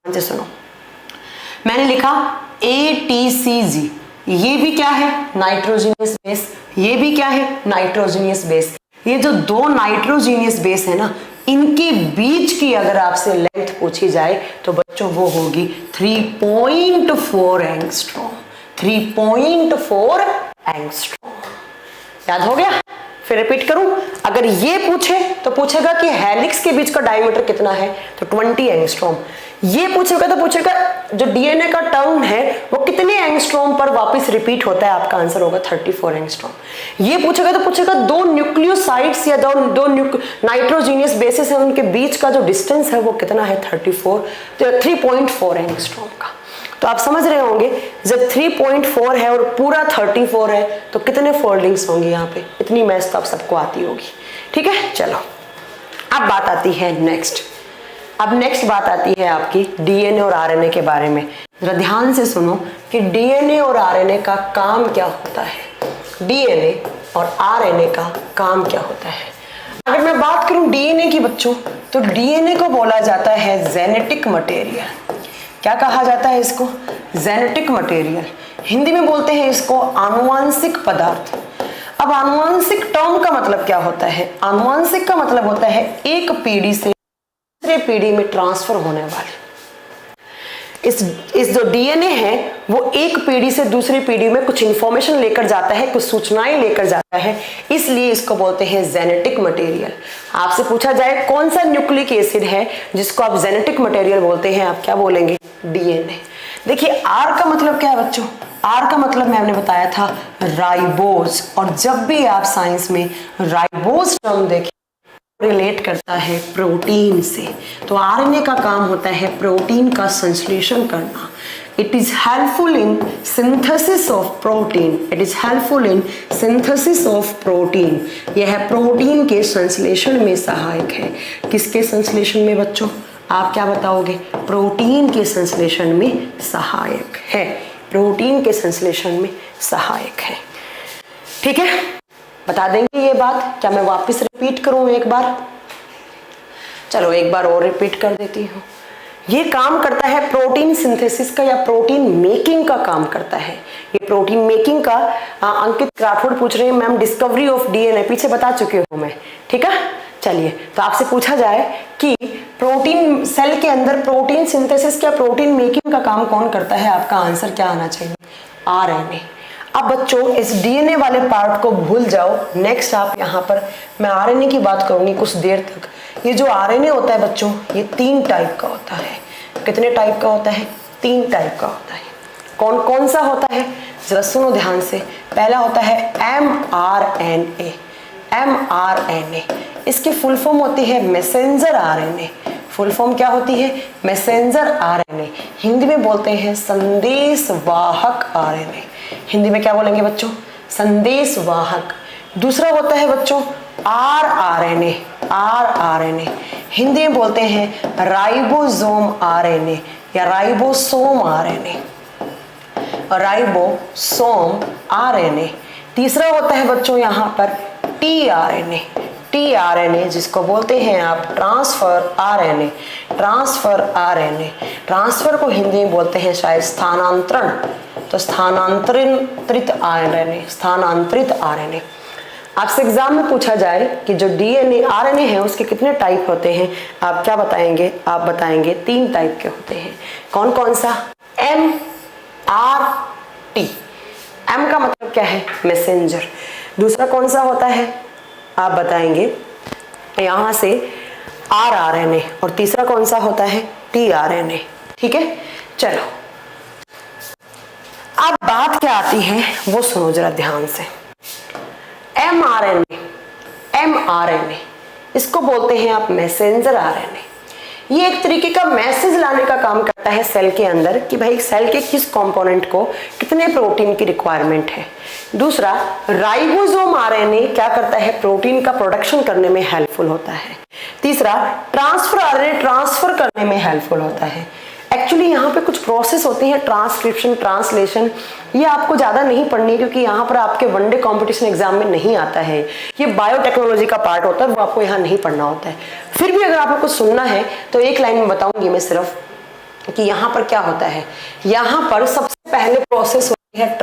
से सुनो, मैंने लिखा ATCG, ये भी क्या है? Nitrogenous base. ये भी क्या है? Nitrogenous base. ये जो 2 नाइट्रोजीनियस बेस है ना, इनके बीच की अगर आपसे लेंथ पूछी जाए तो बच्चों वो होगी 3.4 एंगस्ट्रॉम। 3.4 एंगस्ट्रॉम। याद हो गया? फिर रिपीट करूं, अगर ये पूछे तो पूछेगा कि हेलिक्स के बीच का डायमीटर कितना है, तो 20 एंगस्ट्रॉम। ये पूछेगा तो पूछेगा जो डीएनए का टर्न है वो कितने एंगस्ट्रॉम पर वापस रिपीट होता है, आपका आंसर होगा 34 एंगस्ट्रॉम। ये पूछेगा तो पूछेगा 2 न्यूक्लियोसाइड्स या 2 नाइट्रोजीनियस बेसिस है, उनके बीच का जो डिस्टेंस है वो कितना है? 3.4 एंगस्ट्रॉम का। तो आप समझ रहे होंगे, जब 3.4 है और पूरा 34 है तो कितने फोल्डिंग्स होंगी यहाँ पे? इतनी मैथ्स तो आप सबको आती होगी। ठीक है, चलो अब बात आती है नेक्स्ट। अब नेक्स्ट बात आती है आपकी डीएनए और आरएनए के बारे में। जरा ध्यान से सुनो कि डीएनए और आरएनए का काम क्या होता है। डीएनए और आरएनए का काम क्या होता है? अगर मैं बात करूं डीएनए की बच्चों, तो डीएनए को बोला जाता है जेनेटिक मटेरियल। क्या कहा जाता है इसको? Genetic material. हिंदी में बोलते हैं इसको आनुवांशिक पदार्थ। अब आनुवांशिक टर्म का मतलब क्या होता है? आनुवांशिक का मतलब होता है एक पीढ़ी से दूसरे पीढ़ी में ट्रांसफर होने वाली। इस जो डीएनए है वो एक पीढ़ी से दूसरी पीढ़ी में कुछ इंफॉर्मेशन लेकर जाता है, कुछ सूचनाएं लेकर जाता है, इसलिए इसको बोलते हैं जेनेटिक मटेरियल। आपसे पूछा जाए कौन सा न्यूक्लिक एसिड है जिसको आप जेनेटिक मटेरियल बोलते हैं, आप क्या बोलेंगे? डीएनए। देखिए आर का मतलब क्या है बच्चों? आर का मतलब मैंने बताया था राइबोज, और जब भी आप साइंस में राइबोज टर्म देखें रिलेट करता है प्रोटीन से। तो आरएनए का काम होता है प्रोटीन का संश्लेषण करना। It is helpful in synthesis of protein, it is helpful in synthesis of protein. यह प्रोटीन के संश्लेषण में सहायक है। किसके संश्लेषण में बच्चों? आप क्या बताओगे? प्रोटीन के संश्लेषण में सहायक है, प्रोटीन के संश्लेषण में सहायक है। ठीक है, बता देंगे ये बात। क्या मैं वापस रिपीट करूं एक बार? चलो एक बार और रिपीट कर देती हूँ। ये काम करता है प्रोटीन सिंथेसिस का या प्रोटीन मेकिंग का काम करता है। ये प्रोटीन मेकिंग का अंकित राठौड़ पूछ रहे हैं मैम डिस्कवरी ऑफ डीएनए, पीछे बता चुकी हूँ मैं। ठीक है, चलिए तो आपसे पूछा जाए कि प्रोटीन सेल के अंदर प्रोटीन सिंथेसिस या प्रोटीन मेकिंग का काम कौन करता है, आपका आंसर क्या आना चाहिए? आरएनए। अब बच्चों इस डीएनए वाले पार्ट को भूल जाओ। नेक्स्ट आप यहाँ पर मैं आरएनए की बात करूंगी कुछ देर तक। ये जो आरएनए होता है बच्चों, ये 3 टाइप का होता है। कितने टाइप का होता है? 3 टाइप का होता है। कौन कौन सा होता है? जरा सुनो ध्यान से। पहला होता है mRNA। mRNA इसकी फुल फॉर्म होती है मैसेंजर आरएनए। फुल फॉर्म क्या होती है? Messenger RNA. हिंदी में बोलते हैं संदेशवाहक आरएनए। हिंदी में क्या बोलेंगे बच्चों? संदेशवाहक। दूसरा होता है बच्चों rRNA। rRNA हिंदी में बोलते हैं राइबोसोम आरएनए या राइबोसोम आरएनए, राइबोसोम आरएनए। तीसरा होता है बच्चों यहाँ पर tRNA। tRNA जिसको बोलते हैं आप transfer RNA. Transfer RNA, transfer को हिंदी में बोलते हैं शायद स्थानांतरण, तो स्थानांतरित आरएनए, स्थानांतरित आरएनए। आपसे एग्जाम में पूछा जाए कि जो डीएनए आरएनए है उसके कितने टाइप होते हैं, आप क्या बताएंगे? आप बताएंगे 3 टाइप के होते हैं। कौन कौन सा? M, are, T. एम का मतलब क्या है? मैसेंजर। दूसरा कौन सा होता है? आप बताएंगे यहां से rRNA, और तीसरा कौन सा होता है? tRNA। ठीक है, चलो अब बात क्या आती है वो सुनो जरा ध्यान से। mRNA, mRNA इसको बोलते हैं आप मैसेंजर आरएनए। ये एक तरीके का मैसेज लाने का काम करता है सेल के अंदर कि भाई सेल के किस कंपोनेंट को कितने प्रोटीन की रिक्वायरमेंट है। दूसरा राइबोसोम आरएनए क्या करता है? प्रोटीन का प्रोडक्शन करने में हेल्पफुल होता है। तीसरा ट्रांसफर आरएनए ट्रांसफर करने में हेल्पफुल होता है। एक्चुअली यहाँ पे कुछ प्रोसेस होती है ट्रांसक्रिप्शन, ट्रांसलेशन, ये आपको ज्यादा नहीं पढ़नी है क्योंकि यहाँ पर आपके वनडे कंपटीशन एग्जाम में नहीं आता है। ये बायोटेक्नोलॉजी का पार्ट होता है, वो आपको यहाँ नहीं पढ़ना होता है। फिर भी अगर आपको कुछ सुनना है तो एक लाइन में बताऊंगी मैं सिर्फ कि यहाँ पर क्या होता है। यहाँ पर सबसे पहले प्रोसेस होती है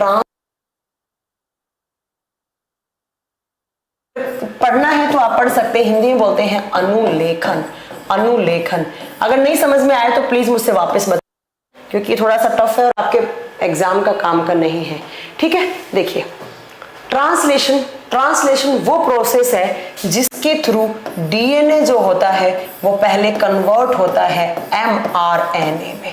पढ़ना है तो आप पढ़ सकते हैं, हिंदी में बोलते हैं अनुलेखन। अनुलेखन अगर नहीं समझ में आए तो प्लीज मुझसे वापस बताएं क्योंकि थोड़ा सा टफ है और आपके एग्जाम का काम का नहीं है। ठीक है, देखिए ट्रांसलेशन, ट्रांसलेशन वो प्रोसेस है जिसके थ्रू डीएनए जो होता है वो पहले कन्वर्ट होता है एमआरएनए में।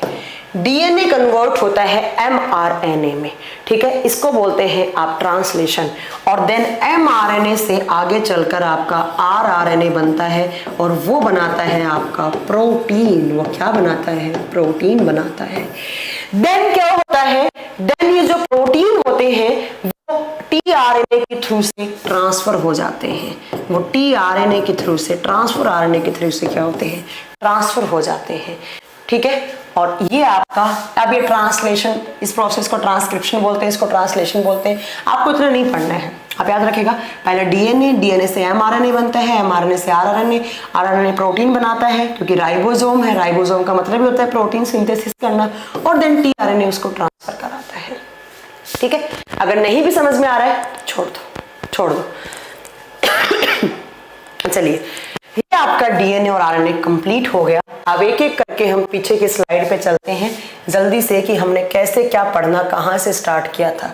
डीएनए कन्वर्ट होता है एमआरएनए में। ठीक है, इसको बोलते हैं आप ट्रांसलेशन। और देन एमआरएनए से आगे चलकर आपका आरआरएनए बनता है और वो बनाता है आपका प्रोटीन। वो क्या बनाता है? प्रोटीन बनाता है। देन क्या होता है? देन ये जो प्रोटीन होते हैं वो टीआरएनए के थ्रू से ट्रांसफर हो जाते हैं। वो टीआरएनए के थ्रू से, ट्रांसफर आरएनए के थ्रू से क्या होते हैं? ट्रांसफर हो जाते हैं। ठीक है, और ये आपका अब ये ट्रांसलेशन, इस प्रोसेस को ट्रांसक्रिप्शन बोलते हैं, इसको ट्रांसलेशन बोलते हैं। आपको इतना नहीं पढ़ना है, आप याद रखिएगा पहले डीएनए, डीएनए से एमआरएनए बनता है, एमआरएनए से आरआरएनए, आरआरएनए प्रोटीन बनाता है क्योंकि राइबोसोम है, राइबोसोम का मतलब ही होता है प्रोटीन सिंथेसिस करना, और देन टीआरएनए उसको ट्रांसफर कराता है। ठीक है, अगर नहीं भी समझ में आ रहा है तो छोड़ दो, छोड़ दो। चलिए, ये आपका डीएनए और आरएनए कंप्लीट हो गया। अब एक एक करके हम पीछे की स्लाइड पे चलते हैं जल्दी से कि हमने कैसे क्या पढ़ना, कहाँ से स्टार्ट किया था,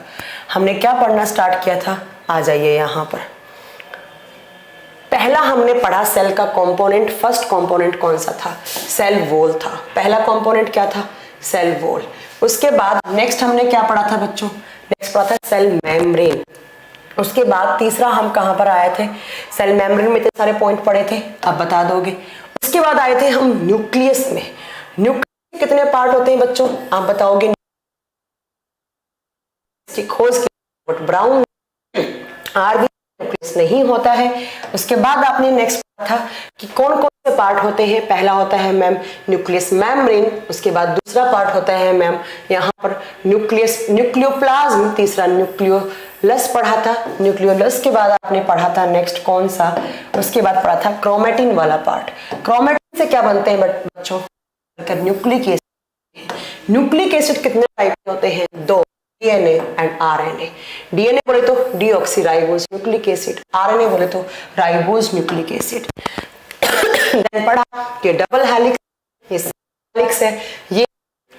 हमने क्या पढ़ना स्टार्ट किया था। आ जाइए यहाँ पर। पहला हमने पढ़ा सेल का कंपोनेंट। फर्स्ट कंपोनेंट कौन सा था? सेल वॉल था। पहला कंपोनेंट क्या था? Cell wall. उसके बाद नेक्स्ट हमने क्या पढ़ा था बच्चों? नेक्स्ट पढ़ा था सेल मेम्ब्रेन। उसके बाद तीसरा हम कहां पर आए थे? सेल मेम्ब्रेन में इतने सारे पॉइंट पढ़े थे, आप बता दोगे। उसके बाद आए थे हम न्यूक्लियस में। न्यूक्लियस कितने पार्ट होते हैं बच्चों? आप बताओगे। खोज के ब्राउन आर भी न्यूक्लियस नहीं होता है। उसके बाद आपने नेक्स्ट पढ़ा था कि कौन कौन से पार्ट होते हैं। पहला होता है मैम न्यूक्लियस मेम्ब्रेन, उसके बाद दूसरा पार्ट होता है मैम यहाँ पर न्यूक्लियस न्यूक्लियोप्लाज्म, तीसरा न्यूक्लियोलस पढ़ा था। न्यूक्लियोलस के बाद आपने पढ़ा था नेक्स्ट कौन सा? उसके बाद पढ़ा था क्रोमेटिन वाला पार्ट। क्रोमेटिन से क्या बनते हैं बच्चों? Nucleic acid. न्यूक्लिक एसिड कितने टाइप के होते हैं? 2, डीएनए एंड आरएनए। डीएनए बोले तो डीऑक्सीराइबोज न्यूक्लिक एसिड, आरएनए बोले तो राइबोज न्यूक्लिक एसिड। देन पढ़ा कि डबल हेलिक्स है, ये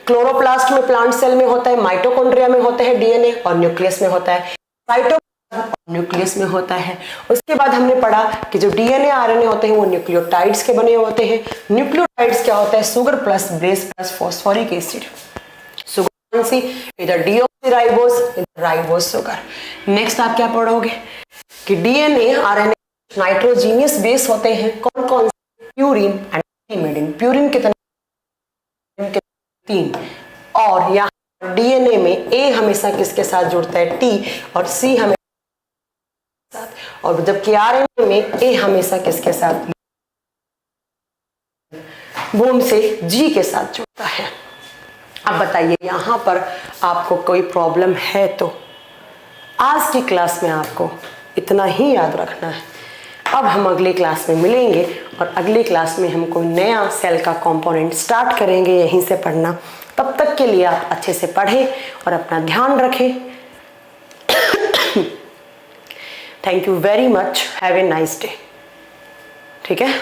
क्लोरोप्लास्ट में प्लांट सेल में होता है, माइटोकॉन्ड्रिया में होता है डीएनए और न्यूक्लियस में होता है, साइटोप्लाज्म न्यूक्लियस में होता है। उसके बाद हमने पढ़ा कि जो डीएनए आरएनए होते हैं वो न्यूक्लियोटाइड्स के बने होते हैं। न्यूक्लियोटाइड्स क्या होता है? Sugar plus base plus phosphoric acid. Sugar सी इधर डीऑक्सीराइबोज, इधर राइबोज शुगर। नेक्स्ट आप क्या पढ़ोगे कि डीएनए आरएनए नाइट्रोजीनियस बेस होते हैं। कौन कौन से? Purine and थिमिडिन। प्यूरिन कितने? 3। और यहाँ डीएनए में ए हमेशा किसके साथ जुड़ता है? टी, और सी हमेशा साथ। और जबकि आरएनए में ए हमेशा किसके साथ? बूंद से जी के साथ जुड़ता है। अब बताइए यहाँ पर आपको कोई प्रॉब्लम है तो आज की क्लास में आपको इतना ही याद रखना है। अब हम अगले क्लास में मिलेंगे और अगली क्लास में हम कोई नया सेल का कंपोनेंट स्टार्ट करेंगे यहीं से पढ़ना। तब तक के लिए आप अच्छे से पढ़ें और अपना ध्यान रखें। Thank you very much, have a nice day. ठीक है।